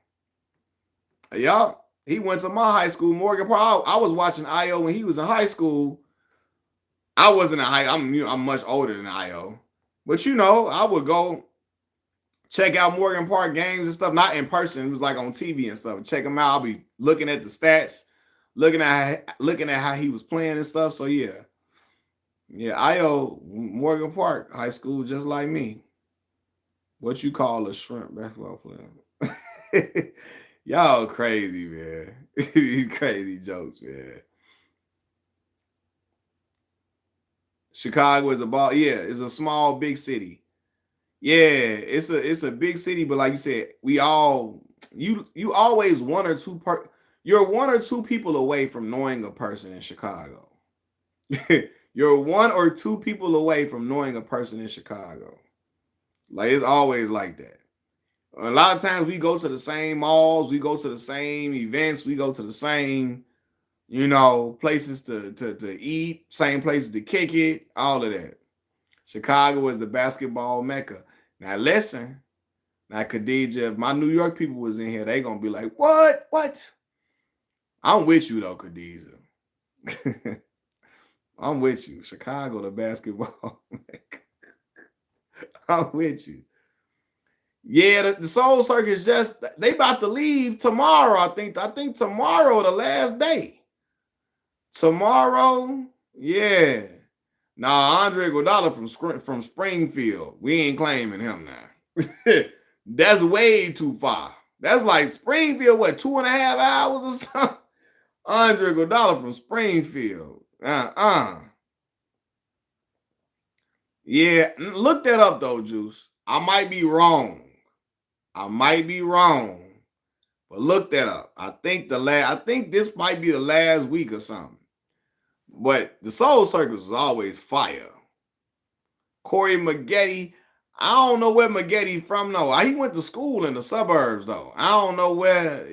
Yup. He went to my high school, Morgan Park. I was watching Ayo when he was in high school. I wasn't in high. I'm much older than Ayo. But you know, I would go check out Morgan Park games and stuff, not in person. It was like on TV and stuff. Check them out. I'll be looking at the stats, looking at how he was playing and stuff. So yeah. Ayo, Morgan Park High School, just like me. What you call a shrimp basketball player? Y'all crazy, man. These crazy jokes, man. Chicago is it's a small, big city. Yeah, it's a big city, but like you said, you always you're one or two people away from knowing a person in Chicago. You're one or two people away from knowing a person in Chicago. Like, it's always like that. A lot of times we go to the same malls, we go to the same events, we go to the same, places to eat, same places to kick it, all of that. Chicago is the basketball mecca. Now listen, Khadija, if my New York people was in here, they gonna be like, what? I'm with you though, Khadija. I'm with you. Chicago, the basketball. I'm with you. Yeah, the Soul Circus just they about to leave tomorrow. I think tomorrow the last day. Tomorrow, yeah. Nah, Andre Iguodala from Springfield. We ain't claiming him now. That's way too far. That's like Springfield, what, 2.5 hours or something? Andre Iguodala from Springfield. Yeah, look that up though, Juice. I might be wrong. But look that up. I think this might be the last week or something. But the Soul Circus was always fire. Corey Maggette, I don't know where Maggette from. No, he went to school in the suburbs though. I don't know where,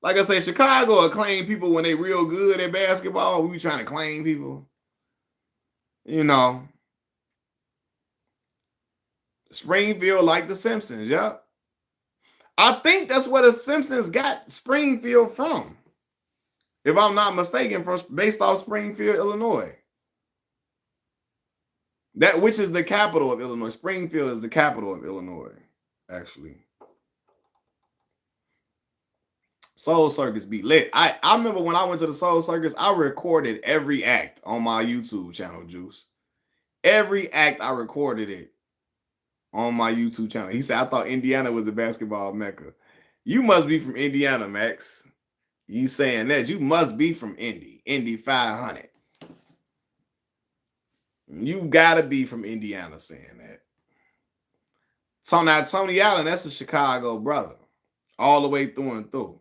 Like I say, Chicago will claim people when they real good at basketball. We trying to claim people. Springfield like the Simpsons, yep. I think that's where the Simpsons got Springfield from. If I'm not mistaken, based off Springfield, Illinois. Which is the capital of Illinois. Springfield is the capital of Illinois, actually. Soul Circus be lit. I remember when I went to the Soul Circus, I recorded every act on my YouTube channel, Juice. Every act, I recorded it on my YouTube channel. He said, I thought Indiana was a basketball mecca. You must be from Indiana, Max. You saying that. You must be from Indy 500. You gotta be from Indiana saying that. So now Tony Allen, that's a Chicago brother. All the way through and through.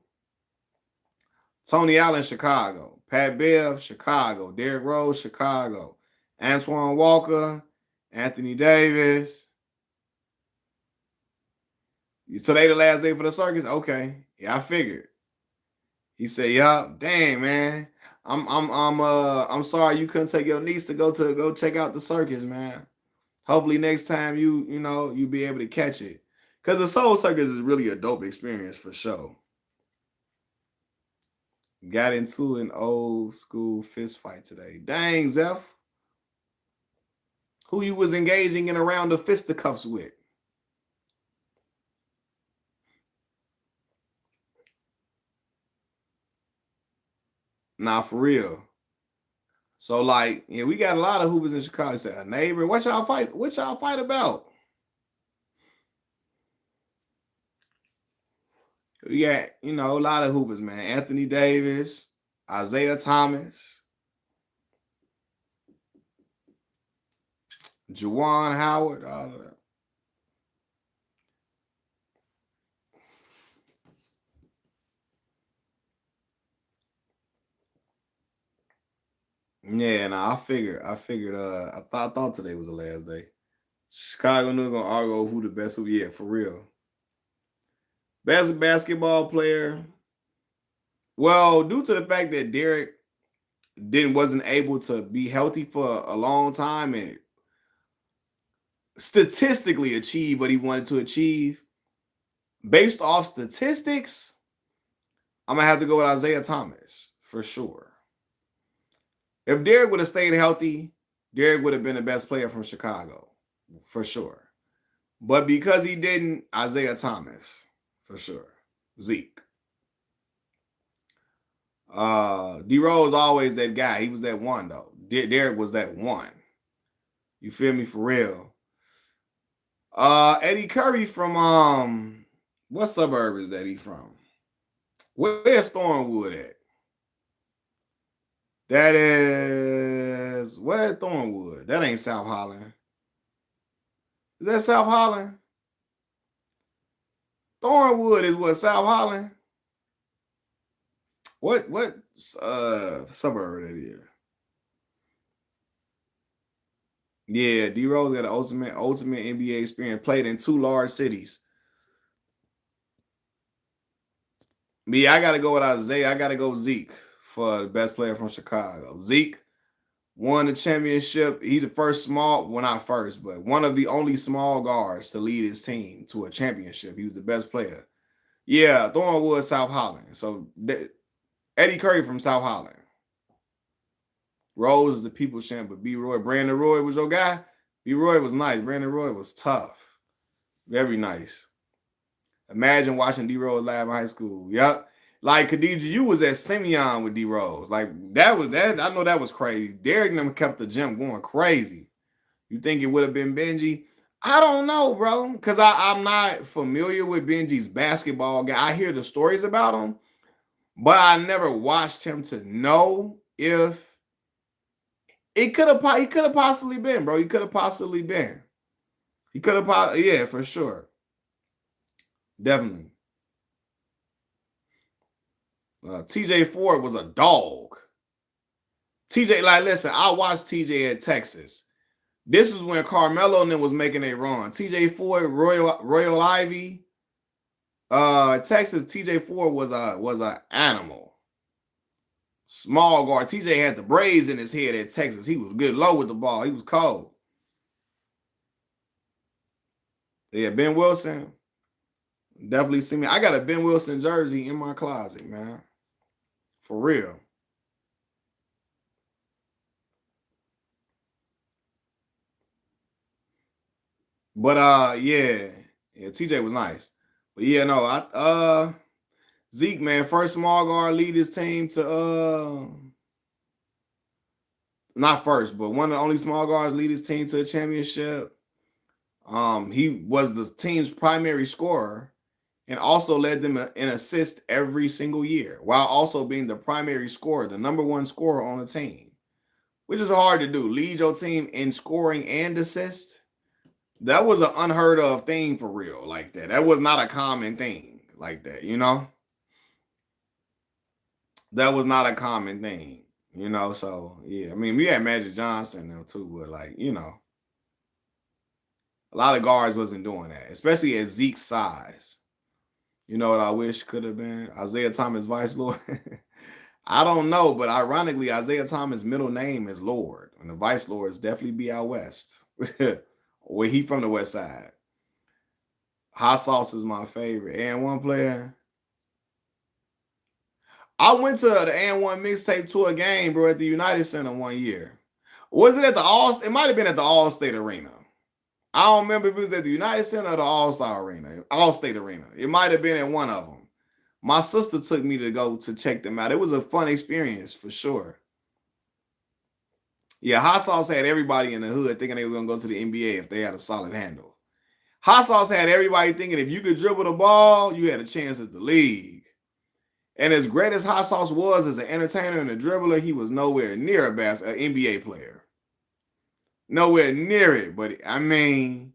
Tony Allen, Chicago. Pat Bev, Chicago. Derrick Rose, Chicago. Antoine Walker, Anthony Davis. Today the last day for the circus? Okay. Yeah, I figured. He said, "Yeah, dang, man. I'm sorry you couldn't take your niece to go check out the circus, man. Hopefully next time you be able to catch it. Because the Soul Circus is really a dope experience for sure. Got into an old school fist fight today. Dang, Zeph. Who you was engaging in a round of fisticuffs with? Nah, for real. So like, yeah, we got a lot of hoopers in Chicago. He said, a neighbor, what y'all fight about? We got, a lot of hoopers, man. Anthony Davis, Isaiah Thomas, Juwan Howard, all of that. Yeah, I figured. I thought today was the last day. Chicago knew gonna argue who the best. Yeah, for real. Best basketball player. Well, due to the fact that Derrick wasn't able to be healthy for a long time and statistically achieve what he wanted to achieve, based off statistics, I'm gonna have to go with Isaiah Thomas for sure. If Derrick would have stayed healthy, Derrick would have been the best player from Chicago for sure. But because he didn't, Isaiah Thomas for sure. Zeke. D Rose always that guy. He was that one though. Derrick was that one. You feel me? For real. Eddie Curry from what suburb is that he from? Where's Thornwood at? That is where's Thornwood? That ain't South Holland. Is that South Holland? Thornwood is what, South Holland? What suburb that is? Yeah, D Rose got an ultimate NBA experience, played in 2 large cities. Me, I gotta go with Isaiah. I gotta go Zeke for the best player from Chicago. Zeke won the championship. He the first not first, but one of the only small guards to lead his team to a championship. He was the best player. Yeah, Thornwood, South Holland. So Eddie Curry from South Holland. Rose is the people's champ, but B. Roy, Brandon Roy was your guy. B. Roy was nice. Brandon Roy was tough. Very nice. Imagine watching D Rose live in high school. Yep. Like Khadija, you was at Simeon with D Rose. Like that was that. I know that was crazy. Derek and them kept the gym going crazy. You think it would have been Benji? I don't know, bro. Because I'm not familiar with Benji's basketball game. I hear the stories about him, but I never watched him to know if he could have possibly been, bro. He could have possibly been. He could have, yeah, for sure. Definitely. TJ Ford was a dog. TJ, like, listen, I watched TJ at Texas. This is when Carmelo and them was making a run. TJ Ford, Royal Ivy, Texas. TJ Ford was a animal. Small guard. TJ had the braids in his head at Texas. He was good low with the ball. He was cold. Yeah, Ben Wilson. Definitely see me. I got a Ben Wilson jersey in my closet, man. For real. But yeah, TJ was nice. But yeah, no, Zeke, man, first small guard lead his team to not first, but one of the only small guards lead his team to a championship. He was the team's primary scorer and also led them in assist every single year, while also being the primary scorer, the number one scorer on the team, which is hard to do. Lead your team in scoring and assist. That was an unheard of thing for real, like that. That was not a common thing like that, you know? That was not a common thing, you know? So, yeah, I mean, we had Magic Johnson now too, but like, you know, a lot of guards wasn't doing that, especially at Zeke's size. You know what I wish could have been? Isaiah Thomas Vice Lord. I don't know, but ironically, Isaiah Thomas' middle name is Lord, and the Vice Lord is definitely be out west. Where he from the west side. Hot sauce is my favorite. And one player. I went to the and one mixtape tour game, bro, at the United Center one year. Was it at the All? It might have been at the All State Arena. I don't remember if it was at the United Center or the All Star Arena, All State Arena. It might have been at one of them. My sister took me to go to check them out. It was a fun experience for sure. Yeah, Hot Sauce had everybody in the hood thinking they were gonna go to the NBA if they had a solid handle. Hot Sauce had everybody thinking if you could dribble the ball, you had a chance at the league. And as great as Hot Sauce was as an entertainer and a dribbler, he was nowhere near an NBA player. Nowhere near it. But I mean,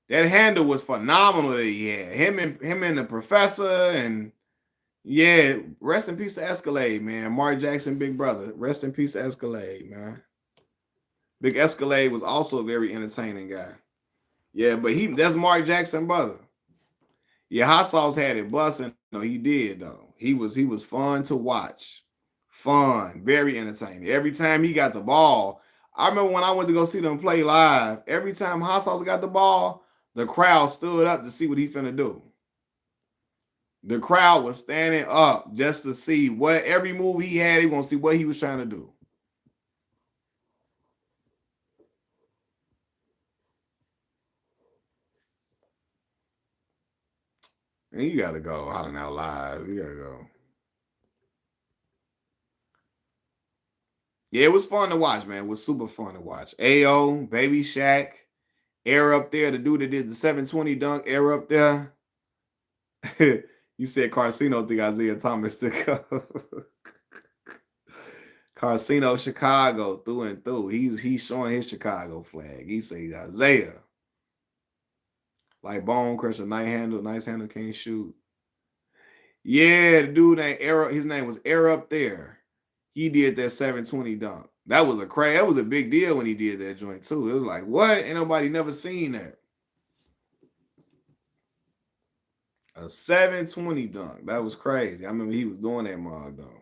that handle was phenomenal that he had. Him and the professor, and yeah, rest in peace to Escalade, man. Mark Jackson, big brother. Rest in peace to Escalade, man. Big Escalade was also a very entertaining guy. Yeah, but that's Mark Jackson, brother. Yeah, Hot Sauce had it busting. No, he did though. He was fun to watch. Fun, very entertaining. Every time he got the ball, I remember when I went to go see them play live. Every time Hot Sauce got the ball, the crowd stood up to see what he finna do. The crowd was standing up just to see what every move he had. He want to see what he was trying to do. And you gotta go hollering out live. You gotta go. Yeah, it was fun to watch, man. It was super fun to watch. AO, Baby Shaq, air up there. The dude that did the 720 dunk, air up there. You said Carcino think Isaiah Thomas took up. Carcino, Chicago, through and through. He's showing his Chicago flag. He says Isaiah. Like Bone Crusher, nice handle, can't shoot. Yeah, the dude named Air, his name was Air Up There. He did that 720 dunk. That was a big deal when he did that joint too. It was like, what? Ain't nobody never seen that. A 720 dunk. That was crazy. I remember he was doing that mug though.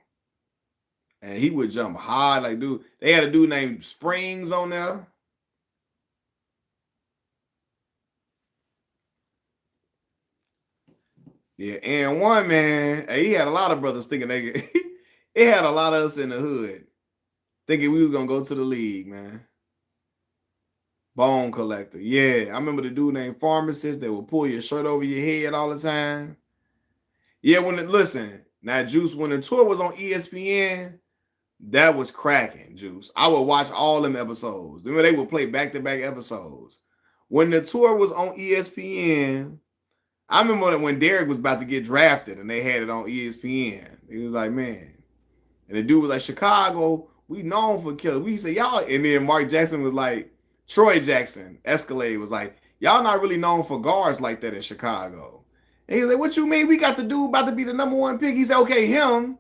And he would jump high, like dude. They had a dude named Springs on there. Yeah, and one man, he had a lot of brothers thinking they It had a lot of us in the hood thinking we was gonna go to the league, man. Bone collector. Yeah, I remember the dude named Pharmacist that would pull your shirt over your head all the time. Yeah, listen, now Juice, when the tour was on ESPN, that was cracking, Juice. I would watch all them episodes. Remember, they would play back-to-back episodes. When the tour was on ESPN, I remember when Derek was about to get drafted and they had it on ESPN. He was like, man. And the dude was like, Chicago, we known for killers. We say, y'all. And then Mark Jackson was like, Troy Jackson, Escalade, was like, y'all not really known for guards like that in Chicago. And he was like, what you mean? We got the dude about to be the #1 pick. He said, okay, him.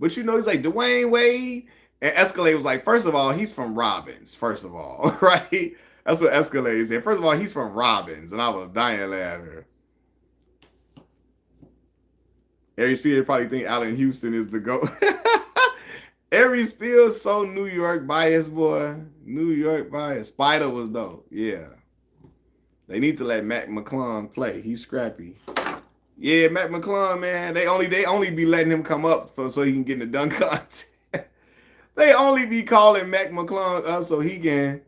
But you know, he's like Dwayne Wade. And Escalade was like, first of all, he's from Robbins, first of all, right? That's what Escalade said. First of all, he's from Robbins. And I was dying laughing. Ari Spears probably think Allen Houston is the GOAT. Ari Spears so New York bias, boy. New York bias. Spider was dope. Yeah. They need to let Mac McClung play. He's scrappy. Yeah, Mac McClung, man. They only be letting him come up so he can get in the dunk contest. They only be calling Mac McClung up so he can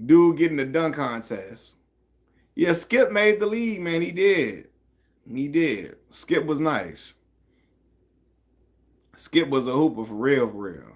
get in the dunk contest. Yeah, Skip made the league, man. He did. He did. Skip was nice. Skip was a hooper for real, for real.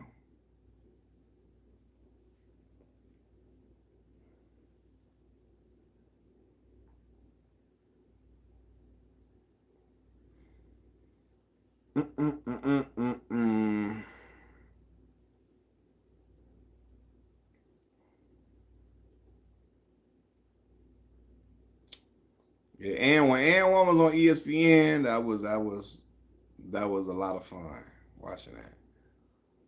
Yeah, and when And1 was on ESPN, that was a lot of fun watching that.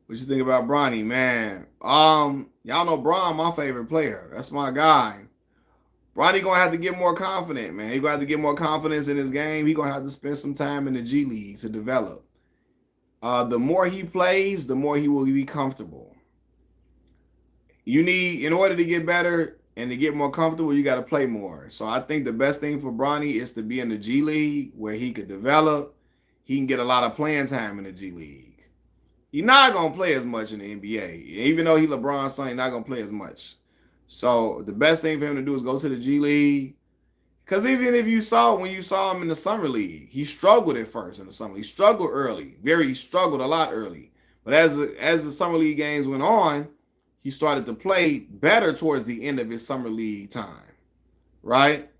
What you think about Bronny, man? Y'all know Bron, my favorite player. That's my guy. Bronny gonna have to get more confident, man. He gonna have to get more confidence in his game. He gonna have to spend some time in the G League to develop. The more he plays, the more he will be comfortable. In order to get better and to get more comfortable, you got to play more. So I think the best thing for Bronny is to be in the G League where he could develop. He can get a lot of playing time in the G League. He's not going to play as much in the NBA. Even though he's LeBron's son, he's not going to play as much. So the best thing for him to do is go to the G League. Because even if when you saw him in the summer league, he struggled at first in the summer. He struggled early. He struggled a lot early. But as the summer league games went on, he started to play better towards the end of his summer league time, right?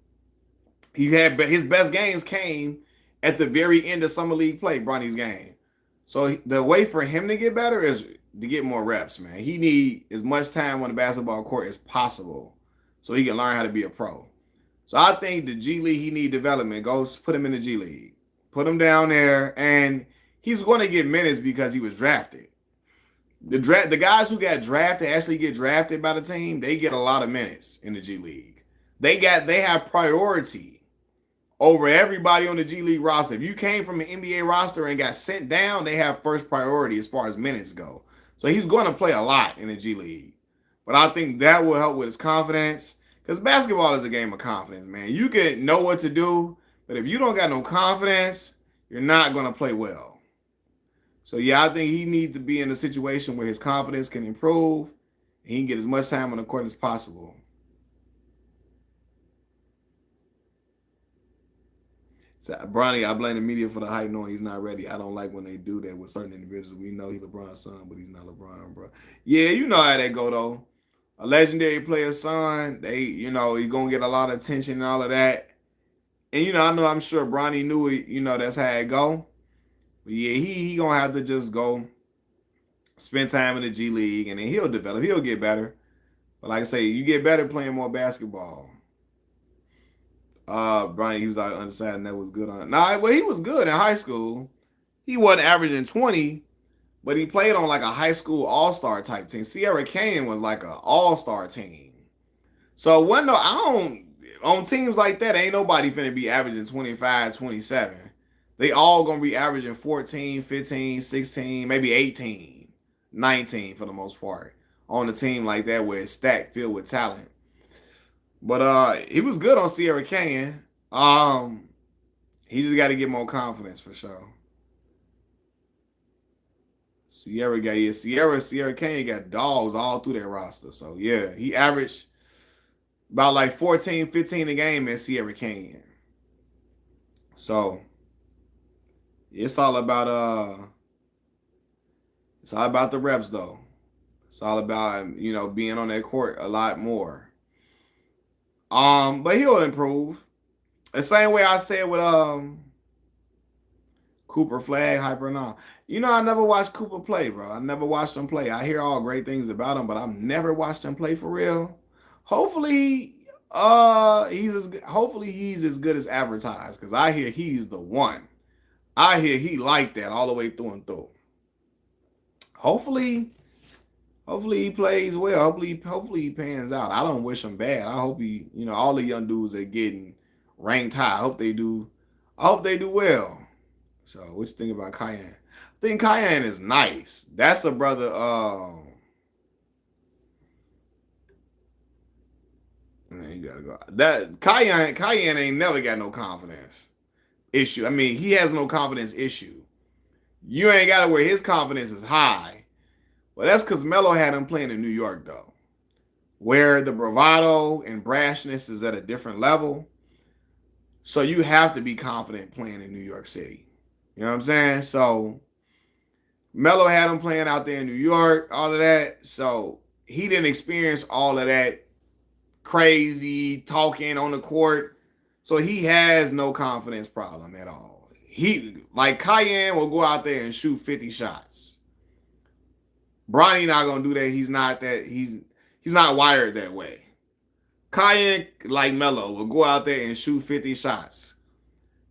His best games came at the very end of summer league play, Bronny's game. So the way for him to get better is to get more reps, man. He need as much time on the basketball court as possible so he can learn how to be a pro. So I think the G League, he need development. Go put him in the G League. Put him down there, and he's going to get minutes because he was drafted. The guys who got drafted actually get drafted by the team. They get a lot of minutes in the G League. They have priority over everybody on the G League roster. If you came from an NBA roster and got sent down, they have first priority as far as minutes go. So he's going to play a lot in the G League. But I think that will help with his confidence because basketball is a game of confidence, man. You can know what to do, but if you don't got no confidence, you're not going to play well. So, yeah, I think he needs to be in a situation where his confidence can improve and he can get as much time on the court as possible. So, Bronny, I blame the media for the hype knowing he's not ready. I don't like when they do that with certain individuals. We know he's LeBron's son, but he's not LeBron, bro. Yeah, you know how that go, though. A legendary player's son, he's going to get a lot of attention and all of that. And, I'm sure Bronny knew it, that's how it go. But yeah, he going to have to just go spend time in the G League, and then he'll develop. He'll get better. But like I say, you get better playing more basketball. Bronny, he was out undecided, and that was good on. Well, he was good in high school. He wasn't averaging 20, but he played on like a high school all-star type team. Sierra Canyon was like an all-star team. So on teams like that, ain't nobody finna be averaging 25, 27. They all gonna be averaging 14, 15, 16, maybe 18, 19 for the most part on a team like that where it's stacked, filled with talent. But he was good on Sierra Canyon. He just got to get more confidence for sure. Sierra Kane got dogs all through that roster. So yeah, he averaged about like 14, 15 a game at Sierra Kane. So it's all about it's all about the reps though. It's all about being on that court a lot more. But he'll improve. The same way I said with Cooper Flag, Hyper now. I never watched Cooper play, bro. I never watched him play. I hear all great things about him, but I've never watched him play for real. Hopefully, hopefully he's as good as advertised, because I hear he's the one. I hear he like that all the way through and through. Hopefully he plays well. Hopefully he pans out. I don't wish him bad. I hope all the young dudes that getting ranked high. I hope they do. I hope they do well. So what you think about Cayenne? I think Cayenne is nice. That's a brother. Man, you gotta go. That Cayenne ain't never got no confidence issue. I mean, he has no confidence issue. You ain't got to where his confidence is high. But that's because Melo had him playing in New York, though, where the bravado and brashness is at a different level. So you have to be confident playing in New York City. You know what I'm saying? So Melo had him playing out there in New York, all of that. So he didn't experience all of that crazy talking on the court. So he has no confidence problem at all. Like Cayenne will go out there and shoot 50 shots. Bronny not gonna do that. He's not wired that way. Cayenne, like Melo, will go out there and shoot 50 shots.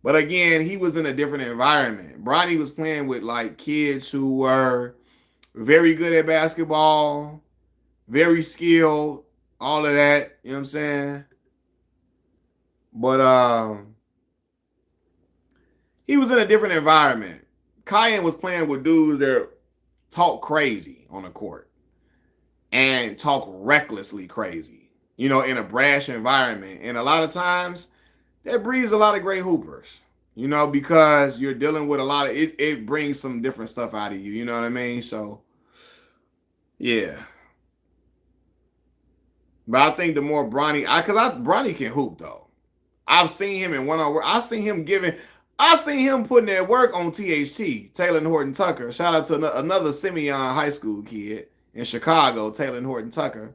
But again, he was in a different environment. Bronny was playing with like kids who were very good at basketball, very skilled, all of that. You know what I'm saying? But he was in a different environment. Cayenne was playing with dudes that talk crazy on the court and talk recklessly crazy, in a brash environment. And a lot of times that breeds a lot of great hoopers, because you're dealing with a lot of it brings some different stuff out of you, you know what I mean? So yeah. But I think the more Bronny, Bronny can hoop though. I've seen him in one-on-one. I seen him putting that work on THT, Taylor Horton Tucker. Shout out to another Simeon high school kid in Chicago, Taylor Horton Tucker,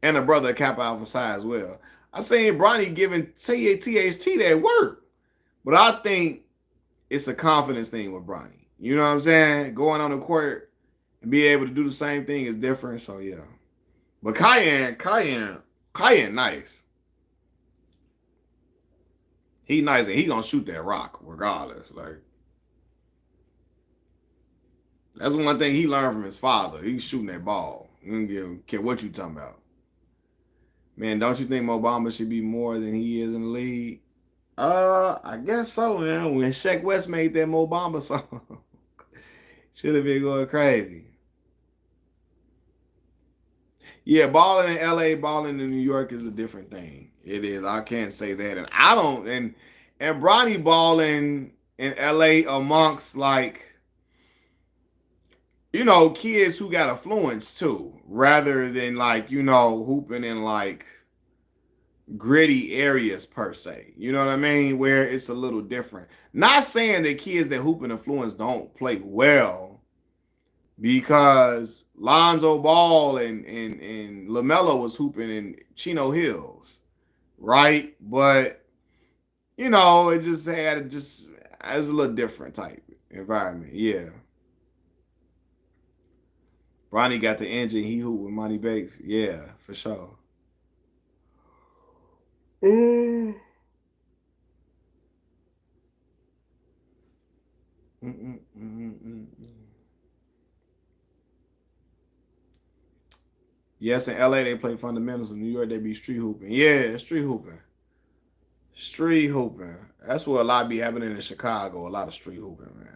and a brother at Kappa Alpha Psi as well. I seen Bronny giving THT that work. But I think it's a confidence thing with Bronny. You know what I'm saying? Going on the court and be able to do the same thing is different. So yeah. But Cayenne, nice. He nice and he gonna shoot that rock regardless. Like that's one thing he learned from his father. He's shooting that ball. You don't care what you talking about. Man, don't you think Mo Bamba should be more than he is in the league? I guess so, man. When Sheck West made that Mo Bamba song, should have been going crazy. Yeah, balling in LA, balling in New York is a different thing. It is. I can't say that. And I don't and Bronny balling in LA amongst like kids who got affluence too, rather than like, hooping in like gritty areas per se. You know what I mean? Where it's a little different. Not saying that kids that hoop in affluence don't play well, because Lonzo Ball and LaMelo was hooping in Chino Hills, right? But it just had it was a little different type environment. Yeah. Bronny got the engine. He hooped with Monty Bates. Yeah, for sure. Mm. Yes, in LA they play fundamentals. In New York they be street hooping. Yeah, street hooping. Street hooping. That's what a lot be happening in Chicago. A lot of street hooping, man.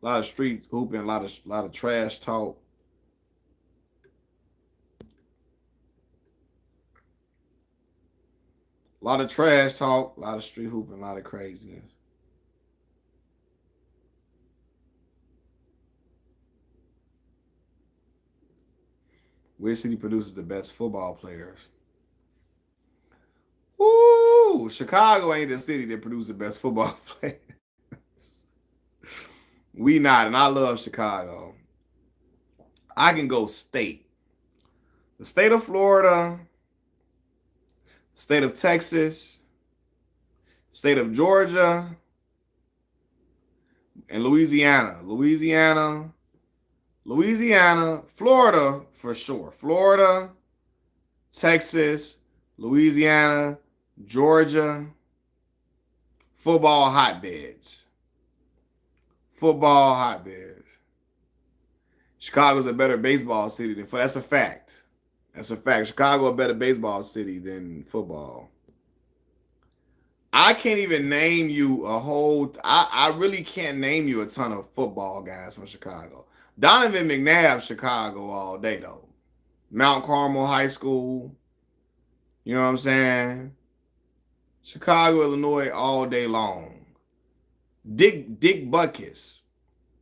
A lot of street hooping. A lot of trash talk. A lot of trash talk. A lot of street hooping. A lot of craziness. Which city produces the best football players? Ooh, Chicago ain't the city that produces the best football players. We not, and I love Chicago. I can go state. The state of Florida, state of Texas, state of Georgia, and Louisiana. Louisiana, Florida for sure. Florida, Texas, Louisiana, Georgia, football hotbeds. Football hotbeds. Chicago's a better baseball city than football. That's a fact. That's a fact. Chicago a better baseball city than football. I can't even name you a whole. I really can't name you a ton of football guys from Chicago. Donovan McNabb, Chicago all day though. Mount Carmel High School. You know what I'm saying? Chicago, Illinois all day long. Dick Butkus.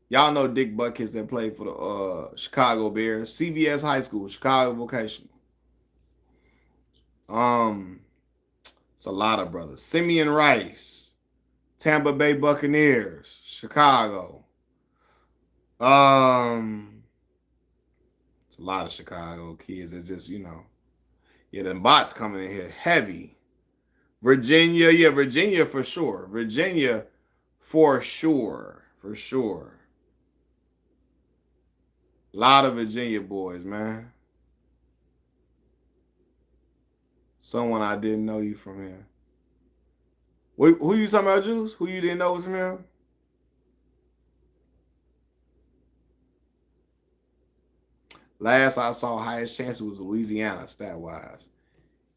Y'all know Dick Butkus that played for the Chicago Bears. CVS High School, Chicago Vocational. It's a lot of brothers. Simeon Rice, Tampa Bay Buccaneers, Chicago. It's a lot of Chicago kids that just, yeah, them bots coming in here heavy. Virginia, yeah, Virginia for sure. Virginia for sure. For sure. A lot of Virginia boys, man. Someone I didn't know you from here. Who you talking about, Juice? Who you didn't know was from here? Last I saw, highest chance was Louisiana, stat-wise.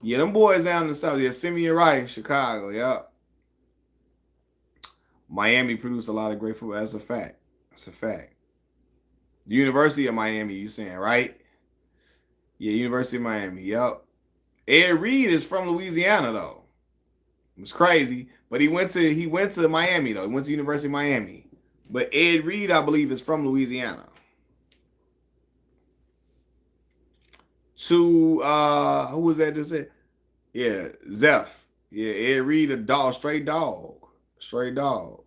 Yeah, them boys down in the South. Yeah, Simeon Rice, Chicago, yep. Miami produced a lot of great football. That's a fact. That's a fact. The University of Miami, you saying, right? Yeah, University of Miami, yep. Ed Reed is from Louisiana, though. It's crazy, but he went to Miami, though. He went to University of Miami. But Ed Reed, I believe, is from Louisiana. To who was that just said? Yeah, Zeph. Yeah, Ed Reed, a dog, straight dog. Straight dog.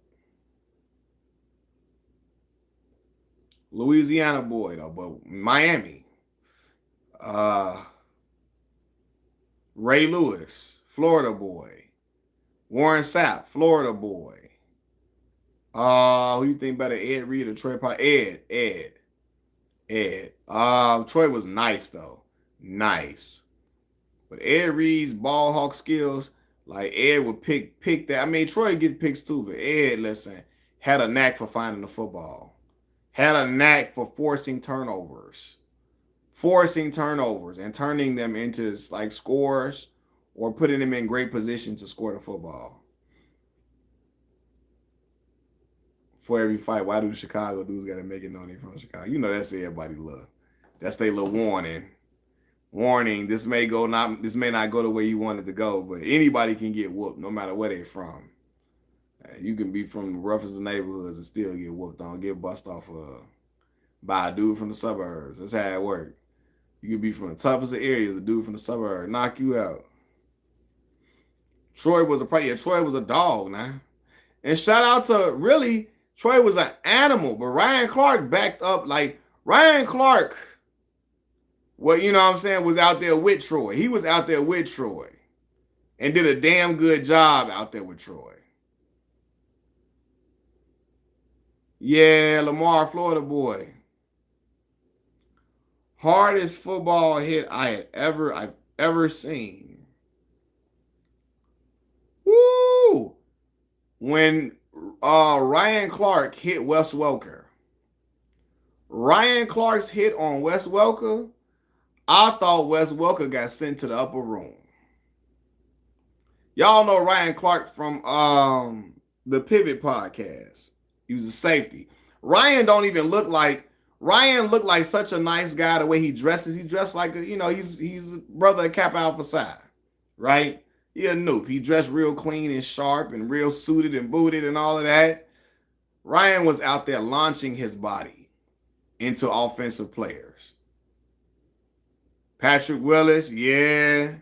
Louisiana boy, though, but Miami. Ray Lewis, Florida boy. Warren Sapp, Florida boy. Who you think better, Ed Reed or Troy Potter? Ed. Troy was nice though. Nice. But Ed Reed's ball hawk skills, like Ed would pick that. I mean, Troy get picks too, but Ed, listen, had a knack for finding the football. Had a knack for forcing turnovers and turning them into like scores or putting them in great position to score the football. For every fight, why do Chicago dudes got to make it known from Chicago? You know that's everybody love. That's their little warning. Warning, this may not go the way you want it to go, but anybody can get whooped no matter where they're from. You can be from the roughest of neighborhoods and still get whooped on, get bust off by a dude from the suburbs. That's how it works. You can be from the toughest of areas, a dude from the suburbs, knock you out. Troy was a dog, now. And shout out to, really, Troy was an animal, but Ryan Clark backed up. Like, Ryan Clark, well, you know what I'm saying, was out there with Troy. He was out there with Troy and did a damn good job out there with Troy. Yeah, Lamar, Florida boy. Hardest football hit I've ever seen. Woo! When Ryan Clark hit Wes Welker. Ryan Clark's hit on Wes Welker, I thought Wes Welker got sent to the upper room. Y'all know Ryan Clark from the Pivot podcast. He was a safety. Ryan looked like such a nice guy the way he dresses. He dressed like he's a brother of Kappa Alpha Psi, right? He a noob. He dressed real clean and sharp and real suited and booted and all of that. Ryan was out there launching his body into offensive players. Patrick Willis, yeah.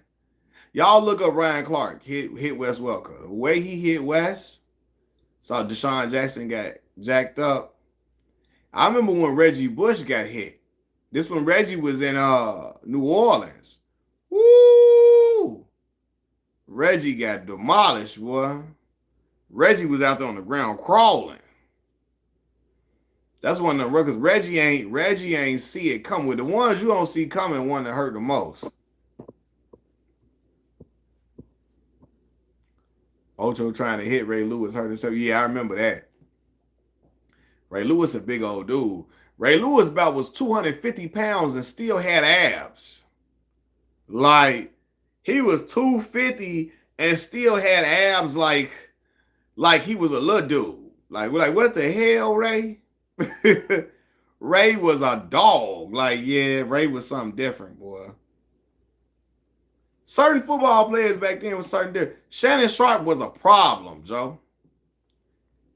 Y'all look up Ryan Clark, hit Wes Welker. The way he hit Wes, saw Deshaun Jackson got jacked up. I remember when Reggie Bush got hit. This when Reggie was in New Orleans. Woo! Reggie got demolished, boy. Reggie was out there on the ground crawling. That's one of the records. Reggie ain't see it come with the ones you don't see coming. One that hurt the most. Ocho trying to hit Ray Lewis hurt himself. Yeah, I remember that. Ray Lewis a big old dude. Ray Lewis about was 250 pounds and still had abs. Like he was 250 and still had abs like he was a little dude. Like what the hell, Ray? Ray was a dog. Like, yeah, Ray was something different, boy. Certain football players back then was certain different. Shannon Sharp was a problem, Joe.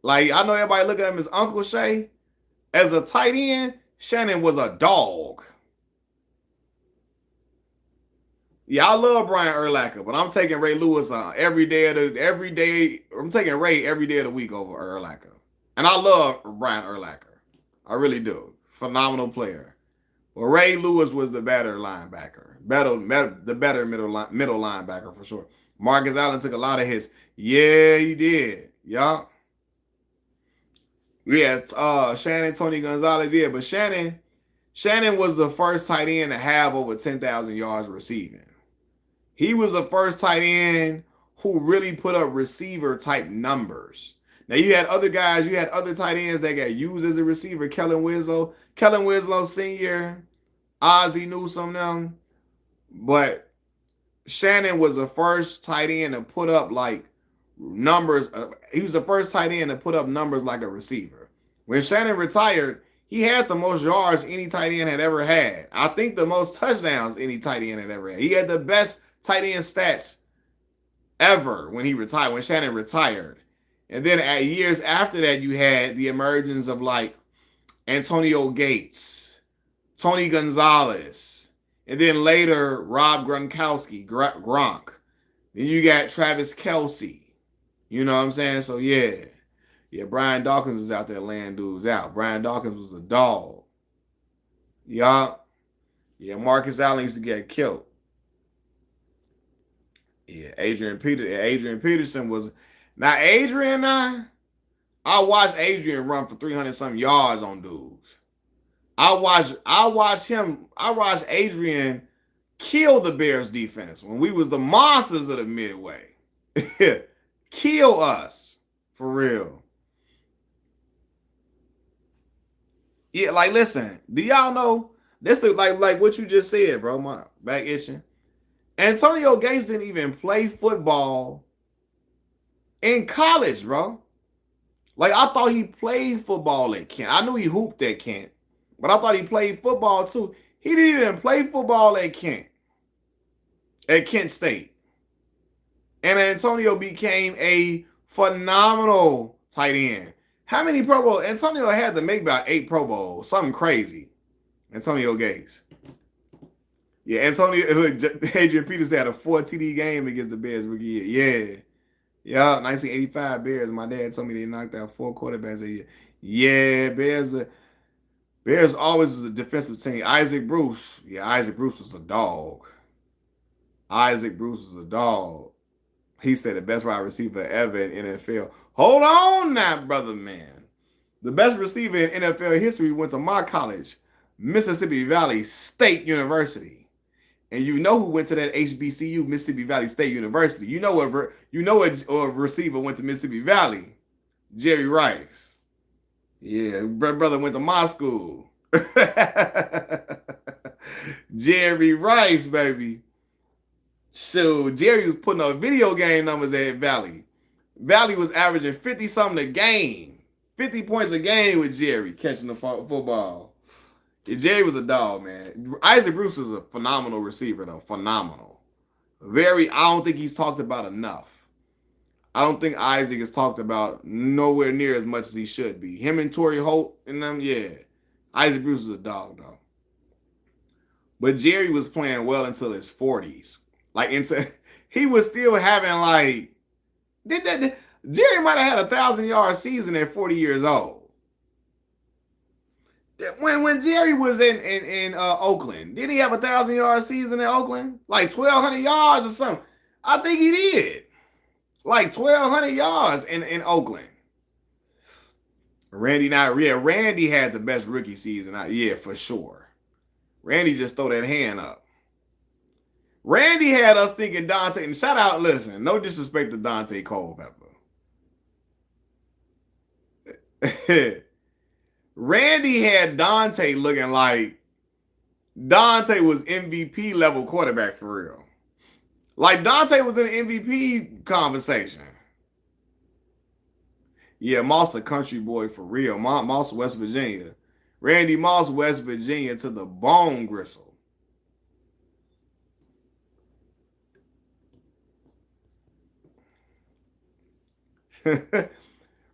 Like, I know everybody look at him as Uncle Shay. As a tight end, Shannon was a dog. Yeah, I love Brian Urlacher, but I'm taking Ray Lewis every day. I'm taking Ray every day of the week over Urlacher. And I love Brian Urlacher. I really do. Phenomenal player. Well, Ray Lewis was the better linebacker. The better middle linebacker for sure. Marcus Allen took a lot of hits. Yeah, he did. Yeah. Yeah, Shannon, Tony Gonzalez. Yeah, but Shannon was the first tight end to have over 10,000 yards receiving. He was the first tight end who really put up receiver type numbers. Now you had other guys, you had other tight ends that got used as a receiver. Kellen Winslow Sr., Ozzie Newsome, them. But Shannon was the first tight end to put up like numbers. He was the first tight end to put up numbers like a receiver. When Shannon retired, he had the most yards any tight end had ever had. I think the most touchdowns any tight end had ever had. He had the best tight end stats ever when he retired, when Shannon retired. And then years after that, you had the emergence of like Antonio Gates, Tony Gonzalez, and then later Rob Gronkowski, Gronk. Then you got Travis Kelce. You know what I'm saying? So yeah, Brian Dawkins is out there laying dudes out. Brian Dawkins was a dog. Yeah, Marcus Allen used to get killed. Yeah, Adrian Peterson was. Now, I watched Adrian run for 300-something yards on dudes. I watched Adrian kill the Bears defense when we was the monsters of the Midway. Kill us. For real. Yeah, like, listen, do y'all know? This is like what you just said, bro. My back itching. Antonio Gates didn't even play football in college, bro. Like, I thought he played football at Kent. I knew he hooped at Kent, but I thought he played football too. He didn't even play football at Kent State. And Antonio became a phenomenal tight end. How many Pro Bowls? Antonio had to make about 8 Pro Bowls. Something crazy. Antonio Gates. Yeah, Adrian Peterson had a 4 TD game against the Bears rookie year. Yeah, 1985 Bears. My dad told me they knocked out 4 quarterbacks a year. Yeah, Bears always was a defensive team. Isaac Bruce. Yeah, Isaac Bruce was a dog. He said the best wide receiver ever in NFL. Hold on now, brother man. The best receiver in NFL history went to my college, Mississippi Valley State University. And you know who went to that HBCU, Mississippi Valley State University. You know what receiver went to Mississippi Valley? Jerry Rice. Yeah, brother went to my school. Jerry Rice, baby. So Jerry was putting up video game numbers at Valley. Valley was averaging 50-something a game. 50 points a game with Jerry catching the football. Yeah, Jerry was a dog, man. Isaac Bruce was a phenomenal receiver, though. Phenomenal. I don't think he's talked about enough. I don't think Isaac is talked about nowhere near as much as he should be. Him and Torrey Holt and them, yeah. Isaac Bruce is a dog, though. but Jerry was playing well until his 40s. Like into he was still having like Jerry might have had 1,000-yard season at 40 years old. When Jerry was in Oakland, did he have 1,000-yard season in Oakland? Like 1,200 yards or something? I think he did. Like 1,200 yards in Oakland. Randy had the best rookie season. Yeah, for sure. Randy just throw that hand up. Randy had us thinking Dante, and shout out, listen, no disrespect to Dante Culpepper. Randy had Dante looking like Dante was MVP level quarterback for real. Like Dante was in the MVP conversation. Yeah, Moss a country boy for real. Moss, West Virginia. Randy Moss, West Virginia to the bone gristle.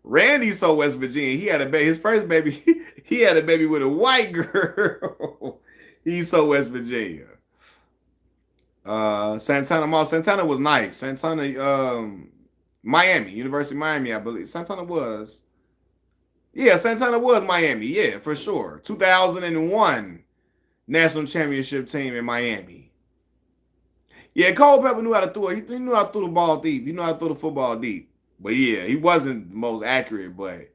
Randy so West Virginia. He had a baby. His first baby, he had a baby with a white girl. He's so West Virginia. Santana Moss. Santana was nice. Santana, Miami, University of Miami, I believe. Santana was. Yeah, Santana was Miami. Yeah, for sure. 2001 national championship team in Miami. Yeah, Culpepper knew how to throw it. He knew how to throw the ball deep. He knew how to throw the football deep. But yeah, he wasn't the most accurate. But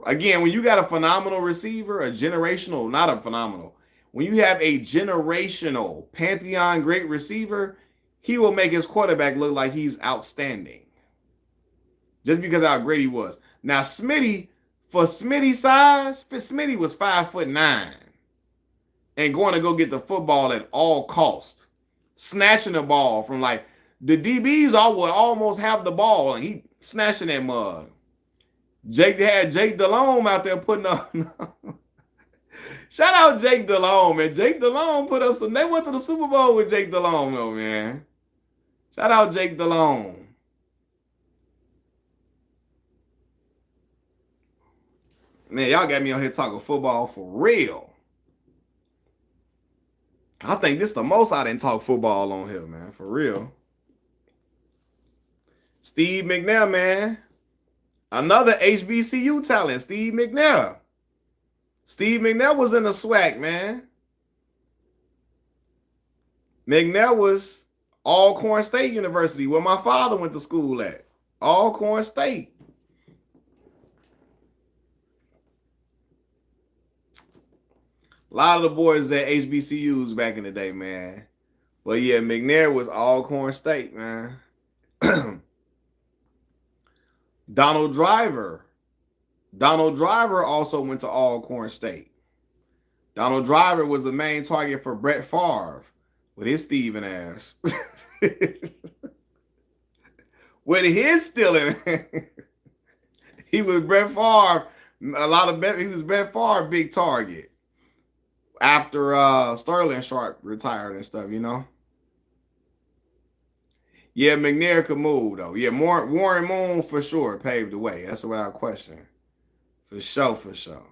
again, when you got a phenomenal receiver, a generational, not a phenomenal, when you have a generational Pantheon great receiver, he will make his quarterback look like he's outstanding. Just because of how great he was. Now, Smitty, for Smitty's size, Smitty was 5'9" and going to go get the football at all costs. Snatching the ball from like the DBs all would almost have the ball and he snatching that mug. Jake had Jake Delhomme out there putting up. Shout out Jake Delhomme, man. Jake Delhomme put up some. They went to the Super Bowl with Jake Delhomme, though, man. Shout out Jake Delhomme. Man, y'all got me on here talking football for real. I think this is the most I didn't talk football on here, man. For real. Steve McNair, man. Another HBCU talent, Steve McNair. Steve McNair was in the SWAC, man. McNair was Alcorn State University, where my father went to school at. Alcorn State. A lot of the boys at HBCUs back in the day, man. But yeah, McNair was Alcorn State, man. Donald Driver. Donald Driver also went to Alcorn State. Donald Driver was the main target for Brett Favre with his thieving ass. With his stealing. He was Brett Favre. He was Brett Favre big target. After Sterling Sharp retired and stuff, you know. Yeah, McNair could move though. Yeah, Warren Moon for sure paved the way. That's without question. For sure, for sure.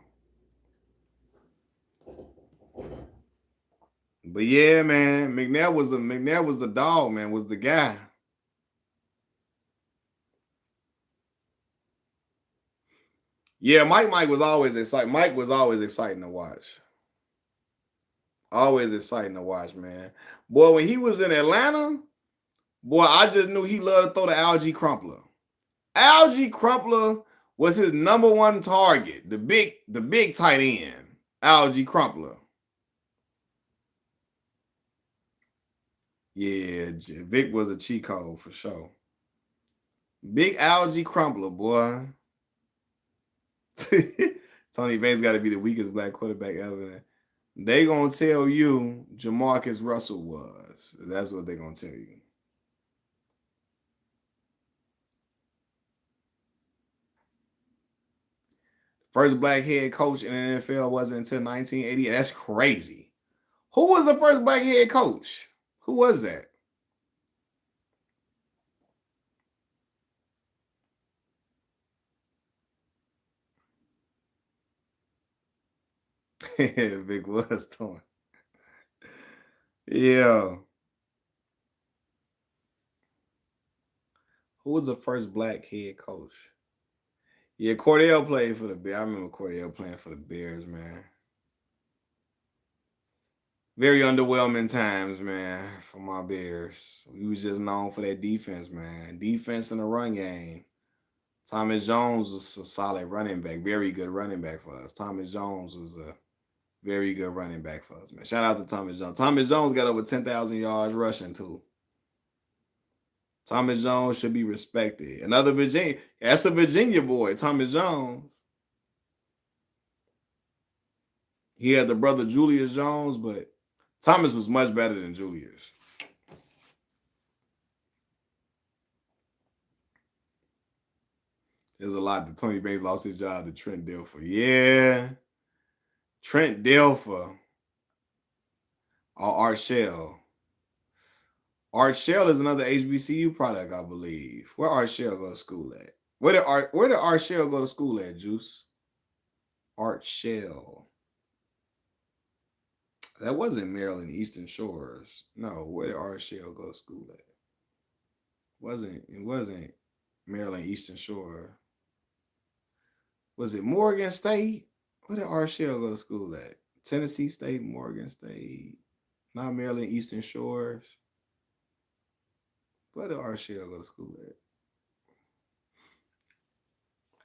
But yeah, man, McNair was the dog, man, was the guy. Yeah, Mike was always exciting. Mike was always exciting to watch. Always exciting to watch, man. Boy, when he was in Atlanta, boy, I just knew he loved to throw the Algie Crumpler. Algie Crumpler was his number one target. The big tight end, Algie Crumpler. Yeah, Vic was a cheat code for sure. Big Algie Crumpler, boy. Tony Banks got to be the weakest black quarterback ever. They gonna tell you Jamarcus Russell was. That's what they gonna tell you. First black head coach in the NFL wasn't until 1980. That's crazy. Who was the first black head coach? Who was that? Vic was torn. Yeah. Who was the first black head coach? Yeah, Cordell played for the Bears. I remember Cordell playing for the Bears, man. Very underwhelming times, man, for my Bears. We was just known for that defense, man. Defense in the run game. Thomas Jones was a solid running back, very good running back for us. Thomas Jones was a very good running back for us, man. Shout out to Thomas Jones. Thomas Jones got over 10,000 yards rushing, too. Thomas Jones should be respected. Another Virginia. That's a Virginia boy, Thomas Jones. He had the brother Julius Jones, but Thomas was much better than Julius. There's a lot that Tony Banks lost his job to Trent Dilfer. Yeah. Trent Dilfer. Or Art Shell. Art Shell is another HBCU product, I believe. Where Art Shell go to school at? Where did Art Shell go to school at, Juice? Art Shell. That wasn't Maryland Eastern Shores. No, where did Art Shell go to school at? It wasn't Maryland Eastern Shore. Was it Morgan State? Where did Art Shell go to school at? Tennessee State, Morgan State. Not Maryland Eastern Shores. Where did Art Shell go to school at?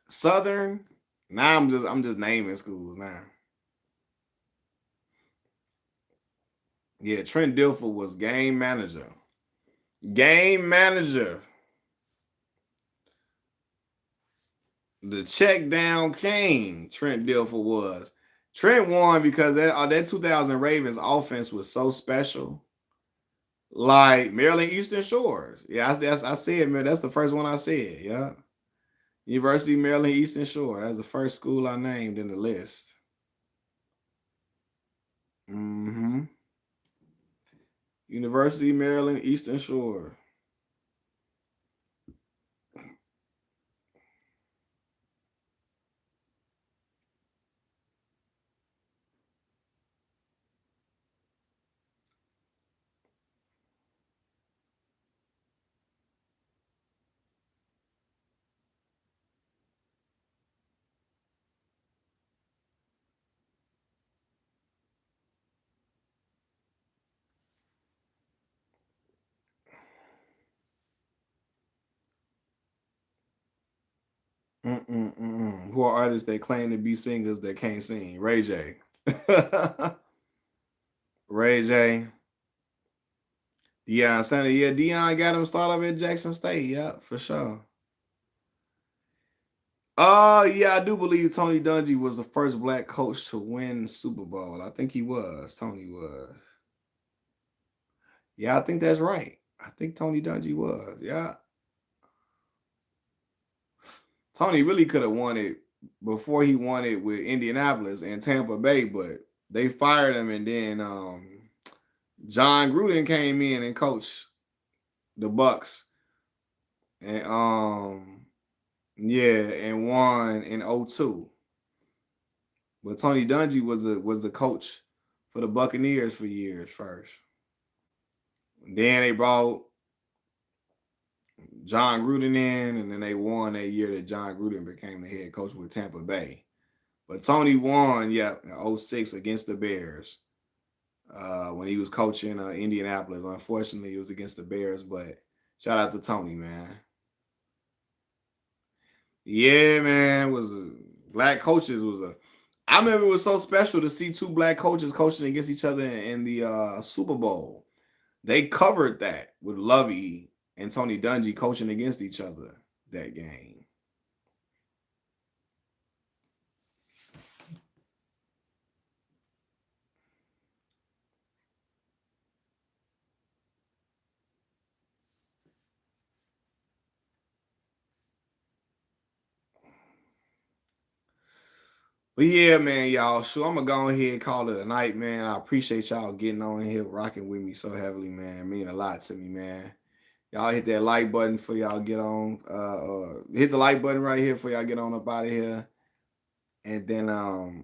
Southern. Now I'm just naming schools now. Yeah, Trent Dilfer was game manager. Game manager. The check down king, Trent Dilfer was. Trent won because that 2000 Ravens offense was so special. Like Maryland Eastern Shores. Yeah, I said, man, that's the first one I said. Yeah. University of Maryland Eastern Shore. That's the first school I named in the list. Mm-hmm. University of Maryland Eastern Shore. Who are artists that claim to be singers that can't sing? Ray J. Ray J. Deion Sanders. Yeah, Deion got him started off at Jackson State. Yeah, for sure. Yeah, I do believe Tony Dungy was the first black coach to win Super Bowl. I think he was. Tony was. Yeah, I think that's right. I think Tony Dungy was. Yeah. Tony really could have won it before he won it with Indianapolis and Tampa Bay, but they fired him, and then John Gruden came in and coached the Bucks, and yeah, and won in 02. But Tony Dungy was the coach for the Buccaneers for years first. Then they brought John Gruden in, and then they won that year that John Gruden became the head coach with Tampa Bay. But Tony won, yeah, in 06 against the Bears when he was coaching Indianapolis. Unfortunately, it was against the Bears, but shout out to Tony, man. Yeah, man, black coaches was a. I remember it was so special to see two black coaches coaching against each other in the Super Bowl. They covered that with Lovey and Tony Dungy coaching against each other that game. But yeah, man, y'all. Sure, I'm gonna go ahead and call it a night, man. I appreciate y'all getting on here, rocking with me so heavily, man. It mean a lot to me, man. Y'all hit that like button for y'all get on. Hit the like button right here for y'all get on up out of here. And then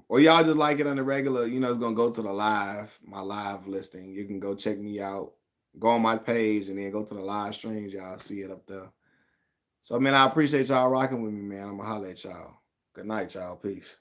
or y'all just like it on the regular, you know, it's gonna go to the my live listing. You can go check me out, go on my page, and then go to the live streams. Y'all see it up there. So man, I appreciate y'all rocking with me, man. I'm gonna holler at y'all. Good night, y'all. Peace.